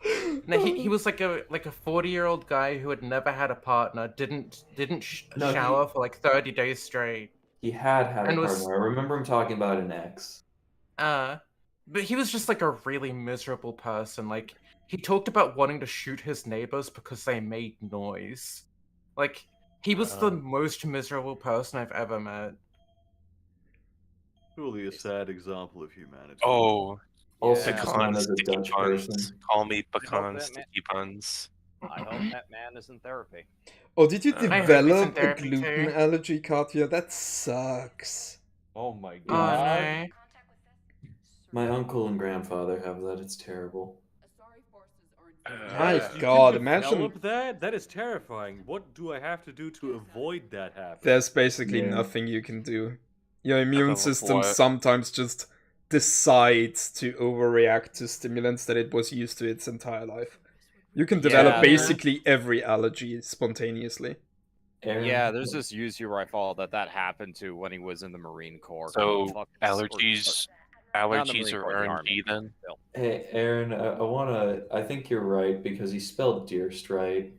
No, he was like a 40-year-old guy who had never had a partner, didn't No, he- shower for like 30 days straight. He had a And was- partner. I remember him talking about an ex. But he was just like a really miserable person. Like he talked about wanting to shoot his neighbors because they made noise. Like he was the most miserable person I've ever met. Truly a sad example of humanity. Oh, Also Yeah. just known pecans, as a sticky Dutch puns. person. Call me hope pecans, that man- sticky puns. I hope that man is in therapy. Oh, did you I hope he's in develop a therapy gluten too. allergy, Katya? That sucks. Oh my Oh god. no. My uncle and grandfather have that. It's terrible. My You god, can imagine develop that? That is terrifying. What do I have to do to avoid that happening? there's basically Yeah. nothing you can do. Your immune Develop system what? sometimes just decides to overreact to stimulants that it was used to its entire life. You can develop Yeah. basically every allergy spontaneously. Aaron, Yeah, there's this user I follow that happened to when he was in the Marine Corps. So Fuck- allergies Allergies Marine or Corps, the Army. RNG then? Still. Hey, Aaron, I think you're right because he spelled Deerstrite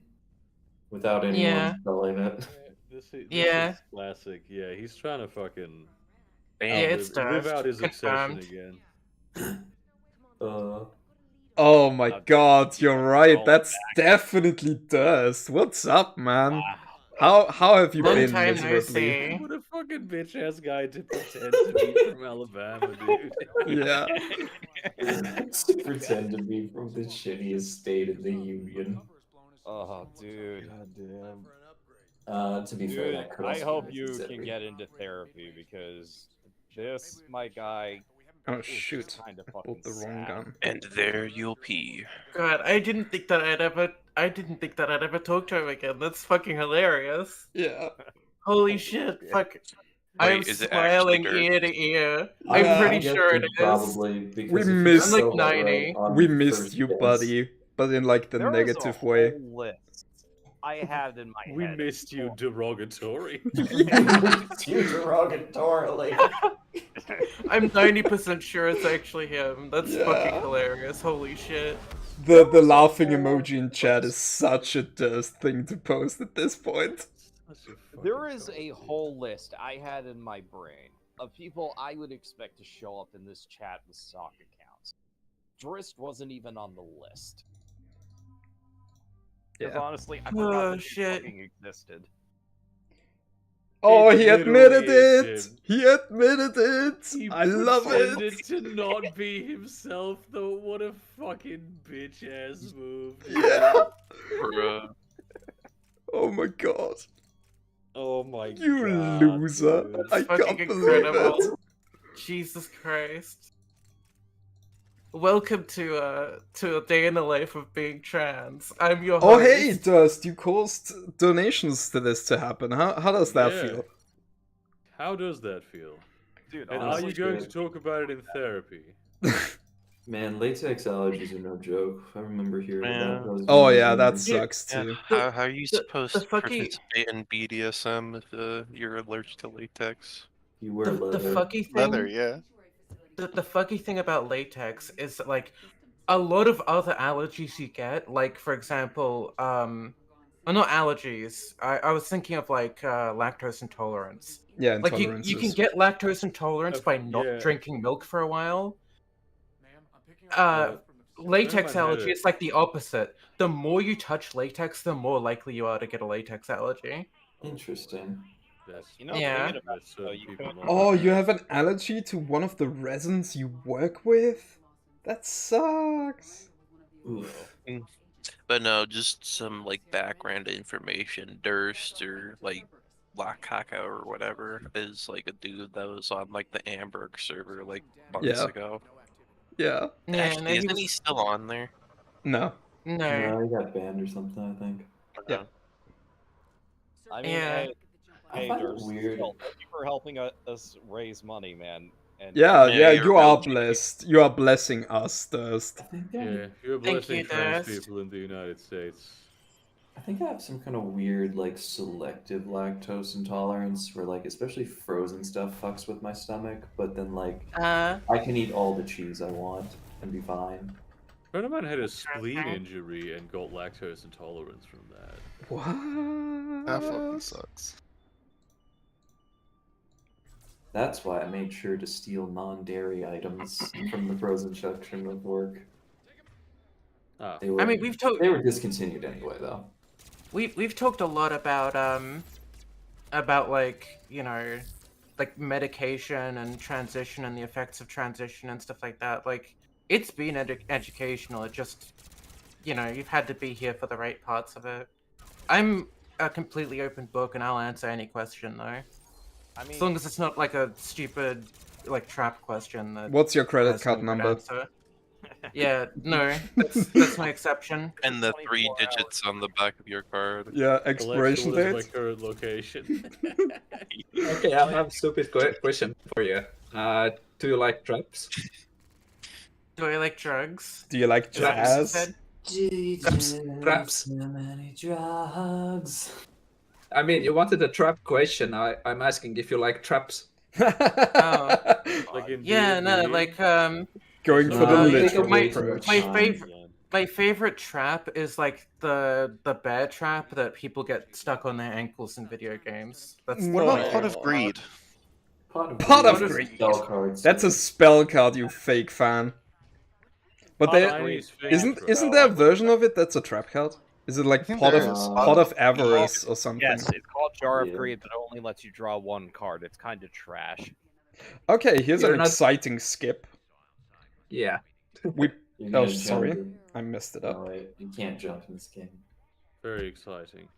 without anyone Yeah. spelling it. This Yeah. is classic. Yeah, he's trying to fucking Yeah, it's live Durst. out his obsession Confirmed. again. Oh my god, you're right. That's definitely Durst. What's up, man? How have you Long been time no miserably? see. What a fucking bitch ass guy to pretend to be from Alabama, dude. Yeah. Pretend to be from the shittiest state in the union. Oh, dude. Goddamn. To be fair, Dude, that could I also hope be you Mississippi. can get into therapy because this, my guy. Oh is shoot. just kind of I fucking bought the wrong sad. gun. And there you'll pee. God, I didn't think that I'd ever talk to him again. That's fucking hilarious. Yeah. Holy shit, fuck. I'm Wait, is it actually smiling Dirk? ear to ear. Yeah. I'm pretty I guess sure it we is. Probably because We if you missed- I'm like spell that 90. right on We missed first you, guess- buddy. But in like the There was negative a way. whole list I had in my We head. missed you derogatory. You derogatorily. I'm 90% sure it's actually him. That's Yeah. fucking hilarious. Holy shit. The laughing emoji in chat is such a Durst thing to post at this point. There is a whole list I had in my brain of people I would expect to show up in this chat with stock accounts. Drist wasn't even on the list. Because Yeah. honestly, I forgot that he shit. fucking existed. Oh, It he admitted literally it! is him. He admitted it! He I love it! pretended to not be himself, though. What a fucking bitch ass move. Yeah! Bruh. Oh my god. Oh my You god. loser. dude. I Fucking can't believe incredible. it. Jesus Christ. Welcome to a day in the life of being trans. I'm your Oh host. hey, Durst, you caused donations to this to happen. How does that Yeah. feel? How does that feel? Dude, And are honestly, you going to good. talk about it in therapy? Man, latex allergies are no joke. I remember hearing about those. Oh when I was yeah, younger. that sucks Yeah, too. how are you supposed the to fucking- participate in BDSM if you're allergic to latex? You wear The leather. fucky thing. Leather, yeah. The fucky thing about latex is that, like, a lot of other allergies you get, like for example, well, not allergies. I was thinking of like lactose intolerance. Yeah, Like you can intolerances. get lactose intolerance by not yeah. drinking milk for a while. Uh, Latex Mine had allergy, it. it's like the opposite. The more you touch latex, the more likely you are to get a latex allergy. Interesting. That's, You know, Yeah. thinking about it, though, certain you people could- not. Oh, you have an allergy to one of the resins you work with? That sucks. Oof. But no, just some like background information. Durst or like Black Kaka or whatever is like a dude that was on like the Amberg server like months Yeah. ago. Yeah. Yeah, Actually, no, he isn't was- he still on there? No. No. No, he got banned or something, I think. Yeah. I mean, Yeah. I hey, find it Durst, weird. still, thank you for helping us raise money, man. And Yeah, Yeah, you're you are welcome. blessed. You are blessing us, Durst. I think Yeah, you're Thank blessing you, trans Durst. people in the United States. I think I have some kind of weird, like, selective lactose intolerance where, like, especially frozen stuff fucks with my stomach, but then, like, I can eat all the cheese I want and be fine. A friend of mine had a spleen injury and got lactose intolerance from that. What? That fucking sucks. That's why I made sure to steal non-dairy items from the frozen section of work. Ah. They were, I mean, we've talked. they were discontinued anyway, though. We've talked a lot about like, you know, like medication and transition and the effects of transition and stuff like that. Like, it's been educational. It just, you know, you've had to be here for the right parts of it. I'm a completely open book, and I'll answer any question though. I mean, As long as it's not like a stupid, like, trap question that. What's your credit has card no good number? answer. Yeah, no, that's my exception. And the 3 24 digits on the back of your card. Yeah, Alexa, expiration what is date? my current location? Okay, I have a stupid question for you. Do you like traps? Do I like drugs? Do you like Is that what you jazz? said? Traps. So many drugs. I mean, you wanted a trap question. I'm asking if you like traps. Oh. Like Fucking Yeah, no, D&D. like Going for the No, you take literal way too approach. much time. my favorite trap is like the bear trap that people get stuck on their ankles in video games. That's What my about Pot of favorite Greed? Pot of is Greed. spell cards. That's a spell card, you fake fan. But Pot of there Greed. isn't there a version of it that's a trap card? Is it like think pot there of is. pot of avarice or something? Yes, it's called Jar of Yeah. Greed, but it only lets you draw one card. It's kind of trash. Okay, here's You're an not- exciting skip. Yeah. We You oh can't sorry, jump. I messed it Oh, up. wait, you can't jump in this game. Very exciting.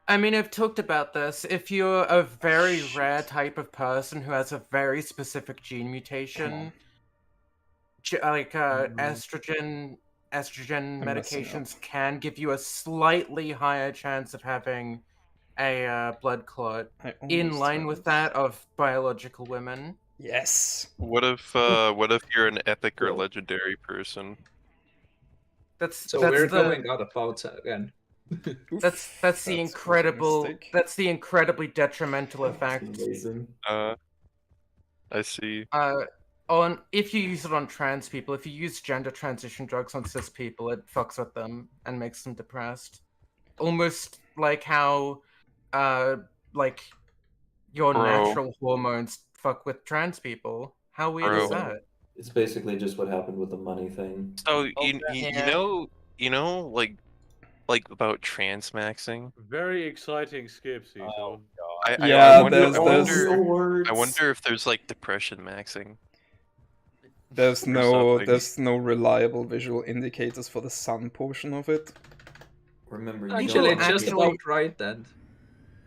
I mean, I've talked about this. If you're a very rare type of person who has a very specific gene mutation, like estrogen I'm messing medications can give you a slightly higher chance of having a blood clot I in almost line had with it. that of biological women. Yes. What if you're an epic or legendary person? That's So that's we're the going out of bounds again. that's the That's a incredible mistake. that's the incredibly detrimental effect. Amazing. I see. On if you use it on trans people, if you use gender transition drugs on cis people, it fucks with them and makes them depressed. Almost like how like your Bro. natural hormones fuck with trans people. How weird is Bro. that? It's basically just what happened with the money thing. So yeah. you know like about transmaxing. Very exciting skip, Seetor. Oh, Yeah, wonder, there's- I there's- wonder, words. I wonder if there's like depression maxing. There's or no something. reliable visual indicators for the sun portion of it. Remember, you Actually, don't it's just actually- about right then.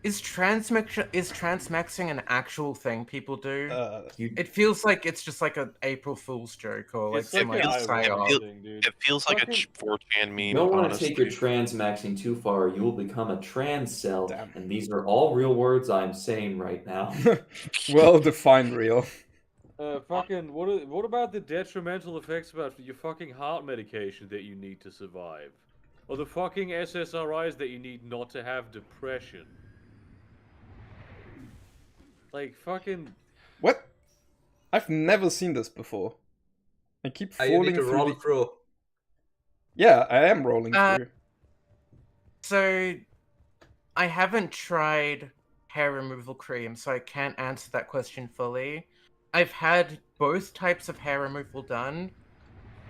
Is transmaxing an actual thing people do? You, It feels like it's just like an April Fool's joke or like It's some like like an psyop. ironic thing, dude. It feels like a Fucking- 4chan meme. you don't want to honestly. take your transmaxing too far. You will become a trans cell. Damn. And these are all real words I'm saying right now. Well defined real. Fucking, what about the detrimental effects about your fucking heart medication that you need to survive? Or the fucking SSRIs that you need not to have depression? Like, fucking... What? I've never seen this before. I keep You falling need to through roll the... through. Yeah, I am rolling through. So, I haven't tried hair removal cream, so I can't answer that question fully. I've had both types of hair removal done,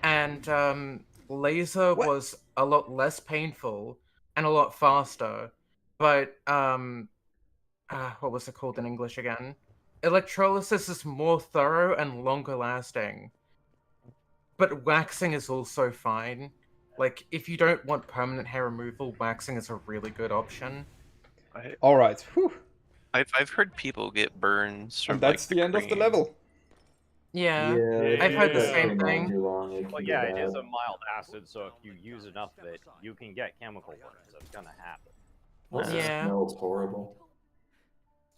and laser What? was a lot less painful and a lot faster. But what was it called in English again? Electrolysis is more thorough and longer lasting. But waxing is also fine. Like, if you don't want permanent hair removal, waxing is a really good option. Alright, whew. I've heard people get burns from And that's like the end of the cream. level. Yeah, Yeah, I've heard the that same came on thing. too long, it Well, can yeah, get it is bad. a mild acid, so if you use enough of it, you can get chemical burns. That's gonna happen. Also, Yeah. it smells horrible.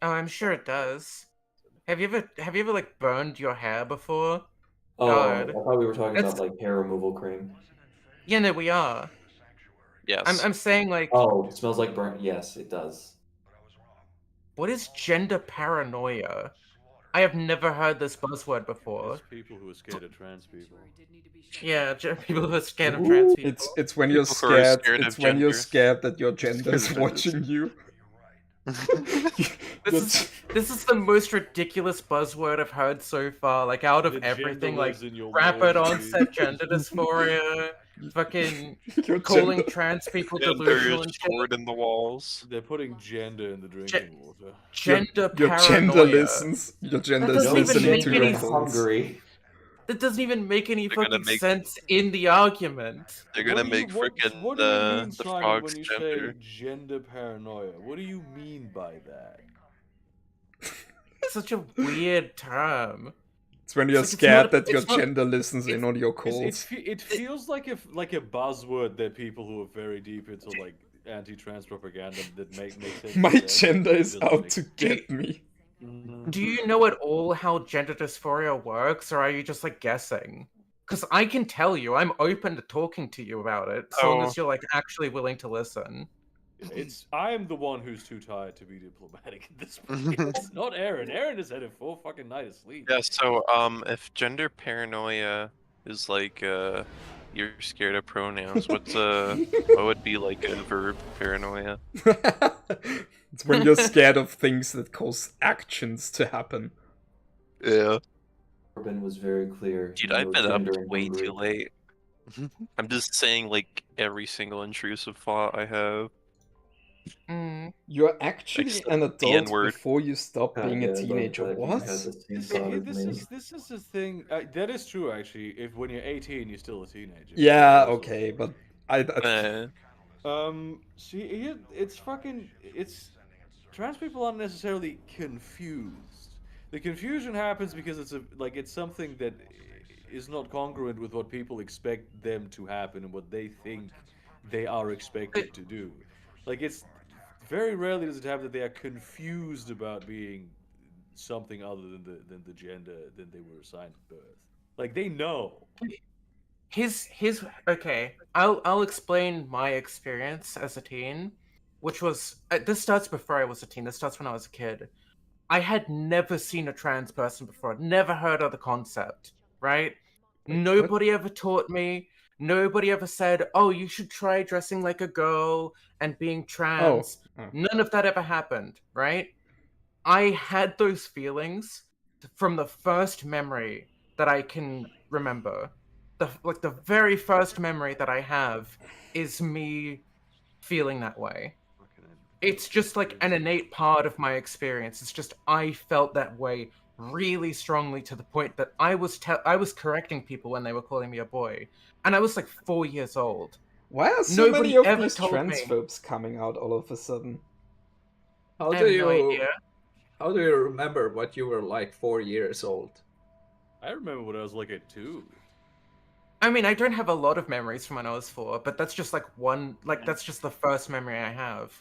Oh, I'm sure it does. Have you ever like burned your hair before? Oh, God. I thought we were talking That's- about like hair removal cream. Yeah, no, we are. Yes. I'm saying like, Oh, it smells like burnt. Yes, it does. what is gender paranoia? I have never heard this buzzword before. It's people who are scared of trans people. Yeah, people who are scared of trans people. It's when you're People who are scared. scared It's of when you're gender. scared that your gender is Scared of watching you. This is the most ridiculous buzzword I've heard so far. Like out of The everything, gender like lives in your rapid mind, onset gender dysphoria, fucking Your calling gender- trans people Gender delusional is and shit. stored in the walls. They're putting gender in the drinking water. Gender your paranoia. gender listens. Your gender is doesn't even listening make to any your sense. calls. Hungry. That doesn't even make any They're gonna fucking make- sense in the argument. They're gonna What do you- make what- frickin' what do you mean, the Simon, frogs when you gender. say gender paranoia? What do you mean by that? Such a weird term. It's when you're It's like, scared it's not- that your it's not- gender listens in on your It calls. feels like a buzzword that people who are very deep into like anti-trans propaganda that make sense. My to them, gender but it is doesn't out make to sense. get me. Do you know at all how gender dysphoria works, or are you just like guessing? Because I can tell you, I'm open to talking to you about it, so long Oh. as you're like actually willing to listen. I am the one who's too tired to be diplomatic at this point. It's not Aaron. Aaron has had a full fucking night of sleep. Yeah, so if gender paranoia is like you're scared of pronouns, what would be like a verb paranoia? It's when you're scared of things that cause actions to happen. Yeah. Corbin was very clear. Dude, no I've been up gender way hungry. too late. I'm just saying like every single intrusive thought I have. You're actually Except an the adult N-word. before you stop being a Yeah, but teenager. you What? had the same thought as me. This is the thing. That is true, actually. If when you're 18, you're still a teenager. Yeah, okay, but See, it's trans people aren't necessarily confused. The confusion happens because it's something that is not congruent with what people expect them to happen and what they think they are expected to do. Like, it's very rarely does it happen that they are confused about being something other than the gender than they were assigned at birth. Like, they know. Okay. I'll explain my experience as a teen, which was this starts before I was a teen. This starts when I was a kid. I had never seen a trans person before. Never heard of the concept. Right? Nobody ever taught me. Nobody ever said, "Oh, you should try dressing like a girl and being trans." None of that ever happened. Right? I had those feelings from the first memory that I can remember. The very first memory that I have is me feeling that way. It's just like an innate part of my experience. It's just I felt that way really strongly to the point that I was correcting people when they were calling me a boy, and I was like 4 years old. Why are so Nobody many of ever these told me. transphobes coming out all of a sudden? How I do have you no idea. How do you remember what you were like 4 years old? I remember what I was like at 2. I mean, I don't have a lot of memories from when I was 4, but that's just like that's just the first memory I have.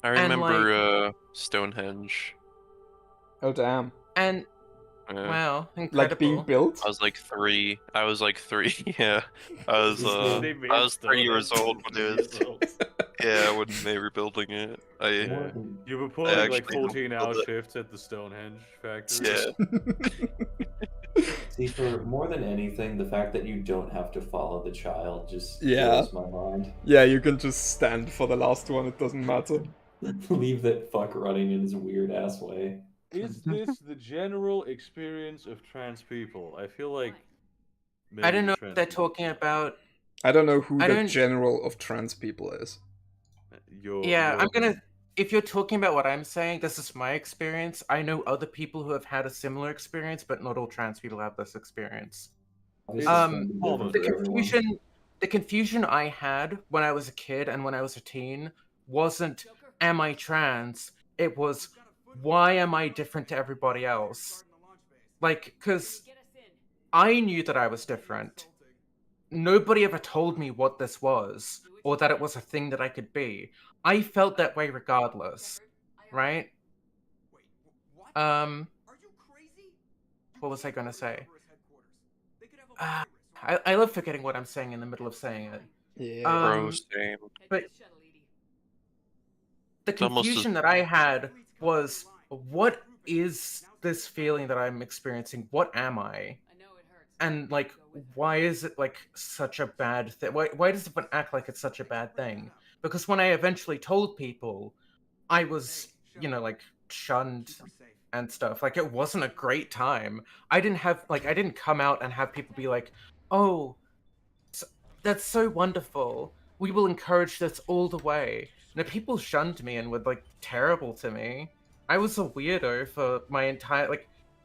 I remember Stonehenge. Oh damn. And wow, incredible. Like being built? I was like 3. Yeah. I was 3 years old when it was. Yeah, when they were building it. You were pulling like 14-hour shifts at the Stonehenge factory. Yeah. See, for more than anything, the fact that you don't have to follow the child just Yeah. blows my mind. Yeah, you can just stand for the last one, it doesn't matter. Leave that fuck running in his weird ass way. Is this the general experience of trans people? I feel like I don't know what they're talking about. I don't know who the general of trans people is. If you're talking about what I'm saying, this is my experience. I know other people who have had a similar experience, but not all trans people have this experience. The confusion I had when I was a kid and when I was a teen wasn't, am I trans? It was, why am I different to everybody else? Like, because I knew that I was different. Nobody ever told me what this was, or that it was a thing that I could be. I felt that way regardless, right? What was I gonna say? I love forgetting what I'm saying in the middle of saying it. Yeah. But the confusion that I had was, what is this feeling that I'm experiencing? What am I? And like, why is it like such a bad thing? Why does it act like it's such a bad thing? Because when I eventually told people, I was, like shunned and stuff. Like, it wasn't a great time. I didn't come out and have people be like, "Oh, that's so wonderful. We will encourage this all the way." No, people shunned me and were like terrible to me. I was a weirdo for my entire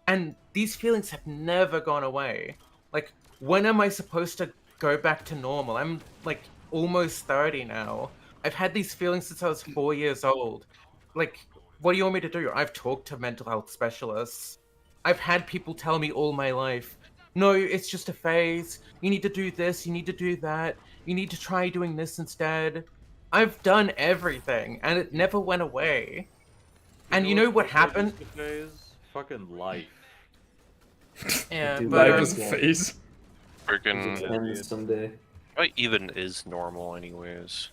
and these feelings have never gone away. Like, when am I supposed to go back to normal? I'm like almost 30 now. I've had these feelings since I was 4 years old. Like, what do you want me to do? I've talked to mental health specialists. I've had people tell me all my life, no, it's just a phase. You need to do this, you need to do that. You need to try doing this instead. I've done everything, and it never went away. And you know what happened? Fucking life. Yeah, Dude, but life is a phase. Freaking someday. What even is normal, anyways?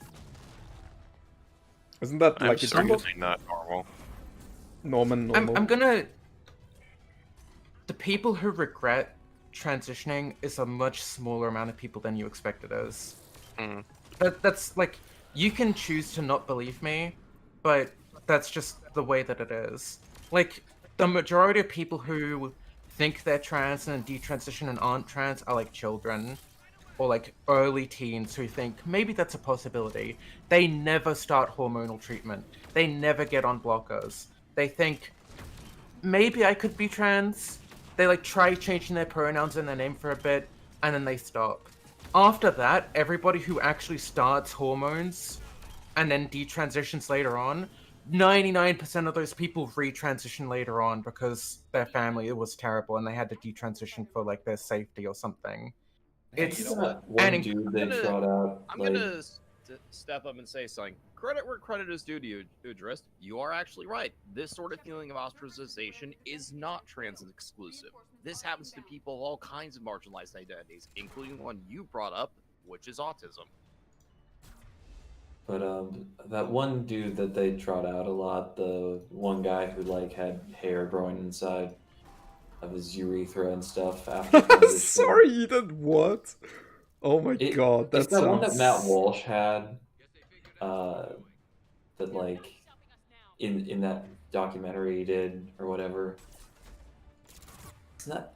Isn't that I'm like a seriously not normal. Normal. I'm gonna. The people who regret transitioning is a much smaller amount of people than you expect it is. Mm. That's like, you can choose to not believe me, but that's just the way that it is. Like, the majority of people who think they're trans and detransition and aren't trans are like children or like early teens who think maybe that's a possibility. They never start hormonal treatment. They never get on blockers. They think maybe I could be trans. They like try changing their pronouns and their name for a bit, and then they stop. After that, everybody who actually starts hormones and then detransitions later on, 99% of those people retransition later on because their family was terrible and they had to detransition for like their safety or something. It's It's that one dude they trot out. I'm like, gonna step up and say something. Credit where credit is due to you, Udrist. You are actually right. This sort of feeling of ostracization is not trans exclusive. This happens to people of all kinds of marginalized identities, including the one you brought up, which is autism. But that one dude that they trot out a lot, the one guy who like had hair growing inside of his urethra and stuff after transition. Sorry, you did what? Oh my god, that It's that one that sounds... Matt Walsh had. That like in that documentary he did or whatever.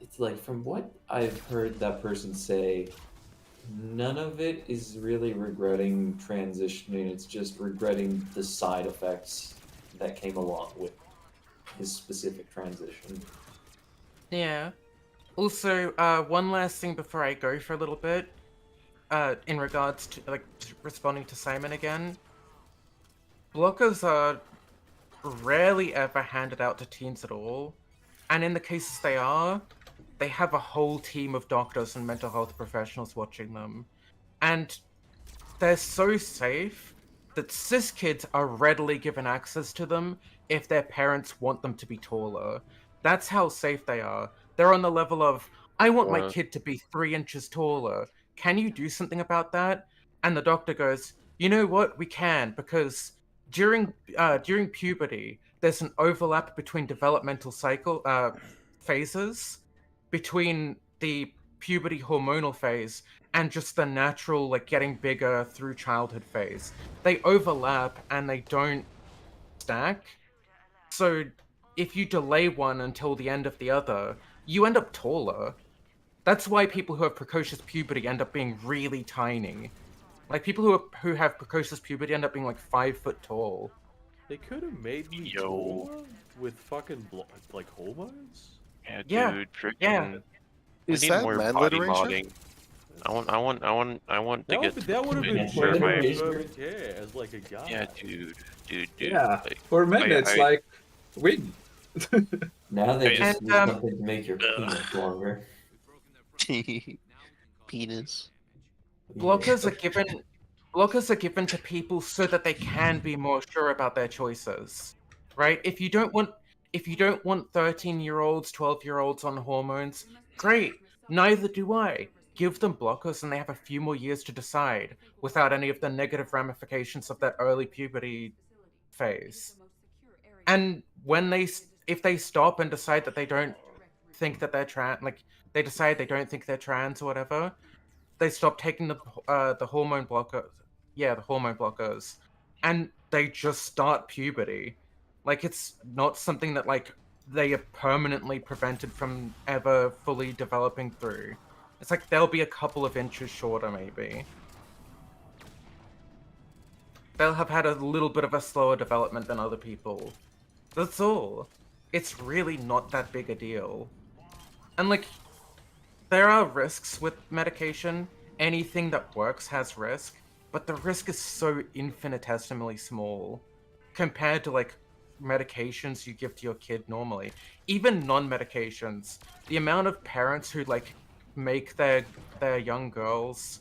It's like, from what I've heard that person say, none of it is really regretting transitioning. It's just regretting the side effects that came along with his specific transition. Yeah. Also, one last thing before I go for a little bit, in regards to like responding to Simon again. Blockers are rarely ever handed out to teens at all, and in the cases they are, they have a whole team of doctors and mental health professionals watching them, and they're so safe that cis kids are readily given access to them if their parents want them to be taller. That's how safe they are. They're on the level of, I want my kid to be 3 inches taller. Can you do something about that? And the doctor goes, you know what? We can, because during puberty, there's an overlap between developmental cycle phases, between the puberty hormonal phase and just the natural like getting bigger through childhood phase. They overlap and they don't stack. So if you delay one until the end of the other, you end up taller. That's why people who have precocious puberty end up being really tiny. Like people who have precocious puberty end up being like 5 foot tall. They could have made me taller with fucking like hormones. Yeah, Dude, freaking. yeah. We Is need that more land body literation? modding. I want to get to That would have been sure my perfect hair as like a guy. yeah, dude. Yeah, like, for men it's like win. Now they just need something to make your penis longer. penis. Blockers are given to people so that they can be more sure about their choices. Right? If you don't want 13-year-olds, 12-year-olds on hormones, great. Neither do I. Give them blockers and they have a few more years to decide without any of the negative ramifications of that early puberty phase. And if they stop and decide that they don't think that they're trans, like they decide they don't think they're trans or whatever, they stop taking the hormone blockers. Yeah, the hormone blockers, and they just start puberty. Like it's not something that like they are permanently prevented from ever fully developing through. It's like they'll be a couple of inches shorter, maybe. They'll have had a little bit of a slower development than other people. That's all. It's really not that big a deal. And like, there are risks with medication. Anything that works has risk, but the risk is so infinitesimally small compared to like medications you give to your kid normally. Even non-medications, the amount of parents who like make their young girls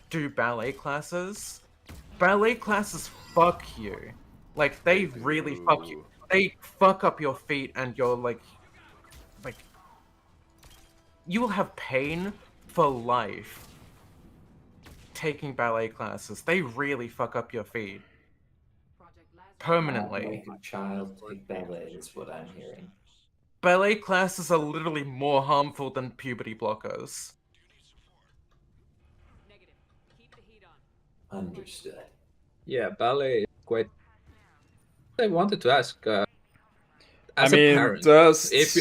do ballet classes fuck you. Like they really fuck you. They fuck up your feet and you're like you will have pain for life taking ballet classes. They really fuck up your feet. permanently. Make a child take ballet is what I'm hearing. Ballet classes are literally more harmful than puberty blockers. Understood. Yeah, ballet is quite. I wanted to ask, I as a mean, parent, just if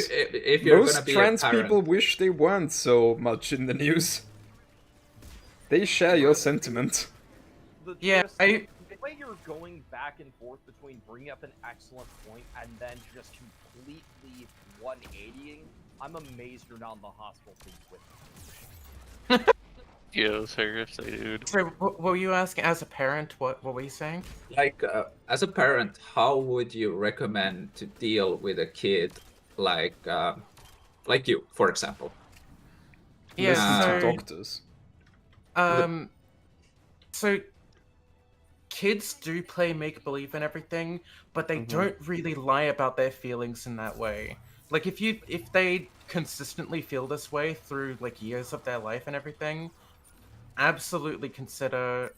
you're gonna most be trans a parent, people wish they weren't so much in the news. They share your sentiment. Yeah, The way you're going back and forth between bringing up an excellent point and then just completely 180ing, I'm amazed you're not in the hospital with me. Yo, seriously, dude. So, what were you asking as a parent? What were you saying? like as a parent, how would you recommend to deal with a kid like you, for example? Yeah, Listen to so, doctors. So kids do play make-believe and everything, but they don't really lie about their feelings in that way. Like, if they consistently feel this way through, like, years of their life and everything, absolutely consider,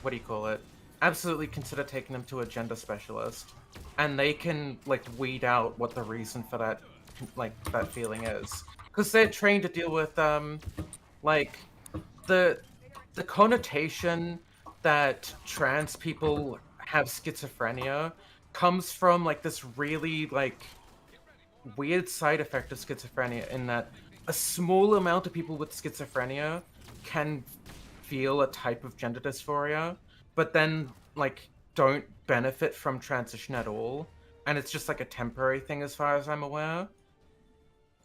what do you call it? Absolutely consider taking them to a gender specialist. And they can, like, weed out what the reason for that, like, that feeling is. Because they're trained to deal with, like, the connotation that trans people have schizophrenia comes from, like, this really, like, weird side effect of schizophrenia in that a small amount of people with schizophrenia can feel a type of gender dysphoria, but then, like, don't benefit from transition at all, and it's just, like, a temporary thing as far as I'm aware.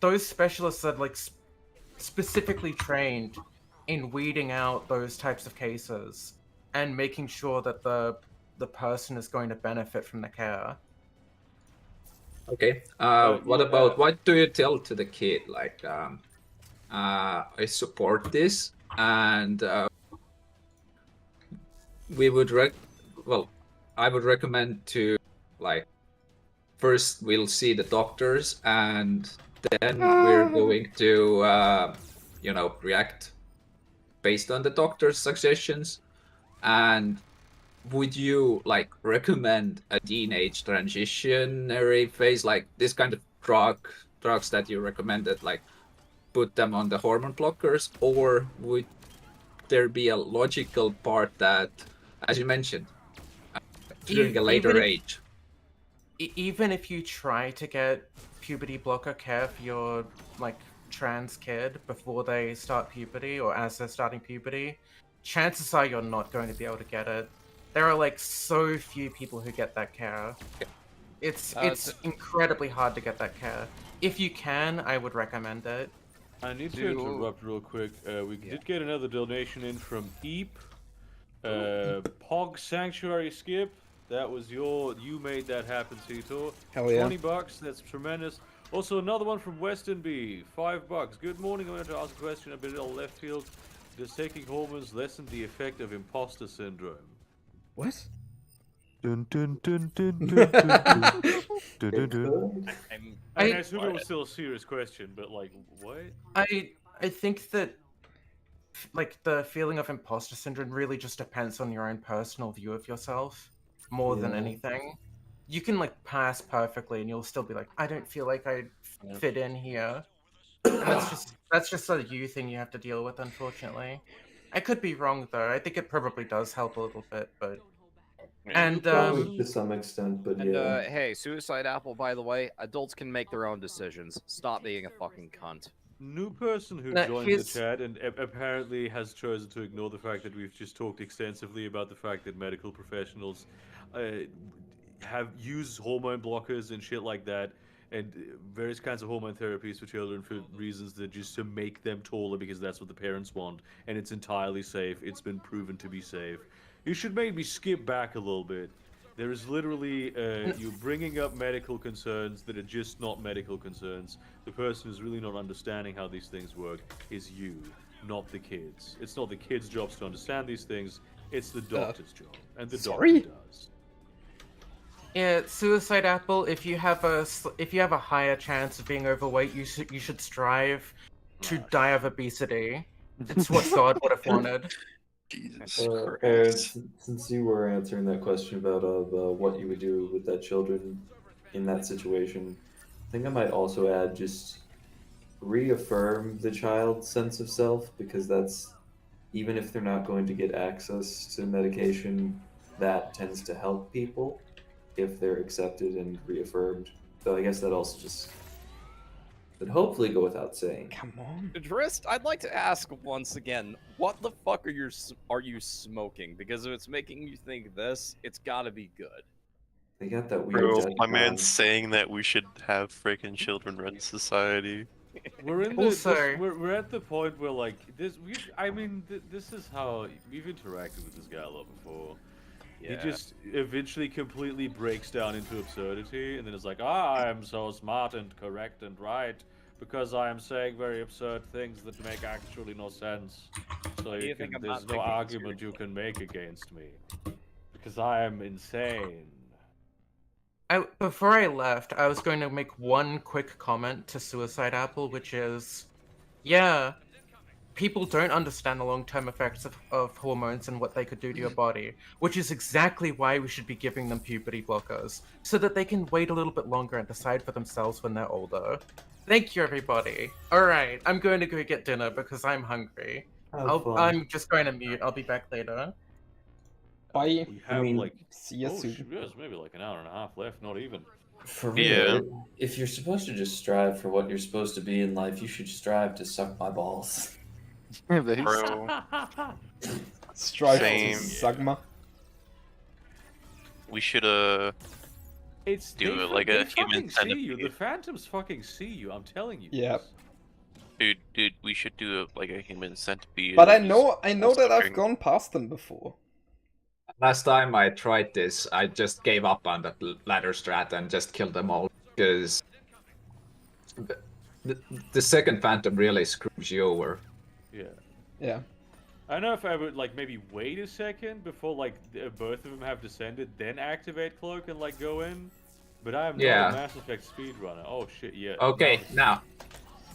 Those specialists are, like, specifically trained in weeding out those types of cases and making sure that the person is going to benefit from the care. Okay. What do you tell to the kid? Like, I support this, and we would I would recommend to, like, first we'll see the doctors, and then we're going to react based on the doctor's suggestions. And would you, like, recommend a teenage transitionary phase, like this kind of drugs that you recommended, like put them on the hormone blockers, or would there be a logical part that, as you mentioned, during a later age? Even if you try to get puberty blocker care for your, like, trans kid before they start puberty or as they're starting puberty, chances are you're not going to be able to get it. There are, like, so few people who get that care. It's incredibly hard to get that care. If you can, I would recommend it. I need to interrupt real quick. We did get another donation in from Eep. Pog Sanctuary Skip. That was you made that happen, Seetor. Hell yeah. $20, that's tremendous. Also another one from Western B, $5. Good morning, I wanted to ask a question a bit on left field. Does taking hormones lessen the effect of imposter syndrome? What? Dun, dun, dun, dun, dun, dun, dun, dun, dun, dun. I assume it was still a serious question, but, like, what? I think that, like, the feeling of imposter syndrome really just depends on your own personal view of yourself more than anything. You can, like, pass perfectly and you'll still be like, I don't feel like I fit in here. And that's just a you thing you have to deal with, unfortunately. I could be wrong though. I think it probably does help a little bit, but Probably to some extent, but yeah. Hey, Suicide Apple, by the way, adults can make their own decisions. Stop being a fucking cunt. New person who joined the chat and apparently has chosen to ignore the fact that we've just talked extensively about the fact that medical professionals have used hormone blockers and shit like that, and various kinds of hormone therapies for children for reasons that just to make them taller because that's what the parents want, and it's entirely safe. It's been proven to be safe. You should maybe skip back a little bit. There is literally you bringing up medical concerns that are just not medical concerns. The person who's really not understanding how these things work is you, not the kids. It's not the kids' jobs to understand these things. It's the doctor's job, and the doctor does. Yeah, Suicide Apple. If you have a higher chance of being overweight, you should strive to die of obesity. It's what God would have wanted. Jesus Aaron, Christ. since you were answering that question about what you would do with that children in that situation, I think I might also add just reaffirm the child's sense of self, because that's, even if they're not going to get access to medication, that tends to help people if they're accepted and reaffirmed. So I guess that also just would hopefully go without saying. Come on. Drist, I'd like to ask once again, what the fuck are you smoking? Because if it's making you think this, it's gotta be good. They got that weird. Bro, jet my plan. man's saying that we should have freaking children run society. We're in the Also- we're at the point where like this. This is how we've interacted with this guy a lot before. Yeah. He just eventually completely breaks down into absurdity, and then it's like, I'm so smart and correct and right because I am saying very absurd things that make actually no sense. So What do you think I'm there's not no taking argument you can make against me because I am insane. Before I left, I was going to make one quick comment to Suicide Apple, which is, yeah, people don't understand the long-term effects of hormones and what they could do to your body, which is exactly why we should be giving them puberty blockers, so that they can wait a little bit longer and decide for themselves when they're older. Thank you, everybody. Alright, I'm going to go get dinner because I'm hungry. I'm just going to mute. I'll be back later. Bye. We have see you soon. Shit, there's maybe like an hour and a half left, not even. For real, if you're supposed to just strive for what you're supposed to be in life, you should strive to suck my balls. Bro. Strive Same. to Sagma. We should It's do they, like they a human fucking see you. centipede. The phantoms fucking see you. I'm telling you. Yeah. Dude, we should do like a human centipede. But I and know just that I've suffering. gone past them before. Last time I tried this, I just gave up on that ladder strat and just killed them all because the second phantom really screws you over. Yeah. Yeah. I don't know if I would like maybe wait a second before like both of them have descended, then activate cloak and like go in. But I am not Yeah. a Mass Effect speedrunner. Oh shit, yeah. Okay, now.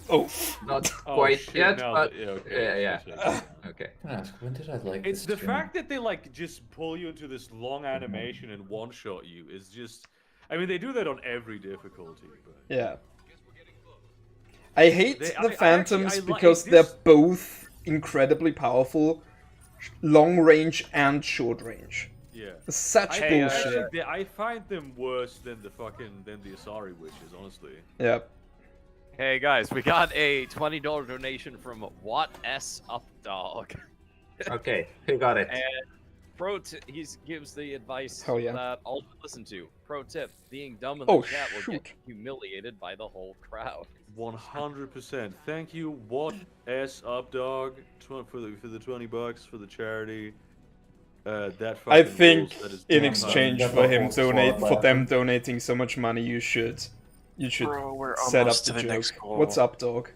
Oh. Not Oh, quite shit, yet, now but that- yeah, okay, yeah. Okay. When did I like It's this the stream? fact that they like just pull you into this long animation and one shot you is just. I mean, they do that on every difficulty, but. Yeah. I hate They- the I phantoms actually- I like because this- they're both incredibly powerful, long range and short range. Yeah. Such I bullshit. actually- I find them worse than the Asari witches, honestly. Yep. Hey guys, we got a $20 donation from What S Up Dog. Okay, who got it? And he gives the advice Hell yeah. that I'll listen to. Pro tip: being dumb in Oh, the chat will get shoot. humiliated by the whole crowd. 100%. Thank you, What S Up Dog, for the $20 for the charity. That fucking I think rules. That is in damn exchange fun. for him them donating so much money, you should Bro, we're set up almost the to the joke. next goal. What's up, dog?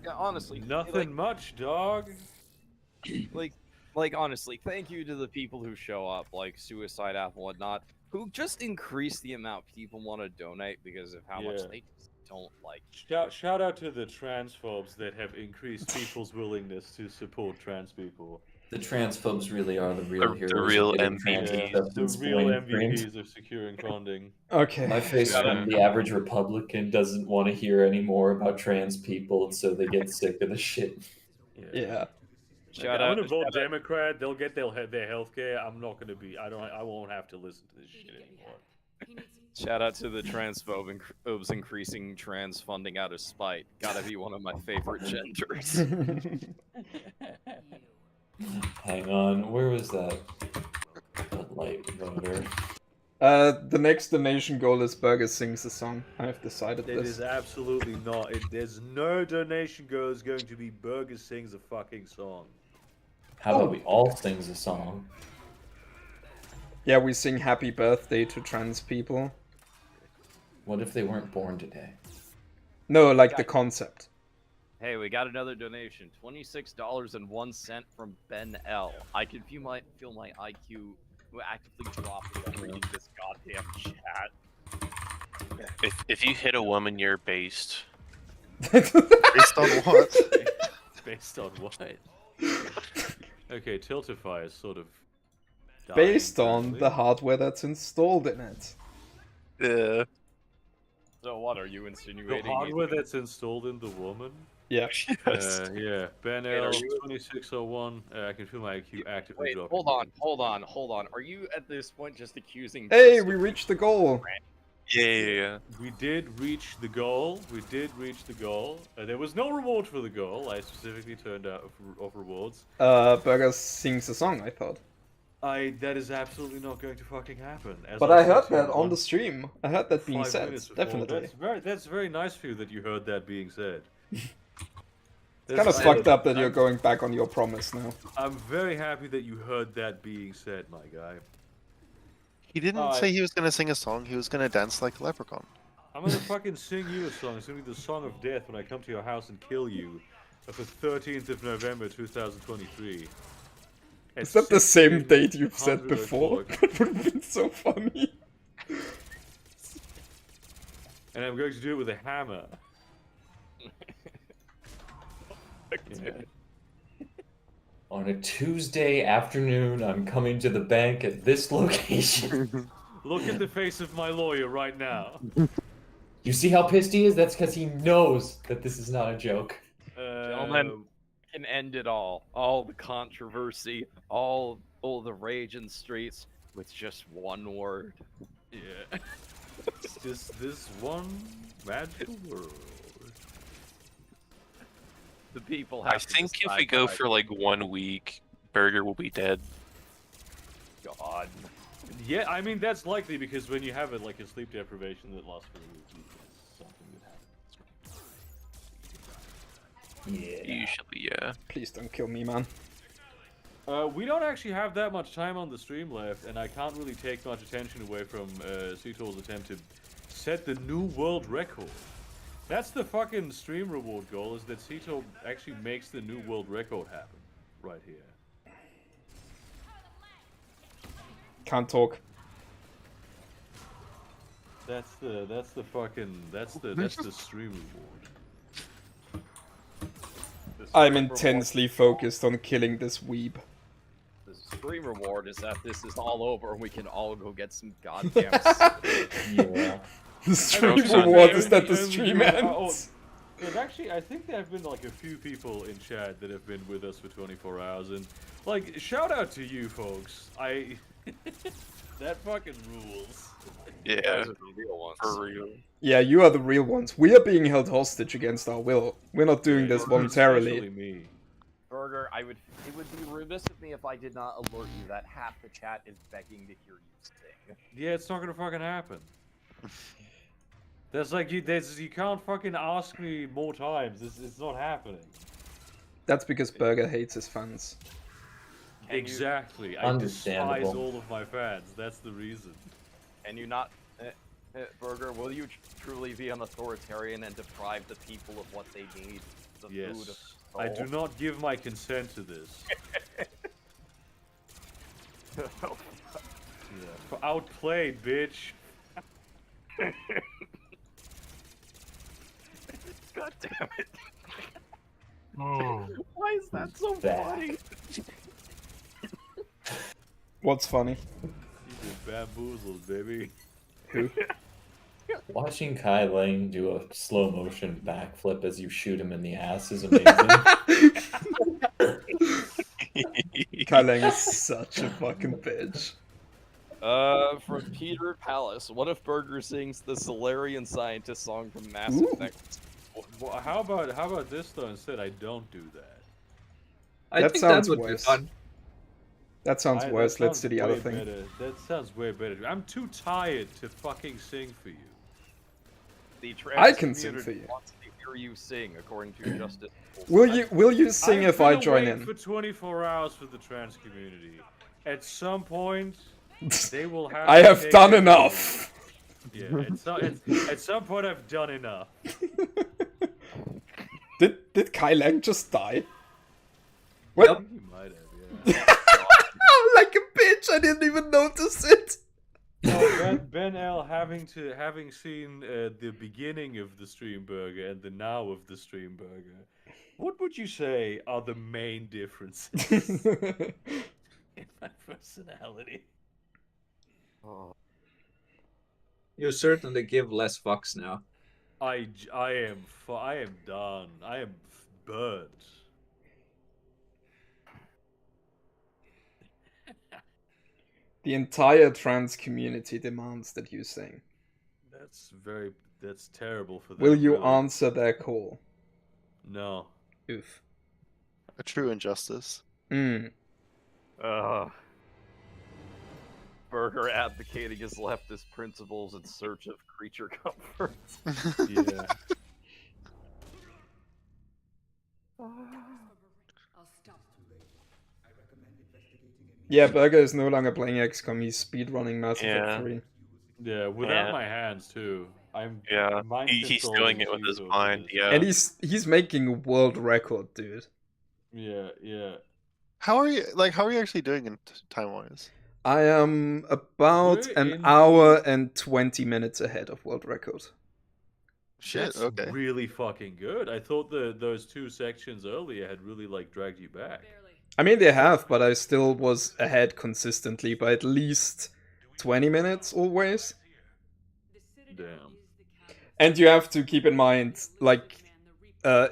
Yeah, honestly, Nothing much, dog. Like honestly, thank you to the people who show up, like Suicide App and whatnot, who just increase the amount people want to donate because of how much Yeah. they just don't like. Shout out to the transphobes that have increased people's willingness to support trans people. The transphobes really are the real The heroes. real of getting MVPs. trans The acceptance real mainstreamed. MVPs of securing funding. Okay. My face from the average Republican doesn't want to hear any more about trans people, and so they get sick of the shit. Yeah. Shout I'm out- gonna vote shout out- Democrat. They'll get their healthcare. I'm not gonna be. I won't have to listen to this shit anymore. Shout out to the transphobes increasing trans funding out of spite. Gotta be one of my favorite genders. Hang on, where was that? That light voter. The next donation goal is Burger sings a song. I've decided It this. is absolutely not. There's no donation goes going to be Burger sings a fucking song. How about we all sing a song? Yeah, we sing happy birthday to trans people. What if they weren't born today? No, like the concept. Hey, we got another donation. $26.01 from Ben L. I can feel my IQ actively dropping from reading this goddamn chat. If you hit a woman, you're based. Based on what? Based on what? Okay, Tiltify is sort of Based on currently. the hardware that's installed in it. Yeah. So what are you The insinuating? hardware that's installed in the woman. Yeah. Yeah. Ben Wait, are L you- 2601. I can feel my IQ actively Wait, dropping. hold on. Are you at this point just accusing? Hey, Chris we of reached the goal. Yeah. We did reach the goal. There was no reward for the goal. I specifically turned out of rewards. Burger sings a song, I thought. That is absolutely not going to fucking happen. As But I said heard to you that on the stream. I heard that being 5 said. minutes before. Definitely. That's very nice for you that you heard that being said. It's kind of fucked up that you're going back on your promise now. I'm very happy that you heard that being said, my guy. He didn't say he was gonna sing a song. He was gonna dance like a leprechaun. I'm gonna fucking sing you a song. It's gonna be the song of death when I come to your house and kill you. For 13th of November 2023. Is that the same date you've said before? That would have been so funny. And I'm going to do it with a hammer. Yeah. On a Tuesday afternoon, I'm coming to the bank at this location. Look at the face of my lawyer right now. You see how pissed he is? That's because he knows that this is not a joke. Gentlemen, can end it all the controversy, all the rage in the streets with just one word. Yeah. Just this one magical world. The people have I to think if decide we go by- for like 1 week, Burger will be dead. God. Yeah, I mean that's likely because when you have a sleep deprivation that lasts for a week, something would happen. Yeah. Usually, yeah. Please don't kill me, man. We don't actually have that much time on the stream left, and I can't really take much attention away from Seetor's attempt to set the new world record. That's the fucking stream reward goal, is that Seetor actually makes the new world record happen. Right here. Can't talk. That's the stream reward. I'm intensely focused on killing this weeb. The stream reward is that this is all over and we can all go get some goddamn Yeah. The stream reward is that the stream ends. There's actually, I think there have been like a few people in chat that have been with us for 24 hours, and like, shout out to you folks. That fucking rules. Yeah, Those are the real ones. for real. Yeah, you are the real ones. We are being held hostage against our will. We're not doing this Especially voluntarily. me. Burger, it would be remiss of me if I did not alert you that half the chat is begging to hear you sing. Yeah, it's not gonna fucking happen. There's like you can't fucking ask me more times. It's not happening. That's because Burger hates his fans. Exactly. I Understandable. despise all of my fans. That's the reason. And you not, Burger, will you truly be an authoritarian and deprive the people of what they need? The food of Yes. I do soul? not give my consent to this. Yeah. Outplayed, bitch. God damn it. Why is that so funny? What's funny? You get bamboozled, baby. Who? Watching Kai Lang do a slow motion backflip as you shoot him in the ass is amazing. Kai Lang is such a fucking bitch. From Peter Palace, what if Burger sings the Solarian Scientist song from Mass Ooh. Effect? Well, how about this though? Instead, I don't do that. I That think sounds that would worse. be fun. That sounds That worse. Let's sounds do the other way thing. better. That sounds way better. I'm too tired to fucking sing for you. The I trans can sing community for you. wants to hear you sing, according to Justice. Will you sing I've if I been join awake in? for 24 hours for the trans community. At some point, they will have. I to have take done it. enough. Yeah, at some point I've done enough. Did Kai Lang just die? What? He might have, yeah. Like a bitch! I didn't even notice it. Well, Ben L, having seen the beginning of the Streamburger and the now of the Streamburger, what would you say are the main differences in my personality? Oh. You certainly give less fucks now. I am done. I am burnt. The entire trans community demands that you sing. That's terrible for them. Will you really. answer their call? No. Oof. A true injustice. Mm. Burger advocating his leftist principles in search of creature comfort. Yeah. Yeah, Burger is no longer playing XCOM, he's speedrunning Mass Effect 3. Yeah, without my hands too. He's doing it with his mind. Yeah. And he's making a world record, dude. Yeah, yeah. How are you actually doing in time wise? I am about an hour and 20 minutes ahead of world record. Shit, That's okay. really fucking good. I thought those 2 sections earlier had really like dragged you back. I mean, they have, but I still was ahead consistently by at least 20 minutes always. Damn. And you have to keep in mind, like,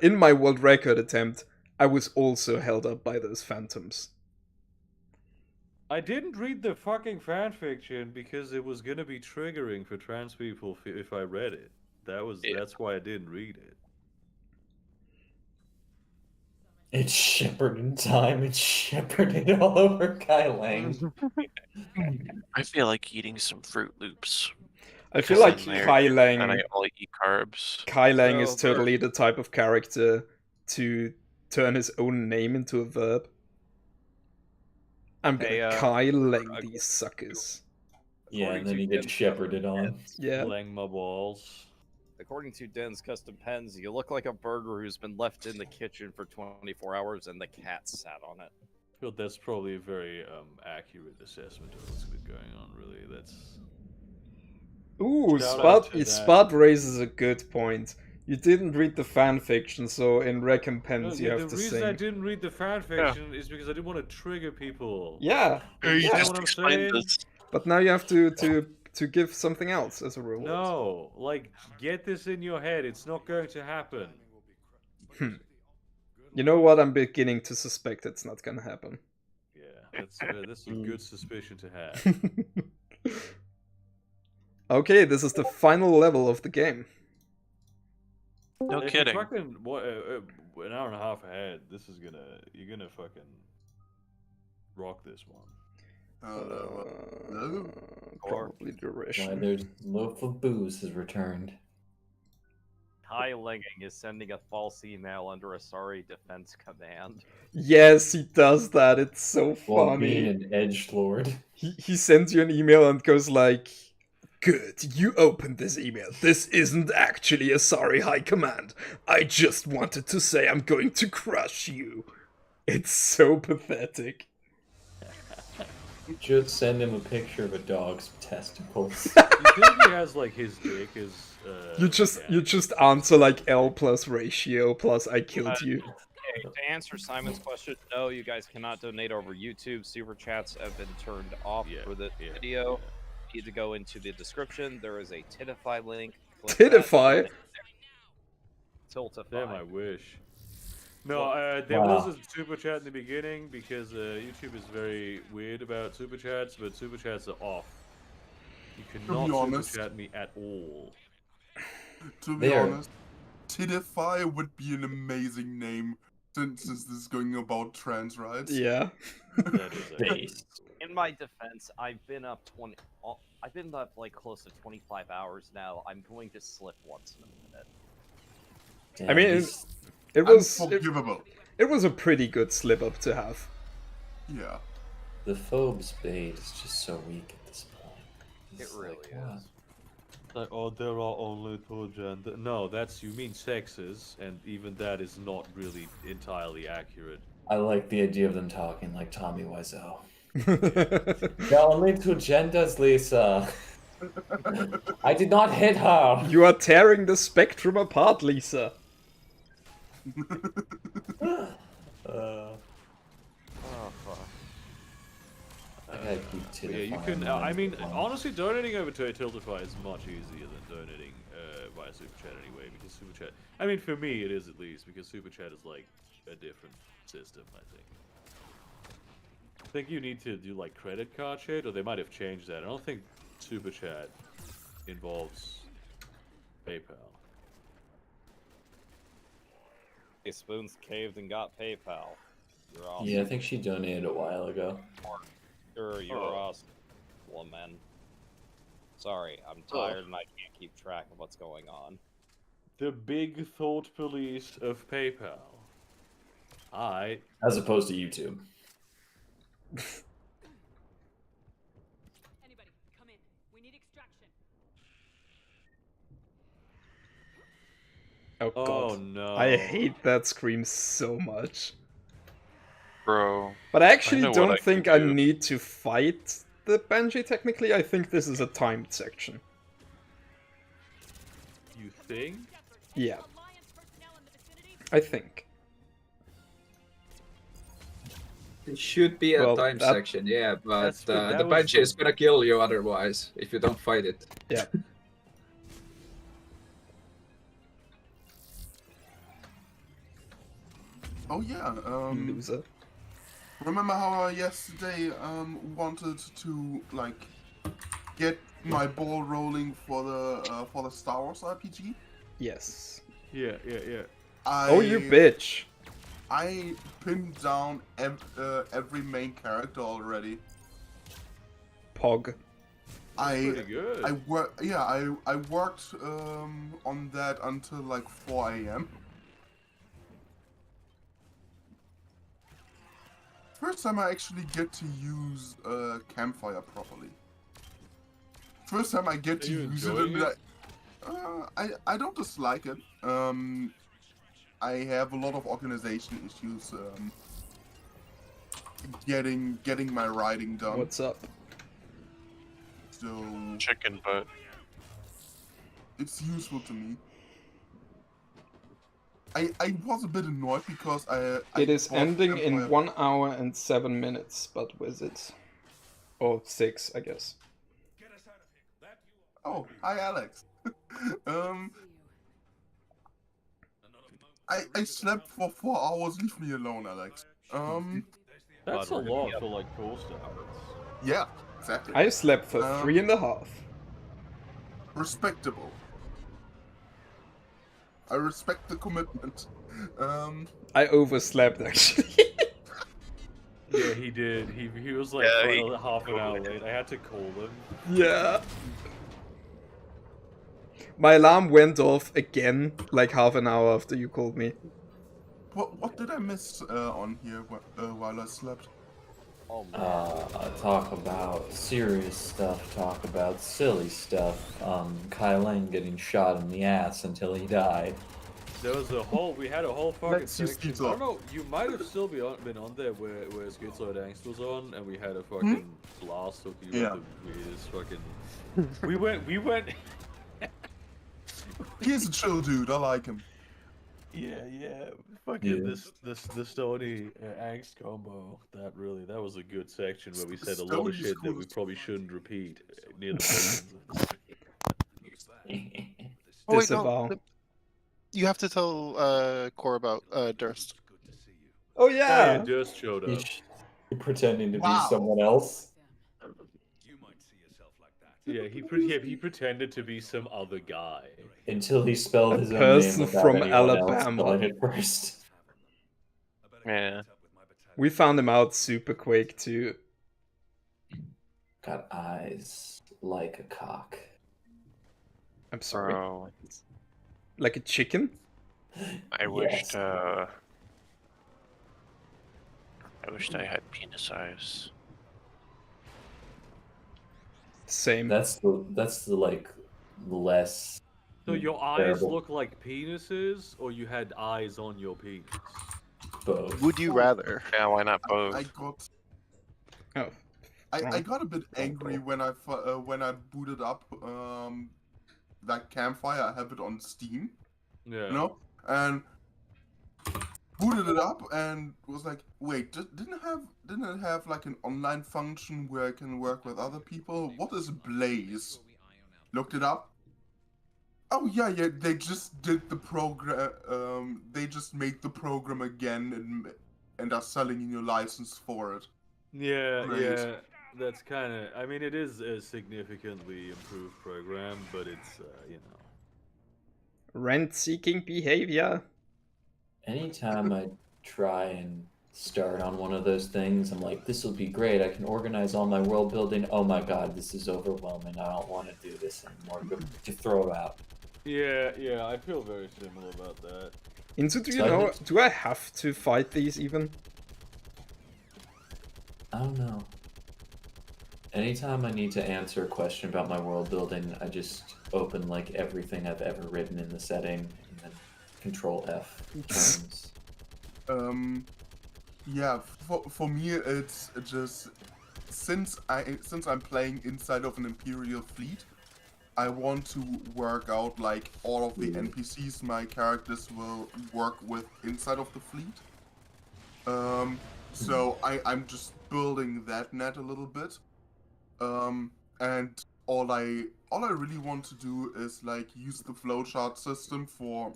in my world record attempt, I was also held up by those phantoms. I didn't read the fucking fanfiction because it was gonna be triggering for trans people if I read it. That's why I didn't read it. It's shepherded time. It's shepherded all over Kai Lang. I feel like eating some Fruit Loops. I feel like Kai Lang. And I only eat carbs. Kai Lang is totally the type of character to turn his own name into a verb. I'm gonna Kai Lang these suckers. Yeah, and then he gets shepherded on. Yeah. Lang my balls. According to Den's Custom Pens, you look like a burger who's been left in the kitchen for 24 hours and the cat sat on it. I feel that's probably a very accurate assessment of what's been going on, really. That's... Ooh, Spud raises a good point. You didn't read the fanfiction, so in recompense you have to sing. The reason I didn't read the fanfiction is because I didn't want to trigger people. Yeah. You know what I'm saying? But now you have to give something else as a reward. No, like, get this in your head. It's not going to happen. You know what? I'm beginning to suspect it's not gonna happen. Yeah, that's a good suspicion to have. Okay, this is the final level of the game. No if kidding. You're fucking an hour and a half ahead. You're gonna fucking rock this one. Probably duration. Why, there's loaf of booze has returned. Kai Langing is sending a false email under a sorry defense command. Yes, he does that. It's so While funny. being an edgelord. He sends you an email and goes like, "Good, you opened this email. This isn't actually a sorry high command. I just wanted to say I'm going to crush you." It's so pathetic. Just send him a picture of a dog's testicles. You think he has like his dick is? You just answer like L plus ratio plus I killed you. Okay, to answer Simon's question, no, you guys cannot donate over YouTube. Super chats have been turned off for the video. You need to go into the description. There is a Titify link. Titify? Tiltify. Damn, I wish. No, there was a super chat in the beginning because YouTube is very weird about super chats, but super chats are off. You cannot super chat me at all. To be honest, Tidify would be an amazing name since this is going about trans rights. Yeah. In my defense, I've been up like close to 25 hours now. I'm going to slip once in a minute. I mean, it was a pretty good slip up to have. Yeah. The Phobes bait is just so weak at this point. It really is. Like, oh, there are only 2 genders. No, you mean sexes, and even that is not really entirely accurate. I like the idea of them talking like Tommy Wiseau. There are only two genders, Lisa. I did not hit her. You are tearing the spectrum apart, Lisa. Oh fuck. I gotta keep Yeah, you tinifying can. mine I mean, for once. honestly, donating over to Tiltify is much easier than donating via Super Chat anyway, because Super Chat. I mean, for me, it is at least because Super Chat is like a different system. I think you need to do like credit card shit, or they might have changed that. I don't think Super Chat involves PayPal. Hey, Spoons caved and got PayPal. You're awesome. Yeah, I think she donated a while ago. You're awesome, woman. Sorry, I'm tired and I can't keep track of what's going on. The big thought police of PayPal. As opposed to YouTube. Anybody, come in. We need extraction. Oh god. Oh no. I hate that scream so much. Bro. But I actually know what don't I think can I do. need to fight the Banshee technically. I think this is a timed section. You think? Yeah. I think. It should be a Well, time that- section, yeah, but that the was Banshee the- is gonna kill you otherwise if you don't fight it. Yeah. Oh yeah, Loser. remember how I yesterday wanted to like get my ball rolling for the Star Wars RPG? Yes. Yeah. Oh, you bitch. I pinned down every main character already. Pog. Pretty good. I worked on that until like 4 a.m. First time I actually get to use campfire properly. First time I get to you use it, enjoying and it? I don't dislike it. I have a lot of organization issues getting my writing done. What's up? So Chicken butt. it's useful to me. I was a bit annoyed because I It is bought ending in Campfire- 1 hour and 7 minutes, but with it. Or 6, I guess. Oh, hi Alex. I slept for 4 hours. Leave me alone, Alex. That's a lot for like cool stuff. Yeah, exactly. I slept for 3.5. Respectable. I respect the commitment. I overslept actually. Yeah, he did. He was like half an hour late. I had to call him. Yeah. My alarm went off again, like half an hour after you called me. What did I miss on here while I slept? Talk about serious stuff, talk about silly stuff. Kylan getting shot in the ass until he died. There was we had a whole fucking Let's use section. I Seetor. don't know, you might have still been on there where Schizoid Angst was on, and we had a fucking blast talking about the weirdest fucking... We went... He's a chill dude, I like him. Yeah. Fucking the Stony Angst combo. That was a good section where we said a lot of Stony's shit that cool we as probably shouldn't repeat near the Oh wait, Disavow. no. You have to tell Core about Durst. Oh Yeah, yeah! just showed up. He's pretending to be Wow. someone else. Yeah, he pretended to be some other guy. Until he spelled A his own person name without from anyone else Alabama. spelling it first. Yeah. We found him out super quick too. Got eyes like a cock. I'm sorry. Bro. Like a chicken? I wished Yes. I had penis eyes. Same. That's the like less. So your eyes terrible. look like penises, or you had eyes on your penis? Both. Would you rather? Yeah, why not both? I got Oh, I got a bit angry when I booted up that campfire. I have it on Steam, Yeah. you know, and booted it up and was like, wait, didn't it have like an online function where I can work with other people? What is Blaze? Looked it up. Oh yeah, they just did the program. They just made the program again and are selling you a license for it. Yeah, Great. yeah. That's kind of. I mean, it is a significantly improved program, but it's you know. Rent-seeking behavior. Anytime I try and start on one of those things, I'm like, this will be great. I can organize all my world building. Oh my god, this is overwhelming. I don't want to do this anymore. To throw it out. Yeah, I feel very similar about that. Inzu, do you know, do I have to fight these even? I don't know. Anytime I need to answer a question about my world building, I just open like everything I've ever written in the setting and then Control F turns. Yeah, for me it's just since I'm playing inside of an Imperial fleet, I want to work out like all of the NPCs my characters will work with inside of the fleet. So I'm just building that net a little bit. And all I really want to do is like use the flowchart system for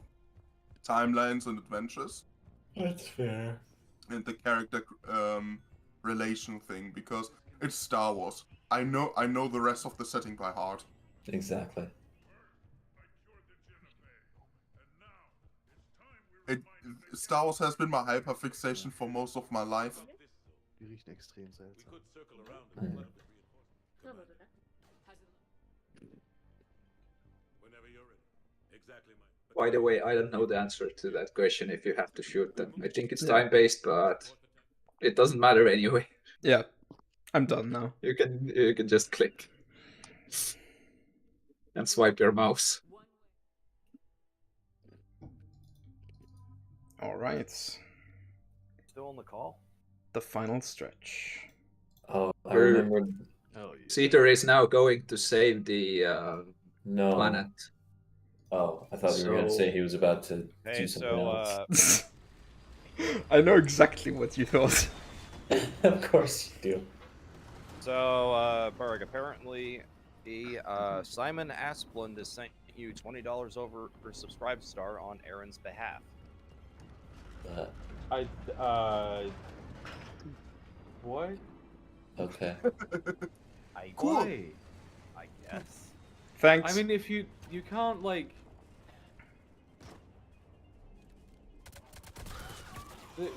timelines and adventures. That's fair. And the character relation thing, because it's Star Wars. I know the rest of the setting by heart. Exactly. Star Wars has been my hyperfixation for most of my life. Die riechen extrem seltsam. By the way, I don't know the answer to that question if you have to shoot them. I think it's time-based, but it doesn't matter anyway. Yeah, I'm done now. You can just click and swipe your mouse. All right. Still on the call? The final stretch. Oh, I remember. Seetor is now going to save the No. planet. Oh, I thought you were going to say he was about to do something else. I know exactly what you thought. Of course you do. So, Berg, apparently, Simon Asplund has sent you $20 over for Subscribe Star on Aaron's behalf. What? Okay. Why? I guess. Thanks. I mean, if you can't like.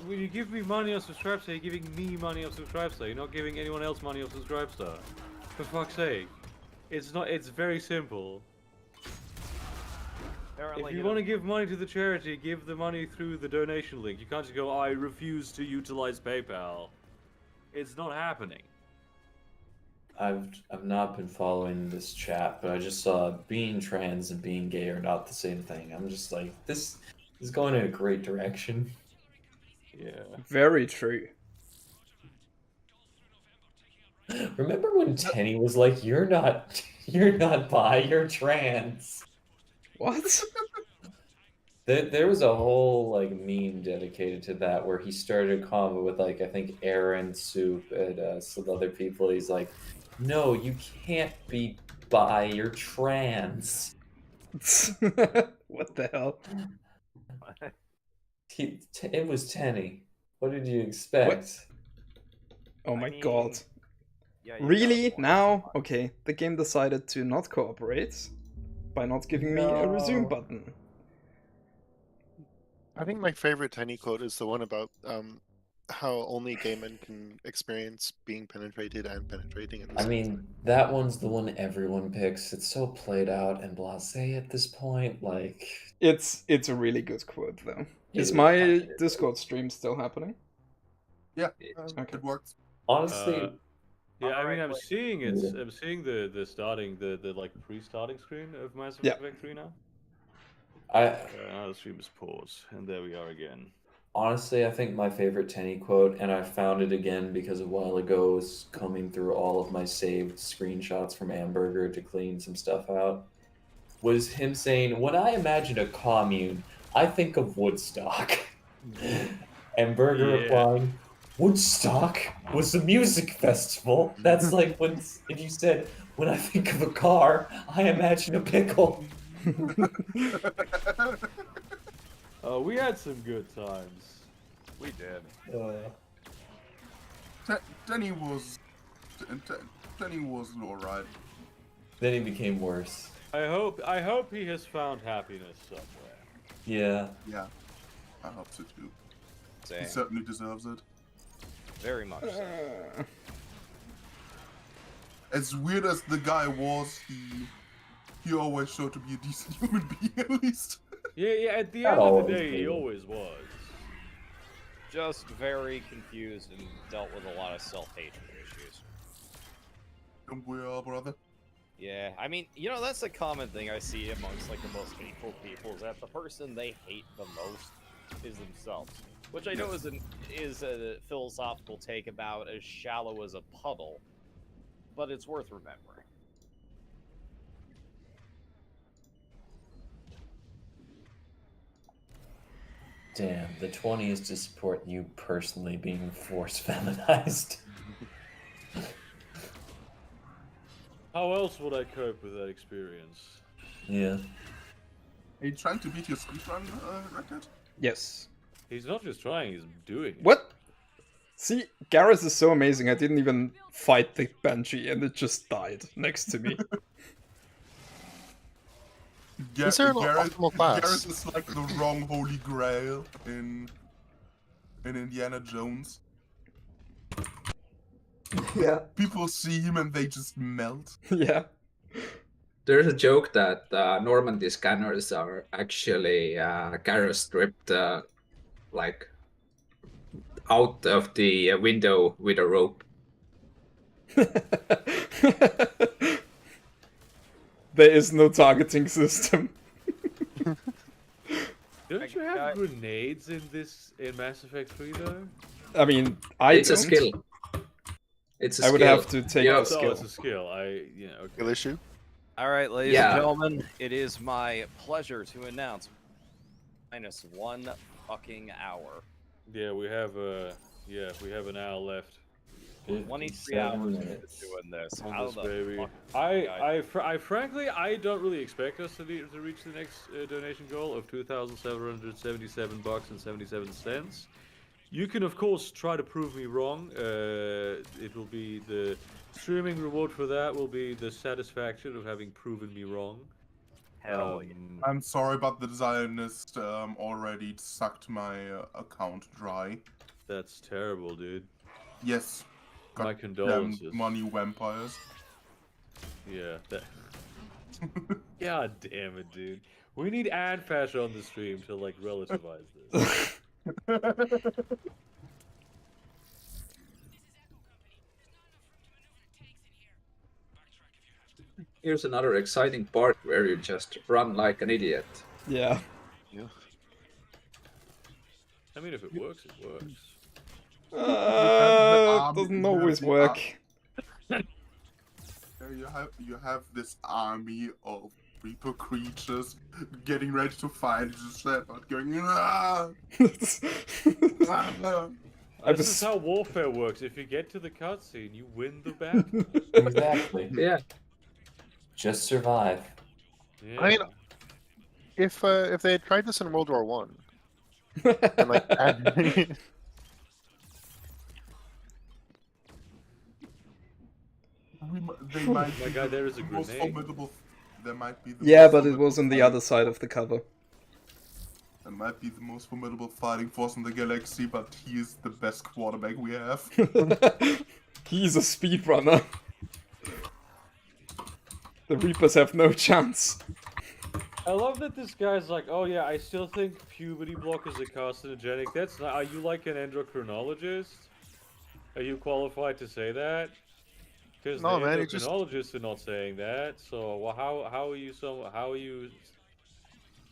When you give me money on Subscribestar, you're giving me money on Subscribestar. You're not giving anyone else money on Subscribestar. For fuck's sake. It's not. It's very simple. Apparently If you want to give money to the charity, give the money through the donation link. You can't just go, I refuse to utilize PayPal. It's not happening. I've not been following this chat, but I just saw being trans and being gay are not the same thing. I'm just like, this is going in a great direction. Yeah. Very true. Remember when Tenny was like, you're not bi, you're trans. What? There was a whole like meme dedicated to that where he started a convo with like I think Aaron, Soup, and some other people. He's like, "No, you can't be bi. You're trans." What the hell? It was Tenny. What did you expect? Oh my god. Really? Now? Okay, the game decided to not cooperate by not giving me a resume button. I think my favorite Tiny quote is the one about how only gay men can experience being penetrated and penetrating. In the I mean, that one's the one everyone picks. It's so played out and blasé at this point. Like, it's a really good quote though. Is my Discord stream still happening? Yeah, okay. It works. Honestly, yeah, I mean, I'm seeing it. I'm seeing the starting, the like pre-starting screen of Mass Effect 3 now. The stream is paused, and there we are again. Honestly, I think my favorite Tenny quote, and I found it again because a while ago was combing through all of my saved screenshots from Amberger to clean some stuff out, was him saying, "When I imagine a commune, I think of Woodstock." And Berger replying, "Woodstock was a music festival. That's like when if you said, when I think of a car, I imagine a pickle." We had some good times. We did. Tenny was alright. Then he became worse. I hope he has found happiness somewhere. Yeah. Yeah. I hope so too. Same. He certainly deserves it. Very much so. As weird as the guy was, he always showed to be a decent human being at least. Yeah, at the end of the day, he always was. Just very confused and dealt with a lot of self-hatred issues. Don't we all, brother? Yeah, I mean, you know, that's a common thing I see amongst, like, the most hateful people, is that the person they hate the most is themselves. Which I know is a philosophical take about as shallow as a puddle, but it's worth remembering. Damn, the 20 is to support you personally being force feminized. How else would I cope with that experience? Yeah. Are you trying to beat your speedrun record? Yes. He's not just trying, he's doing it. What? See, Garrus is so amazing, I didn't even fight the Banshee and it just died next to me. Is there an optimal class? Garrus is like the wrong holy grail in Indiana Jones. Yeah. People see him and they just melt. Yeah. There's a joke that Normandy scanners are actually Garrus stripped like out of the window with a rope. There is no targeting system. Don't you have grenades in Mass Effect 3 though? I mean, It's don't. a skill. It's a I would skill. have to take Yeah. the skill. It's a skill. Okay. Skill issue? Alright, ladies Yeah. and gentlemen, it is my pleasure to announce minus 1 fucking hour. Yeah, we have an hour left. 23 hours into doing this. On How this the baby. fuck I frankly, I don't really expect us to reach the next donation goal of $2,777.77. You can, of course, try to prove me wrong. It will be the streaming reward for that will be the satisfaction of having proven me wrong. Hell yeah. I'm sorry, but the Zionist already sucked my account dry. That's terrible, dude. Yes. My Goddamn condolences. money vampires. Yeah. God damn it, dude. We need Adfash on the stream to like relativize this. Here's another exciting part where you just run like an idiot. Yeah. I mean, if it works, it works. Doesn't always work. You have this army of Reaper creatures getting ready to fight. Just going. Ah! This is how warfare works. If you get to the cutscene, you win the battle. Exactly. Yeah. Just survive. Yeah. I mean, if they had tried this in World War One, and like, They might Oh my god, there is a most grenade. formidable. There might be the Yeah, most but it was on the formidable other side of the cover. That might be the most formidable fighting force in the galaxy, but he is the best quarterback we have. He's a speedrunner. The Reapers have no chance. I love that this guy's like, oh yeah, I still think puberty block is a carcinogenic. That's not. Are you like an endocrinologist? Are you qualified to say that? Because No, the man, it just- endocrinologists are not saying that. So well, how are you?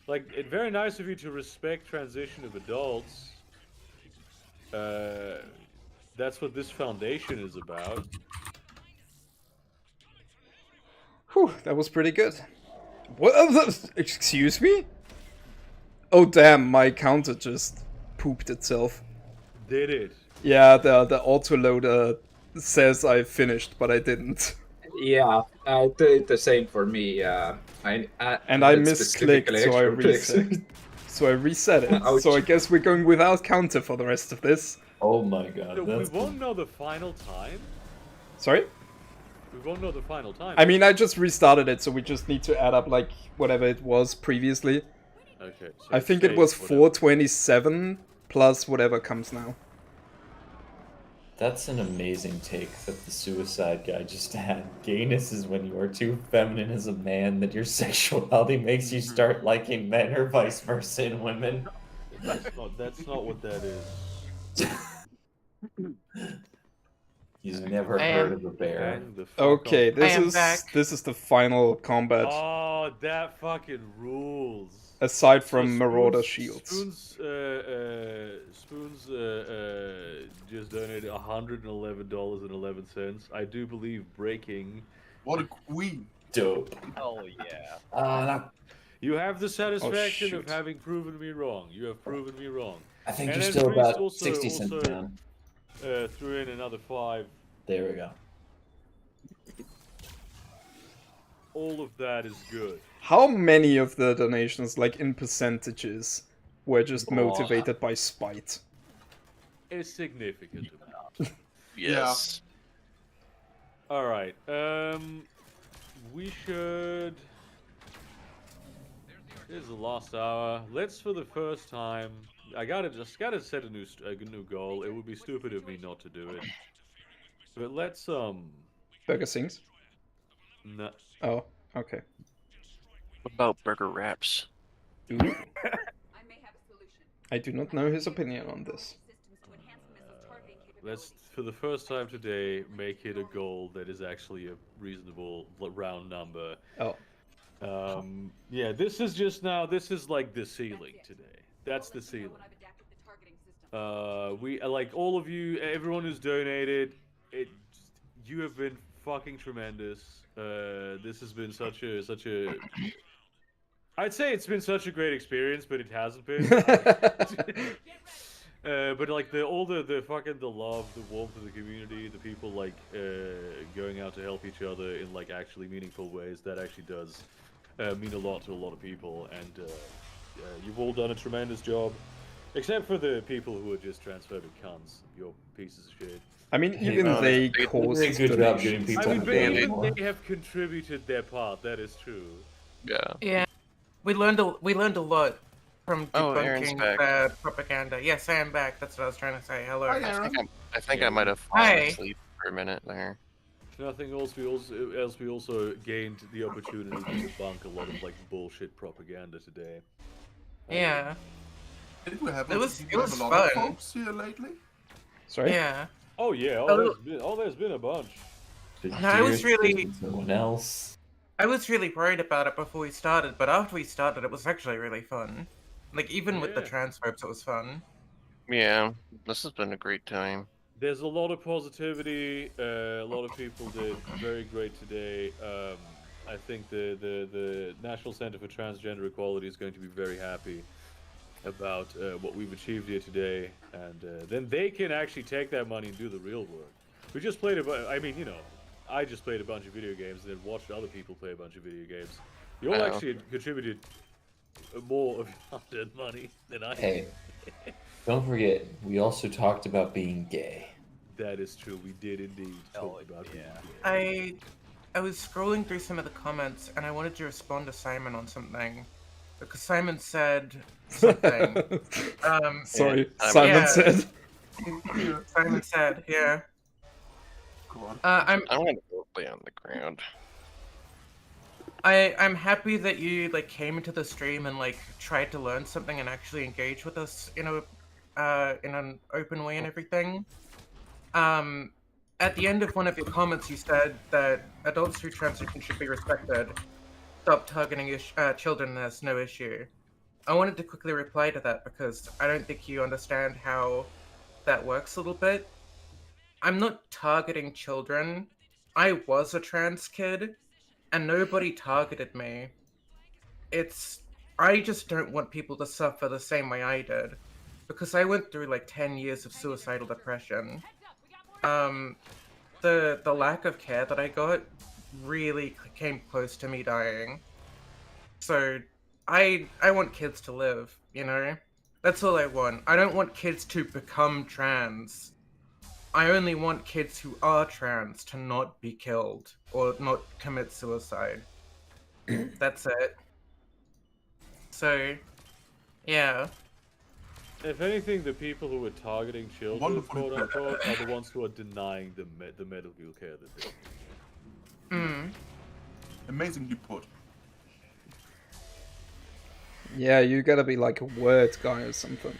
Like, it's very nice of you to respect transition of adults, That's what this foundation is about. Whew, that was pretty good. What? Excuse me? Oh damn, my counter just pooped itself. Did it? Yeah, the autoloader says I finished, but I didn't. Yeah, I did the same for me. And I added misclicked, specifically so I extra clicks. reset. So I reset it. Ouch. So I guess we're going without counter for the rest of this. Oh my god, So we that's won't know the final time? Sorry? We won't know the final time. I mean, I just restarted it, so we just need to add up, like, whatever it was previously. Okay. So I think it was 427 plus whatever comes now. That's an amazing take that the suicide guy just had. Gayness is when you are too feminine as a man that your sexuality makes you start liking men or vice versa in women. That's not what that is. He's never heard of a bear. Okay, this is the final combat. Oh, that fucking rules. Aside from Marauder Shields. Spoons just donated $111.11. I do believe breaking. What a queen! Dope. Hell yeah. You have the satisfaction shoot. of having proven me wrong. You have proven me wrong. I think And you're then still Priest about also- 60 cents also, down. Threw in another 5. There we go. All of that is good. How many of the donations, like in percentages, were just Oh. motivated by spite? A significant amount. Yes. All right. We should. This is the last hour. Let's, for the first time, I gotta set a new goal. It would be stupid of me not to do it. But let's Burger Sings? No. Oh, okay. What about burger wraps? Ooh. I do not know his opinion on this. Let's, for the first time today, make it a goal that is actually a reasonable round number. Oh. Yeah, this is just now. This is like the ceiling today. That's the ceiling. We like all of you, everyone who's donated. You have been fucking tremendous. This has been such a. I'd say it's been such a great experience, but it hasn't been. But like all the fucking the love, the warmth of the community, the people like going out to help each other in like actually meaningful ways, that actually does mean a lot to a lot of people, and you've all done a tremendous job, except for the people who are just transphobic cunts. You're pieces of shit. I mean, even they caused a good job getting people I mean, to but donate even more. they have contributed their part. That is true. Yeah. Yeah, we learned a lot from Oh, Aaron's debunking back. the propaganda. Yes, I am back. That's what I was trying to say. Hello. I think I might have fallen Hi. asleep for a minute there. If nothing else, we also gained the opportunity to debunk a lot of like bullshit propaganda today. Yeah. Did we have It was a lot fun. of folks here lately? Sorry? Yeah. Oh yeah. Oh. There's been a bunch. No, I was really. Someone else. I was really worried about it before we started, but after we started, it was actually really fun. Like even with the Yeah. transcripts, it was fun. Yeah, this has been a great time. There's a lot of positivity. A lot of people did very great today. I think the National Center for Transgender Equality is going to be very happy about what we've achieved here today, and then they can actually take that money and do the real work. We just played I just played a bunch of video games and then watched other people play a bunch of video games. You all Wow. actually contributed more of your hard-earned money than I did. Hey, don't forget, we also talked about being gay. That is true. We did indeed talk about being gay. I was scrolling through some of the comments and I wanted to respond to Simon on something because Simon said something. Sorry, Yeah. Simon said. Simon said, yeah. I'm gonna go lay on the ground. I'm happy that you like came into the stream and like tried to learn something and actually engage with us in an open way and everything. At the end of one of your comments, you said that adults who transition should be respected. Stop targeting children. There's no issue. I wanted to quickly reply to that because I don't think you understand how that works a little bit. I'm not targeting children. I was a trans kid, and nobody targeted me. I just don't want people to suffer the same way I did, because I went through like 10 years of suicidal depression. The lack of care that I got really came close to me dying. So I want kids to live, you know? That's all I want. I don't want kids to become trans. I only want kids who are trans to not be killed or not commit suicide. That's it. So, yeah. If anything, the people who are targeting children, Wonderfully quote put. unquote, are the ones who are denying the medical care that they need. Amazingly put. Yeah, you gotta be like a word guy or something.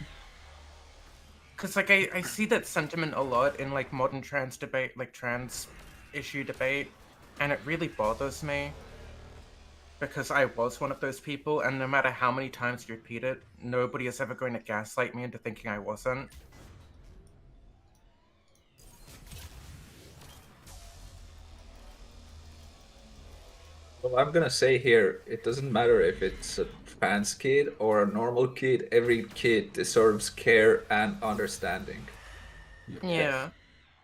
Cause like I see that sentiment a lot in like modern trans debate, like trans issue debate, and it really bothers me. Because I was one of those people, and no matter how many times you repeat it, nobody is ever going to gaslight me into thinking I wasn't. Well, I'm gonna say here, it doesn't matter if it's a trans kid or a normal kid. Every kid deserves care and understanding. Yeah.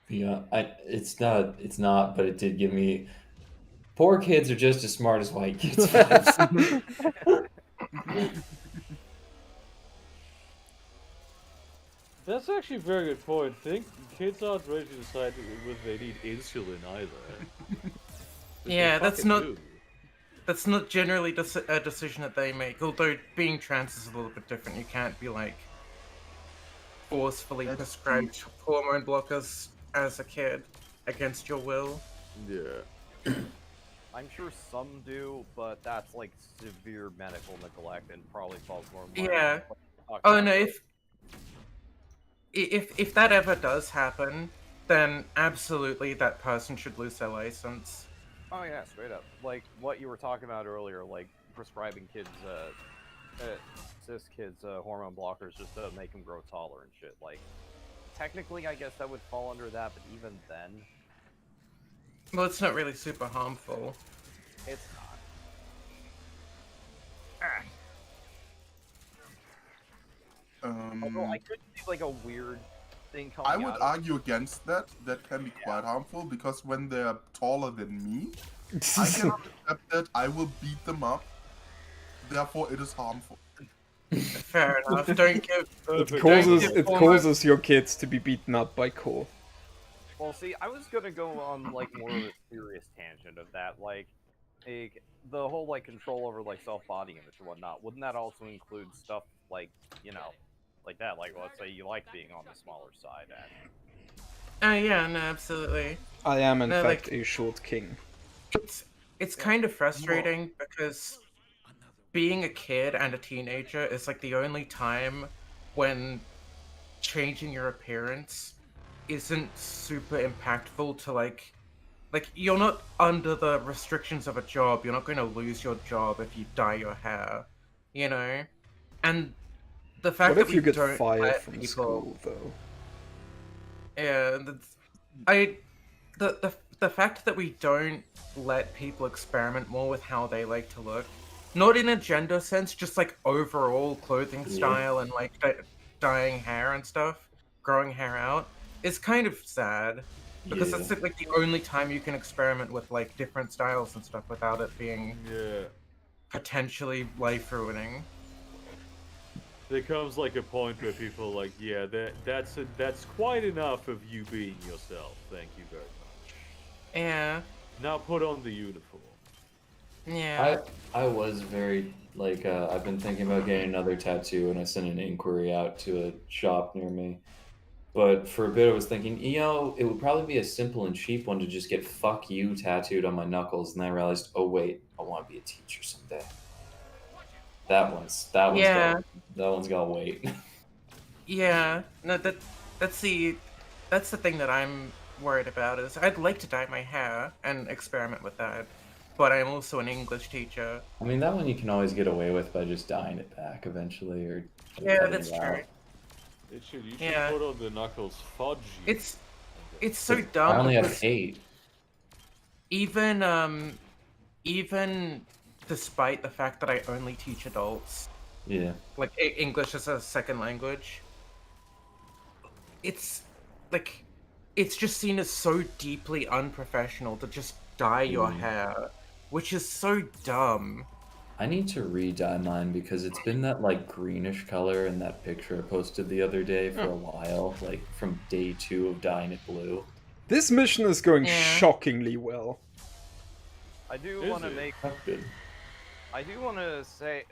Yeah, it's not, but it did give me. Poor kids are just as smart as white kids. That's actually a very good point. Think kids aren't ready to decide whether they need insulin either. Yeah, that's not generally a decision that they make. Although being trans is a little bit different. You can't be like forcefully prescribed hormone blockers as a kid against your will. Yeah. I'm sure some do, but that's like severe medical neglect and probably falls more. Yeah. Oh no, if that ever does happen, then absolutely that person should lose their license. Oh yeah, straight up. Like what you were talking about earlier, like prescribing kids, cis kids, hormone blockers just to make them grow taller and shit. Like, technically, I guess that would fall under that, but even then, Well, it's not really super harmful. it's not. Although I could see like a weird thing coming I would out argue against that. That can be quite harmful because when they're taller than me, I cannot accept that. I will beat them up. Therefore, it is harmful. Fair enough. Don't give. It causes your kids to be beaten up by Core. Well, see, I was gonna go on like more of a serious tangent of that, like the whole like control over like self-body image and whatnot. Wouldn't that also include stuff like, you know, like that? Like, let's say you like being on the smaller side, and Yeah, no, absolutely. I am in No, fact like, a short king. it's kind of frustrating because being a kid and a teenager is like the only time when changing your appearance isn't super impactful to like you're not under the restrictions of a job. You're not going to lose your job if you dye your hair, you know? And the fact What that if we you get don't fired let from people... school, though? Yeah, the fact that we don't let people experiment more with how they like to look, not in a gender sense, just like overall clothing style and like dyeing hair and stuff, growing hair out, is kind of sad because it's like the only time you can experiment with like different styles and stuff without it being potentially life-ruining. There comes like a point where people are like, yeah, that's quite enough of you being yourself. Thank you very much. Yeah. Now put on the uniform. Yeah. I was very like I've been thinking about getting another tattoo, and I sent an inquiry out to a shop near me. But for a bit, I was thinking, you know, it would probably be a simple and cheap one to just get "fuck you" tattooed on my knuckles, and then I realized, oh wait, I want to be a teacher someday. That one's got to wait. Yeah, no, that's the thing that I'm worried about is I'd like to dye my hair and experiment with that, but I'm also an English teacher. I mean, that one you can always get away with by just dyeing it back eventually, or Yeah, cutting that's it true. out. It should. You should Yeah. put on the Knuckles fudgy. It's so dumb. I only have because 8. Even despite the fact that I only teach adults, Yeah. like English as a second language, it's like it's just seen as so deeply unprofessional to just dye your hair, which is so dumb. I need to re-dye mine because it's been that like greenish color in that picture I posted the other day for a while, like from day 2 of dyeing it blue. This mission is going shockingly well. I do want to make. I do want to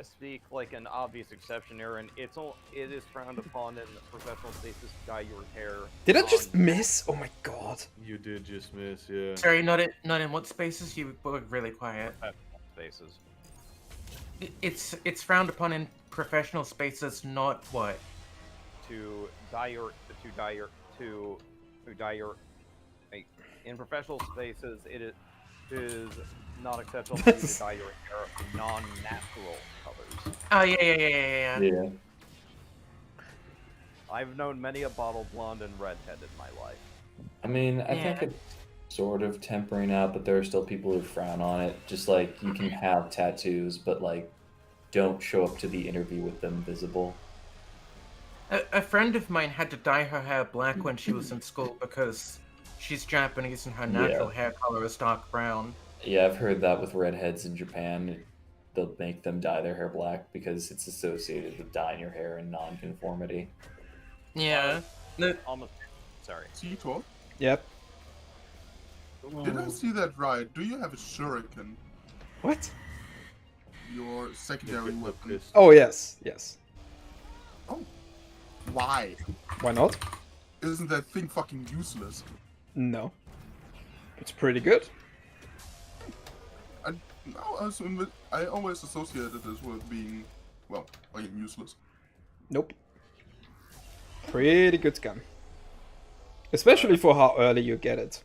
speak like an obvious exception here, and it is frowned upon in professional spaces to dye your hair. Did I just miss? Oh my god. You did just miss, yeah. Sorry, not in what spaces? You were really quiet. Spaces. It's frowned upon in professional spaces, not what? To dye your like, in professional spaces it is not acceptable for you to dye your hair non-natural colors. Oh yeah. Yeah. I've known many a bottle blonde and redhead in my life. I mean, I think it's sort of tempering out, but there are still people who frown on it. Just like you can have tattoos, but like don't show up to the interview with them visible. A friend of mine had to dye her hair black when she was in school because she's Japanese and her natural hair color is dark brown. Yeah, I've heard that with redheads in Japan. They'll make them dye their hair black because it's associated with dyeing your hair in non-conformity. Yeah. Almost. Sorry. Seetor? Yep. Did I see that right? Do you have a shuriken? What? Your secondary weapon. Oh yes. Oh. Why? Why not? Isn't that thing fucking useless? No. It's pretty good. I always associated this with being, well, useless. Nope. Pretty good gun. Especially for how early you get it.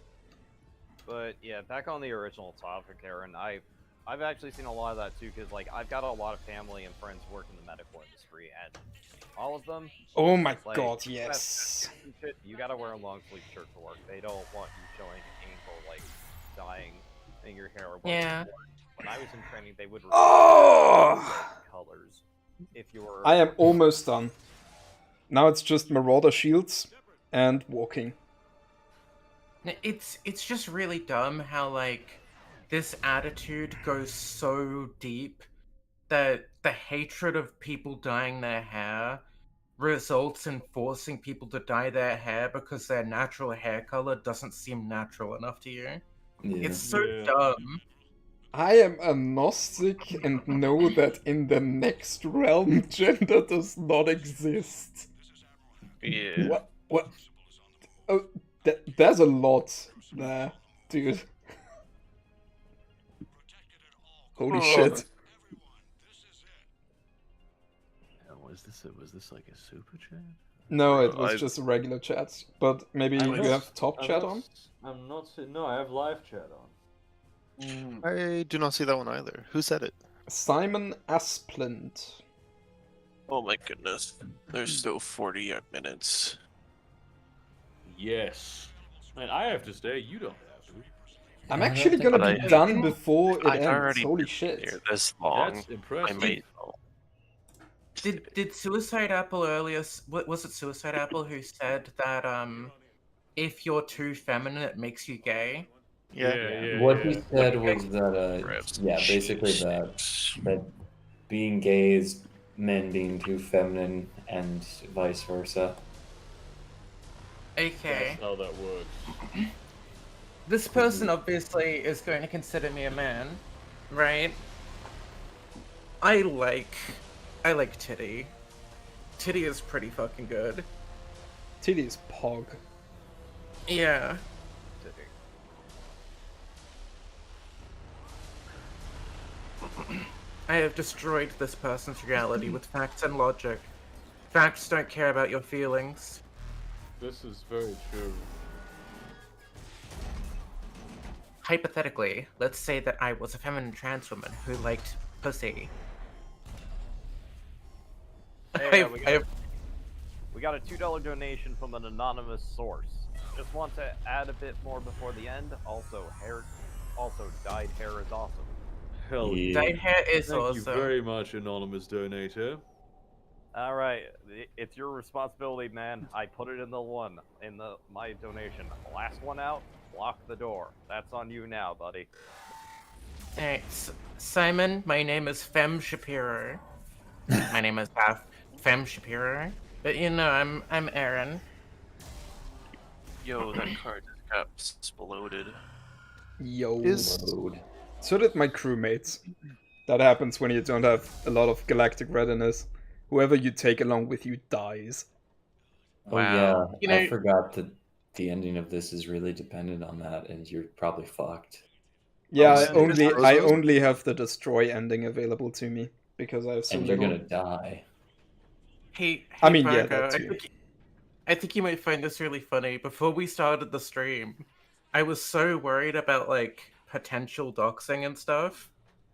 But yeah, back on the original topic, Aaron, I've actually seen a lot of that too, because like I've got a lot of family and friends work in the medical industry, and all of them. Oh my like, god, yes. You gotta wear a long sleeve shirt to work. They don't want you showing ankle like dyeing in your hair. Yeah. When I was in training, they would colors. If you were. I am almost done. Now it's just Marauder shields and walking. It's just really dumb how like this attitude goes so deep that the hatred of people dyeing their hair results in forcing people to dye their hair because their natural hair color doesn't seem natural enough to you. Yeah. It's so dumb. I am a Gnostic and know that in the next realm gender does not exist. Yeah. What? Oh, there's a lot there, dude. Holy shit. Was this like a super chat? No, it was just a regular chat. But maybe you have top chat on? I'm not. No, I have live chat on. I do not see that one either. Who said it? Simon Asplund. Oh my goodness. There's still 40 minutes. Yes. Man, I have to stay. You don't have to. I'm actually gonna be done before it ends. Holy shit. This long. That's impressive. I might... Did Suicide Apple earlier? Was it Suicide Apple who said that if you're too feminine, it makes you gay? Yeah. What he said was that, basically that being gay is men being too feminine and vice versa. Okay. That's how that works. This person obviously is going to consider me a man, right? I like Titty. Titty is pretty fucking good. Titty is pog. Yeah. I have destroyed this person's reality with facts and logic. Facts don't care about your feelings. This is very true. Hypothetically, let's say that I was a feminine trans woman who liked pussy. Hey, we got a $2 donation from an anonymous source. Just want to add a bit more before the end. Also, dyed hair is awesome. Hell yeah. Dyed hair is Thank awesome. you very much, anonymous donator. All right, it's your responsibility, man. I put it in my donation. Last one out, block the door. That's on you now, buddy. Alright, Simon, my name is Fem Shapiro. My name is Fem Shapiro. But you know, I'm Aaron. Yo, that card just got exploded. Yo. So did my crewmates. That happens when you don't have a lot of galactic readiness. Whoever you take along with you dies. Oh yeah, I forgot that the ending of this is really dependent on that, and you're probably fucked. Yeah, I only have the destroy ending available to me because I have so and little. You're gonna die. Hey, I mean, Virgo, yeah, that too. I think you might find this really funny. Before we started the stream, I was so worried about like potential doxing and stuff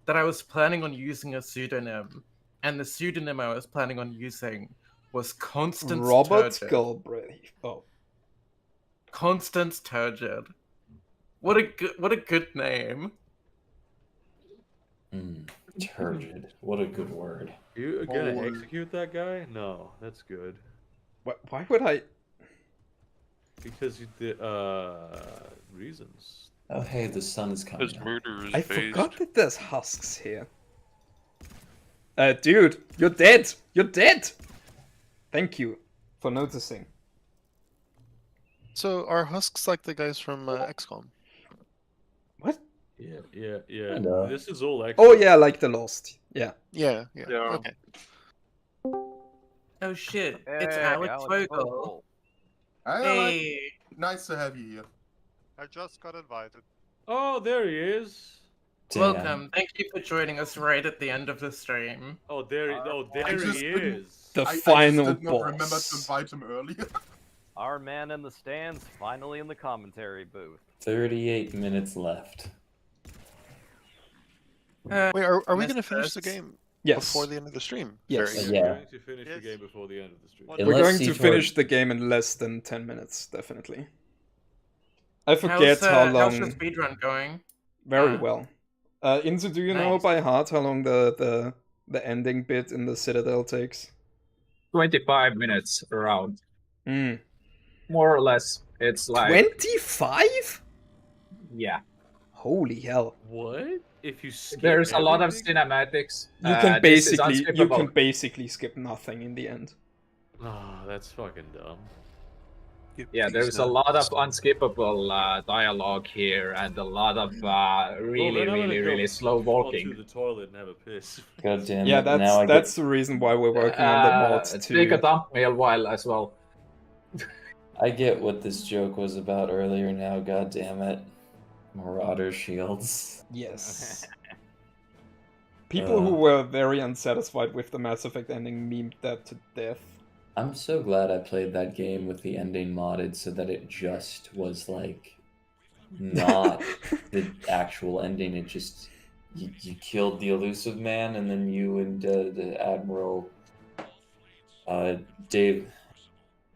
that I was planning on using a pseudonym, and the pseudonym I was planning on using was Constance Robert Turgid. Galbraith. Oh, Constance Turgid. What a good name. Turgid. What a good word. You gonna execute that guy? No, that's good. Why would I? Because you did reasons. Oh hey, the sun is coming. His murder is I based. forgot that there's husks here. Dude, you're dead! You're dead! Thank you for noticing. So are husks like the guys from XCOM? What? Yeah. Kinda. This is all XCOM. Oh yeah, like the Lost. Yeah. Yeah. Okay. Oh shit, it's Hey, Alex Alex Vogel. Hey, nice to have you here. I just got invited. Oh, there he is. Welcome. Thank you for joining us right at the end of the stream. Oh, there he is. The I final just did not boss. remember to invite him earlier. Our man in the stands, finally in the commentary booth. 38 minutes left. Wait, are we going to finish the game before the end of the stream? Yes. Very good. Yeah. We're going to finish the game before the end of the stream. We're going to finish the game in less than 10 minutes, definitely. I forget how long. How's your speedrun going? Very well. Inzu, do you know Nice. by heart how long the ending bit in the Citadel takes? 25 minutes around. Mm. More or less. It's like 25? Yeah. Holy hell. What? If you skip There's a lot of everything? cinematics. You can This is basically unskippable. skip nothing in the end. Oh, that's fucking dumb. Yeah, there's a lot of unskippable dialogue here and a lot of really slow To walking. the toilet and have a piss. God damn Yeah, it. Now I that's the reason why we're working on the mods Take a too. dump meanwhile as well. I get what this joke was about earlier now, god damn it. Marauder shields. Yes. People who were very unsatisfied with the Mass Effect ending memed that to death. I'm so glad I played that game with the ending modded so that it just was like not the actual ending. It just you killed the elusive man, and then you and the Admiral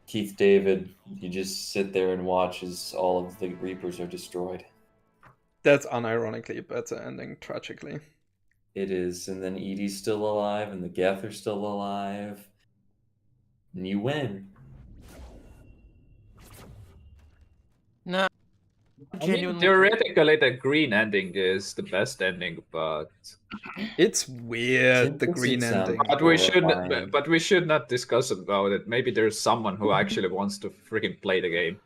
Keith David, you just sit there and watch as all of the Reapers are destroyed. That's unironically a better ending, tragically. It is, and then Edie's still alive, and the Geth are still alive. And you win. No. I mean, theoretically, the green ending is the best ending, but It's weird, the green ending. But we should not discuss about it. Maybe there's someone who actually wants to freaking play the game.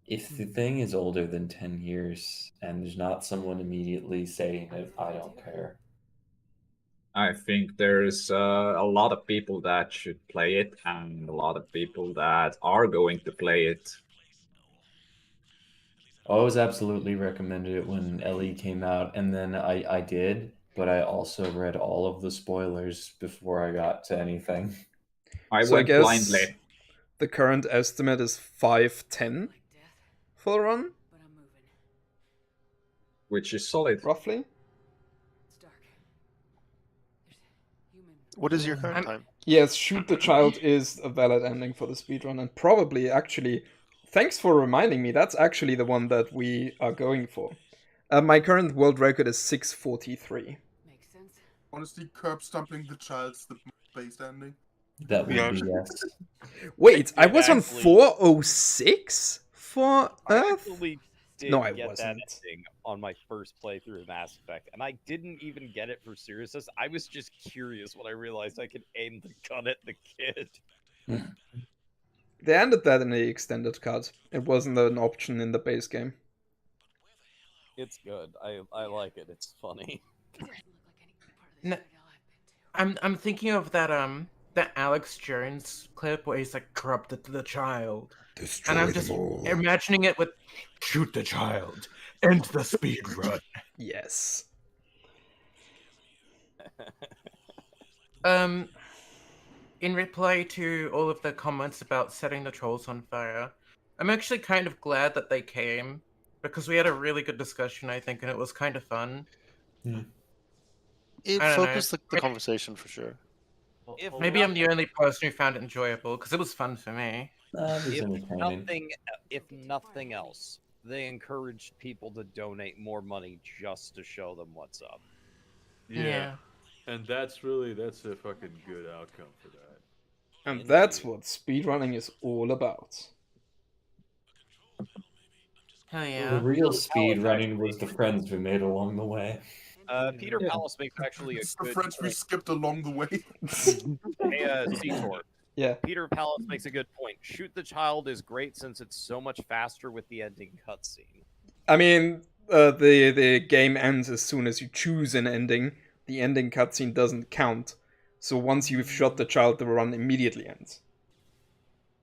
If the thing is older than 10 years and there's not someone immediately saying it, I don't care. I think there's a lot of people that should play it, and a lot of people that are going to play it. I always absolutely recommended it when LE came out, and then I did, but I also read all of the spoilers before I got to anything. I So went guess blindly. the current estimate is 510 for the run, Which is solid. roughly. What is your current time? Yes, shoot the child is a valid ending for the speedrun, and probably, actually, thanks for reminding me, that's actually the one that we are going for. My current world record is 6:43. Makes sense. Honestly, curb stomping the child's the base ending. That would Yeah. be yes. Wait, I did was on actually- 406 for I Earth? actually did No, I get wasn't. that ending on my first playthrough of Mass Effect, and I didn't even get it for seriousness. I was just curious when I realized I could aim the gun at the kid. They ended that in the extended cut. It wasn't an option in the base game. It's good. I like it. It's funny. No, I'm thinking of that Alex Jones clip where he's like corrupted the child. And I'm just imagining it with shoot the child, end the speed run. Yes. In reply to all of the comments about setting the trolls on fire, I'm actually kind of glad that they came because we had a really good discussion, I think, and it was kind of fun. It I don't know. focused the conversation for sure. Maybe I'm the only person who found it enjoyable because it was fun for me. If nothing else, they encouraged people to donate more money just to show them what's up. Yeah. And that's a fucking good outcome for that. And that's what speedrunning is all about. Hell yeah. The real speed running was the friends we made along the way. Peter Palace makes actually a It's the good friends we point. skipped along the way. Hey, Seetor. Yeah. Peter Palace makes a good point. Shoot the Child is great since it's so much faster with the ending cutscene. I mean, the game ends as soon as you choose an ending. The ending cutscene doesn't count. So once you've shot the child, the run immediately ends.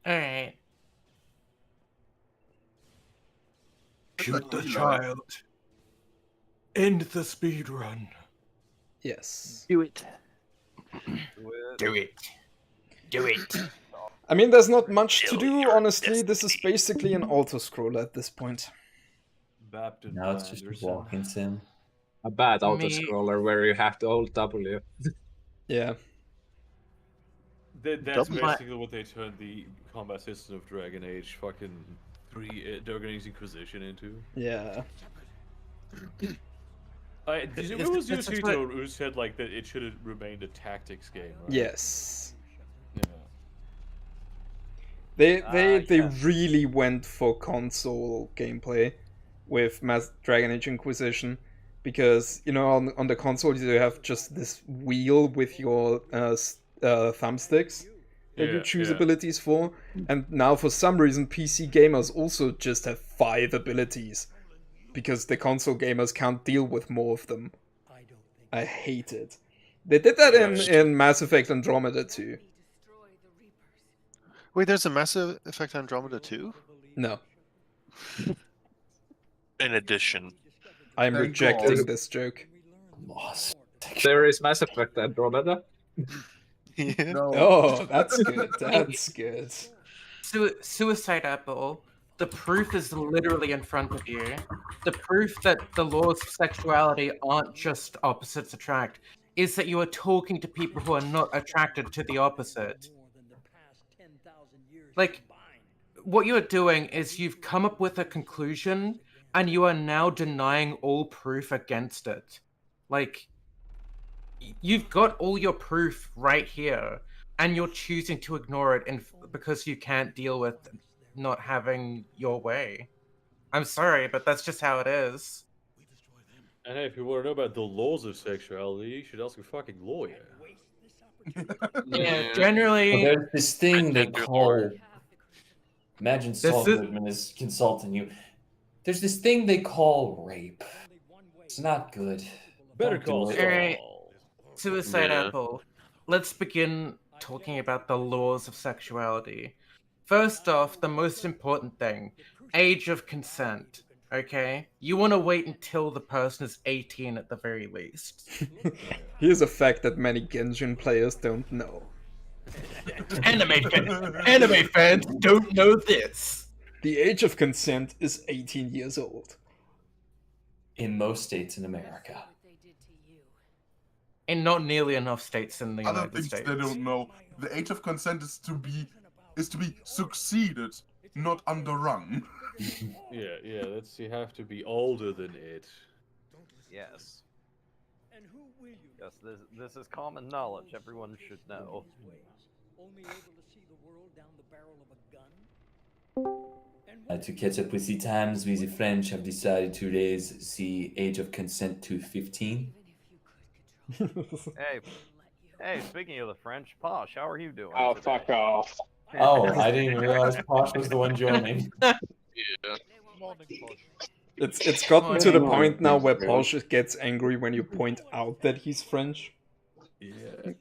Alright. Shoot the child. End the speed run. Yes. Do it. Do it. Do it. I mean, there's not much to do, honestly. This is basically an auto-scroller at this point. Now it's just a walking sim. A bad auto-scroller where you have to hold W. Yeah. That's basically what they turned the combat system of Dragon Age fucking Dragon Age Inquisition into. Yeah. It was you, Seetor, who said like that it should have remained a tactics game, right? Yes. Yeah. They really went for console gameplay with Dragon Age Inquisition, because on the console you have just this wheel with your thumbsticks that you choose abilities for, and now for some reason PC gamers also just have 5 abilities because the console gamers can't deal with more of them. I hate it. They did that in Mass Effect Andromeda too. Wait, there's a Mass Effect Andromeda too? No. In addition. I'm Thank rejecting God. this joke. There is Mass Effect Andromeda. No. Oh, that's good. That's good. Suicide Apple. The proof is literally in front of you. The proof that the laws of sexuality aren't just opposites attract is that you are talking to people who are not attracted to the opposite. Like, what you're doing is you've come up with a conclusion and you are now denying all proof against it. Like, you've got all your proof right here and you're choosing to ignore it because you can't deal with not having your way. I'm sorry, but that's just how it is. And hey, if you want to know about the laws of sexuality, you should ask a fucking lawyer. Yeah, generally. Well, there's this thing they call. Imagine Saul Goodman is consulting you. There's this thing they call rape. It's not good. Better Don't call do it. Saul. Alright, Suicide Apple. Let's begin talking about the laws of sexuality. First off, the most important thing, age of consent. Okay? You want to wait until the person is 18 at the very least. Here's a fact that many Genshin players don't know. Anime fans don't know this. The age of consent is 18 years old. In most states in America. In not nearly enough states in the Other United things States. they don't know. The age of consent is to be succeeded, not underrun. Yeah, that's you have to be older than it. Yes. Yes, this is common knowledge. Everyone should know. Only able to see the world down the barrel of a gun. To catch up with the times, we the French have decided to raise the age of consent to 15. Hey, speaking of the French, Posh, how are you doing? Oh, today? fuck off. Oh, I didn't even realize Posh was the one joining. Yeah. Morning, Posh. It's gotten to the Oh, point now where okay. Porsche gets angry when you point out that he's French. Yeah.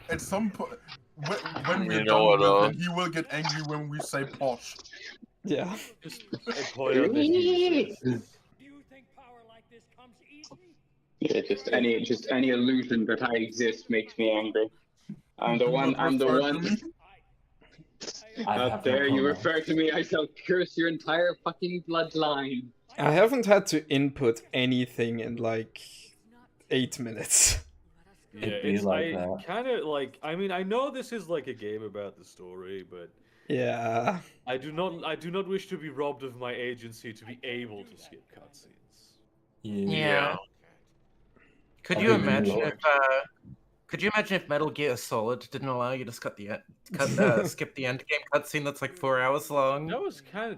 At some point, when we're You know done what, with it, he will get angry when we say posh. Yeah. Just point out that he exists. Yeah, just any illusion that I exist makes me angry. I'm the one. Out there, you refer to me, I shall curse your entire fucking bloodline. I haven't had to input anything in like 8 minutes. Yeah, It'd be it's like I that. kind of like. I mean, I know this is like a game about the story, but Yeah. I do not wish to be robbed of my agency to be able to skip cutscenes. Yeah. Could I you think we imagine will. if Metal Gear Solid didn't allow you to skip the end game cutscene that's like 4 hours long? That was kind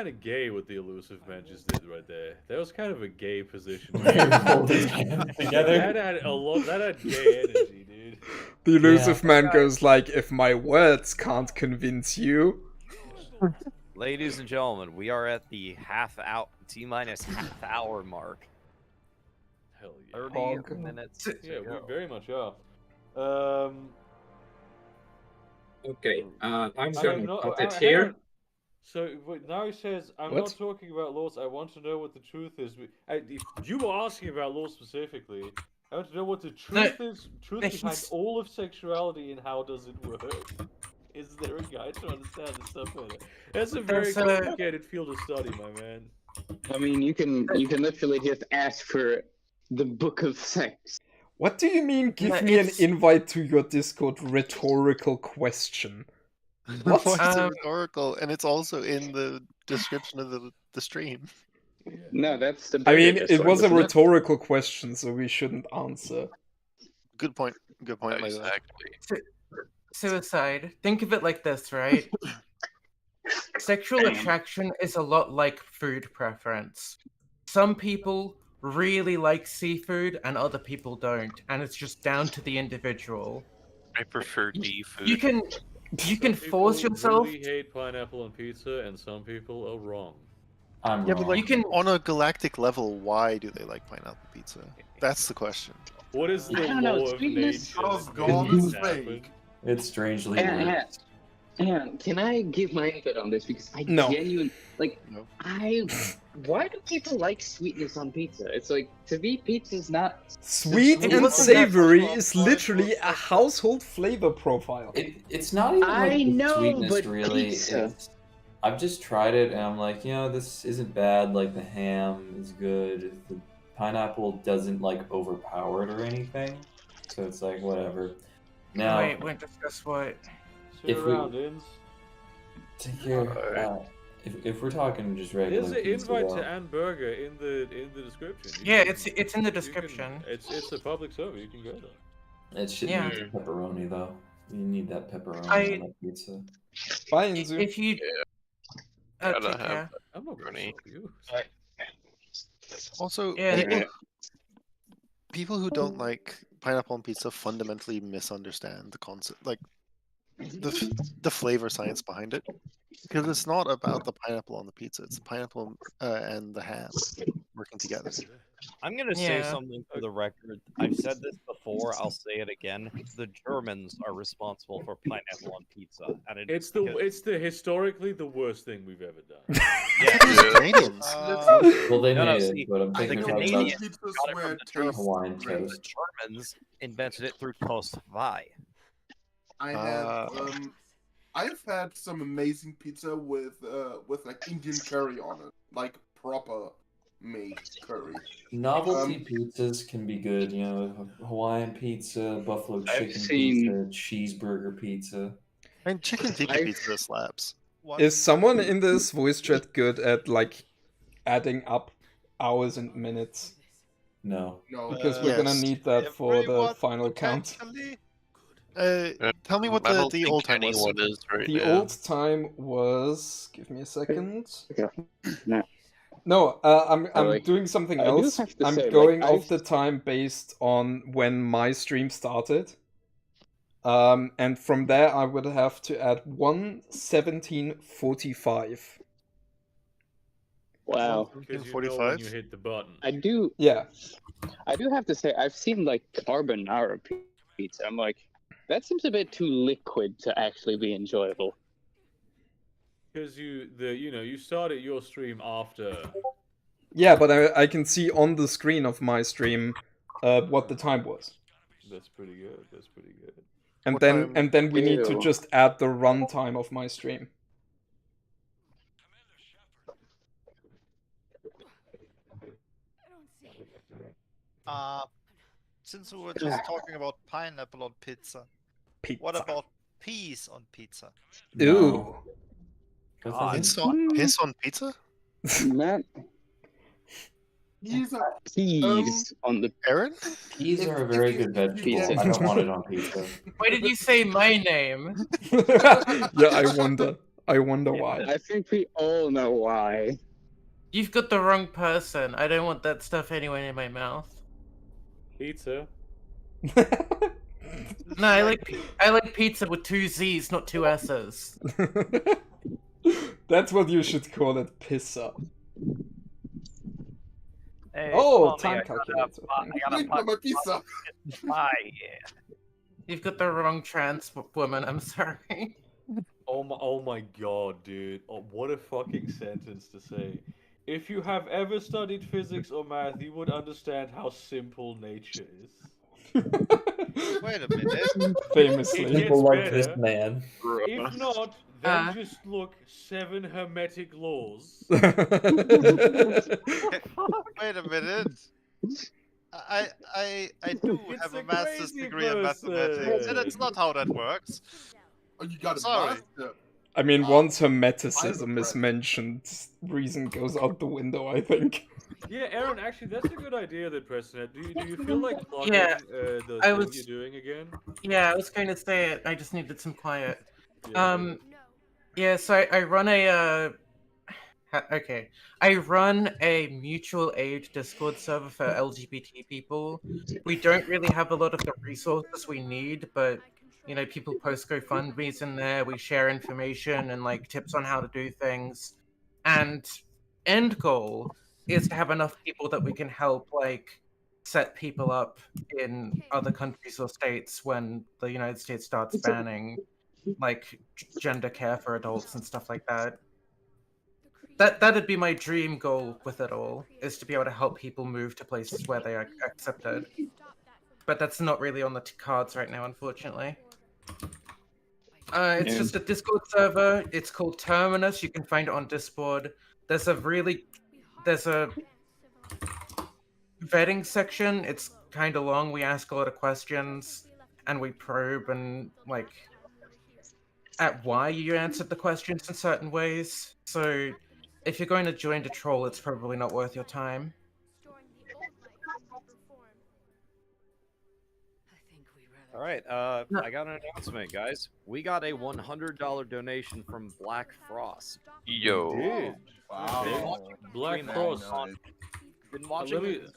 of gay what the elusive man just did right there. That was kind of a gay position. That had a lot. That had gay energy, dude. The elusive man goes like, if my words can't convince you. Ladies and gentlemen, we are at the T-minus half hour mark. Hell yeah. 30 minutes. Yeah, we very much are. Okay, I'm I'm going not- to cut it hang here. on. So wait, now he says, I'm What? not talking about laws, I want to know what the truth is. If you were asking about laws specifically, I want to know what the truth is, behind all of sexuality and how does it work. Is there a guide to understand this stuff better? That's a very complicated field of study, my man. I mean, you can literally just ask for the Book of Sex. What do you mean, give me an invite to your Discord rhetorical question? What? Why is it rhetorical? And it's also in the description of the stream. No, that's the. I mean, Discord, it was a isn't it? rhetorical question, so we shouldn't answer. Good point. Good point. Exactly. Suicide. Think of it like this, right? Sexual attraction is a lot like food preference. Some people really like seafood and other people don't, and it's just down to the individual. I prefer D food. You can force People yourself. really hate pineapple on pizza, and some people are wrong. I'm Yeah, wrong. but like on a galactic level, why do they like pineapple pizza? That's the question. What is the I don't know, law of sweetness- nature? How's that God makes is this fake? happen? It's strangely And, weird. and can I give my input on this? Because I No. genuinely like. No. Why do people like sweetness on pizza? It's like, to me, pizza's not Sweet It and wasn't that savory much is literally a household flavor profile. It's not even like I the know, sweetness, but really. pizza. I've just tried it, and I'm like, this isn't bad. Like, the ham is good. The pineapple doesn't, like, overpower it or anything. So it's like, whatever. Now, Wait, discuss what? Sit If we- around, Inns. take care. If we're talking just regular There's an pizza, invite though, to Ann Burger in the description. You Yeah, can- it's in the you can- description. It's a public server. You can go there. it should Yeah. need pepperoni, though. You need that pepperoni I- on that pizza. Bye, Inzu. If you Gotta take have care. I'm not gonna pepperoni. stop you. Also, Yeah. people who don't like pineapple on pizza fundamentally misunderstand the concept, like the flavor science behind it, because it's not about the pineapple on the pizza; it's the pineapple and the ham working together. I'm gonna say Yeah. something for the record. I've said this before. I'll say it again. The Germans are responsible for pineapple on pizza, and It's the historically the worst thing we've ever done. Canadians. Well, they No, made see, it, but I'm the thinking about Canadians Pizzas got it where from it the Germans. Hawaiian The toast. Germans invented it through toast pie. I have I've had some amazing pizza with like Indian curry on it, like proper made curry. Novelty pizzas can be good, you know, Hawaiian pizza, buffalo chicken seen- pizza, cheeseburger pizza. I mean, chicken tiki I've- pizza slaps. Is someone in this voice chat good at like adding up hours and minutes? No. No. Because we're gonna Yes. need that for the final count. Tell me what I the, don't the think old time was. anyone is right The now. old time was. Give me a second. No. No, I'm like- doing something I do else. have to I'm say, like, going off I've- the time based on when my stream started. And from there I would have to add 1:17:45. Wow. Because you know when you hit the button. I do. Yeah. I do have to say, I've seen like carbonara pizza. I'm like, that seems a bit too liquid to actually be enjoyable. Because you started your stream after. Yeah, but I can see on the screen of my stream what the time was. That's pretty good. That's pretty good. And then we need to Ew. just add the runtime of my stream. Since we were just talking about pineapple on pizza, what about peas on pizza? Ooh. Piss on pizza? Man. Peas on the Aaron? Peas are a very good vegetable. I don't want it on pizza. Why did you say my name? Yeah, I wonder why. I think we all know why. You've got the wrong person. I don't want that stuff anywhere in my mouth. Pizza. No, I like pizza with 2 Z's, not 2 S's. That's what you should call it, pizza. Hey, Oh, Tommy, time I calculator. got a my pizza. pie, yeah. You've got the wrong trans woman. I'm sorry. Oh my god, dude. Oh, what a fucking sentence to say. If you have ever studied physics or math, you would understand how simple nature is. Wait a minute. Famously. It gets People like better. this man. If not, then just look 7 hermetic laws. Wait a minute. I do It's have a a master's crazy degree in mathematics, and it's not how that works. Oh, you got a Sorry. master. I mean, once hermeticism is mentioned, reason goes out the window, I think. Yeah, Aaron, actually, that's a good idea that Preston. Do you feel like plugging Yeah, the I thing was- you're doing again? Yeah, I was going to say it. I just needed some quiet. Yeah, Yeah, so I run a okay. I run a mutual aid Discord server for LGBT people. We don't really have a lot of the resources we need, but you know, people post GoFundMe's in there. We share information and like tips on how to do things. And end goal is to have enough people that we can help like set people up in other countries or states when the United States starts banning like gender care for adults and stuff like that. That'd be my dream goal with it all, is to be able to help people move to places where they are accepted. But that's not really on the cards right now, unfortunately. It's Yeah. just a Discord server. It's called Terminus. You can find it on Discord. There's a vetting section. It's kind of long. We ask a lot of questions and we probe and like at why you answered the questions in certain ways. So if you're going to join to troll, it's probably not worth your time. All right, I got an announcement, guys. We got a $100 donation from Black Frost. Yo. Did. Wow. Black Stream Frost. Been watching Let me- it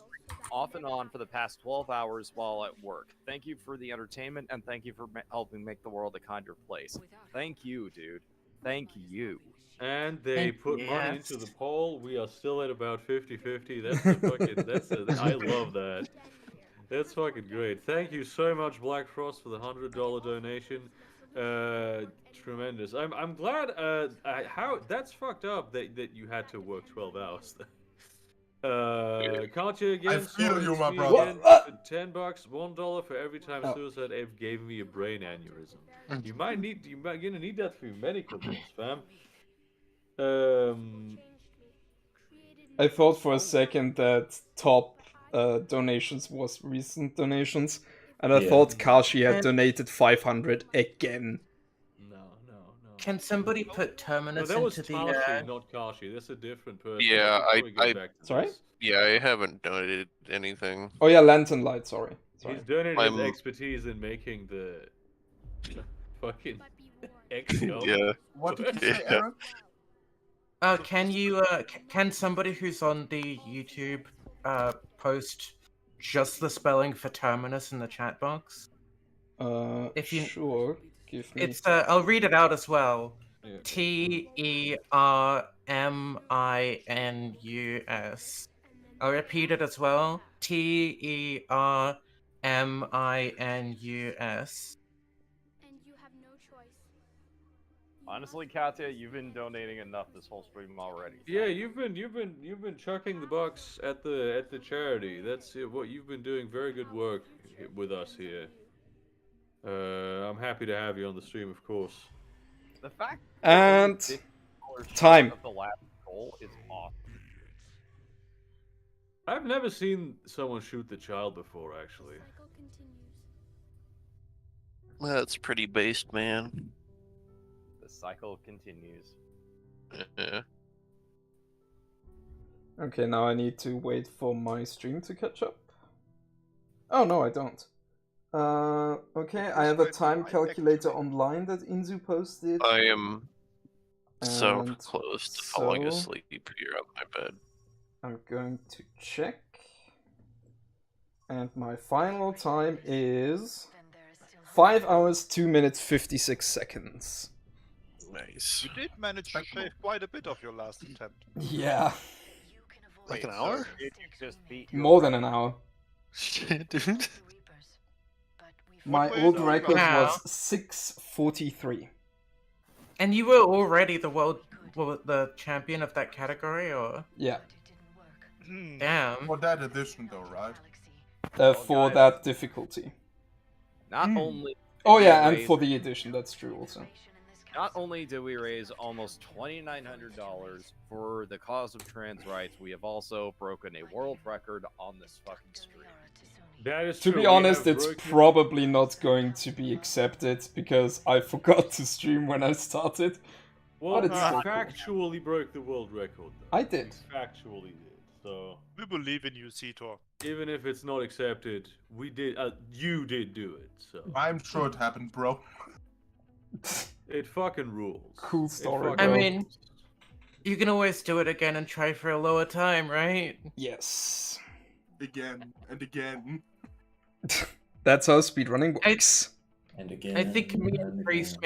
off and on for the past 12 hours while at work. Thank you for the entertainment, and thank you for helping make the world a kinder place. Thank you, dude. Thank you. And they put money into the poll. We are still at about 50-50. That's a fucking. I love that. That's fucking great. Thank you so much, Black Frost, for the $100 donation. Tremendous. I'm glad. How that's fucked up that you had to work 12 hours. Can't you again? I feel Sorry, you, my me brother. again. For $10, $1 for every time Oh. Suicide Ave gave me a brain aneurysm. You might gonna need that for your medical bills, fam. I thought for a second that top donations was recent donations, and I Yeah. thought Kashi had And- donated 500 again. Can somebody put No, Terminus that was into the Tashi, not Kashi. That's a different person. Yeah, Before we get back to Sorry? this, Yeah, I haven't donated anything. Oh yeah, Lantern Light, sorry. he's donated his I'm- expertise in making the fucking XCOM. Yeah. What did you say, Yeah. Eric? Can you can somebody who's on the YouTube post just the spelling for Terminus in the chat box? If you Sure. Give me. It's I'll read it out as well. Yeah. Terminus. I'll repeat it as well. Terminus. Honestly, Katya, you've been donating enough this whole stream already. Yeah, you've been chucking the bucks at the charity. That's what you've been doing. Very good work with us here. I'm happy to have you on the stream, of course. The fact And that time. of the last goal is awesome. I've never seen someone shoot the child before, actually. That's pretty based, man. The cycle continues. Yeah. Okay, now I need to wait for my stream to catch up. Oh no, I don't. Okay, I have a time calculator online that Inzu posted. I am so And close to falling so- asleep here on my bed. I'm going to check. And my final time is 5 hours, 2 minutes, 56 seconds. Nice. You did manage to shave quite a bit of your last attempt. Yeah, Like an Wait, hour? So did you just beat your more than an hour. Shit, dude. My way old though? record Wow. was 6:43. And you were already the champion of that category, or Yeah, damn. For that edition, though, right? for guys. that difficulty. Not only. Oh did yeah, we and raise- for the edition, that's true also. Not only did we raise almost $2,900 for the cause of trans rights, we have also broken a world record on this fucking stream. That is To true. be we honest, have it's broken- probably not going to be accepted because I forgot to stream when I started. Well, but we it's still cool. factually broke the world record. Though. I did. We factually did. So We believe in you, Seetor. even if it's not accepted, we did. You did do it. So I'm sure it happened, bro. it fucking rules. Cool It story, fucking I bro. mean, rules. you can always do it again and try for a lower time, right? Yes. Again and again. That's how speedrunning works. And again. I think me and and Priest again.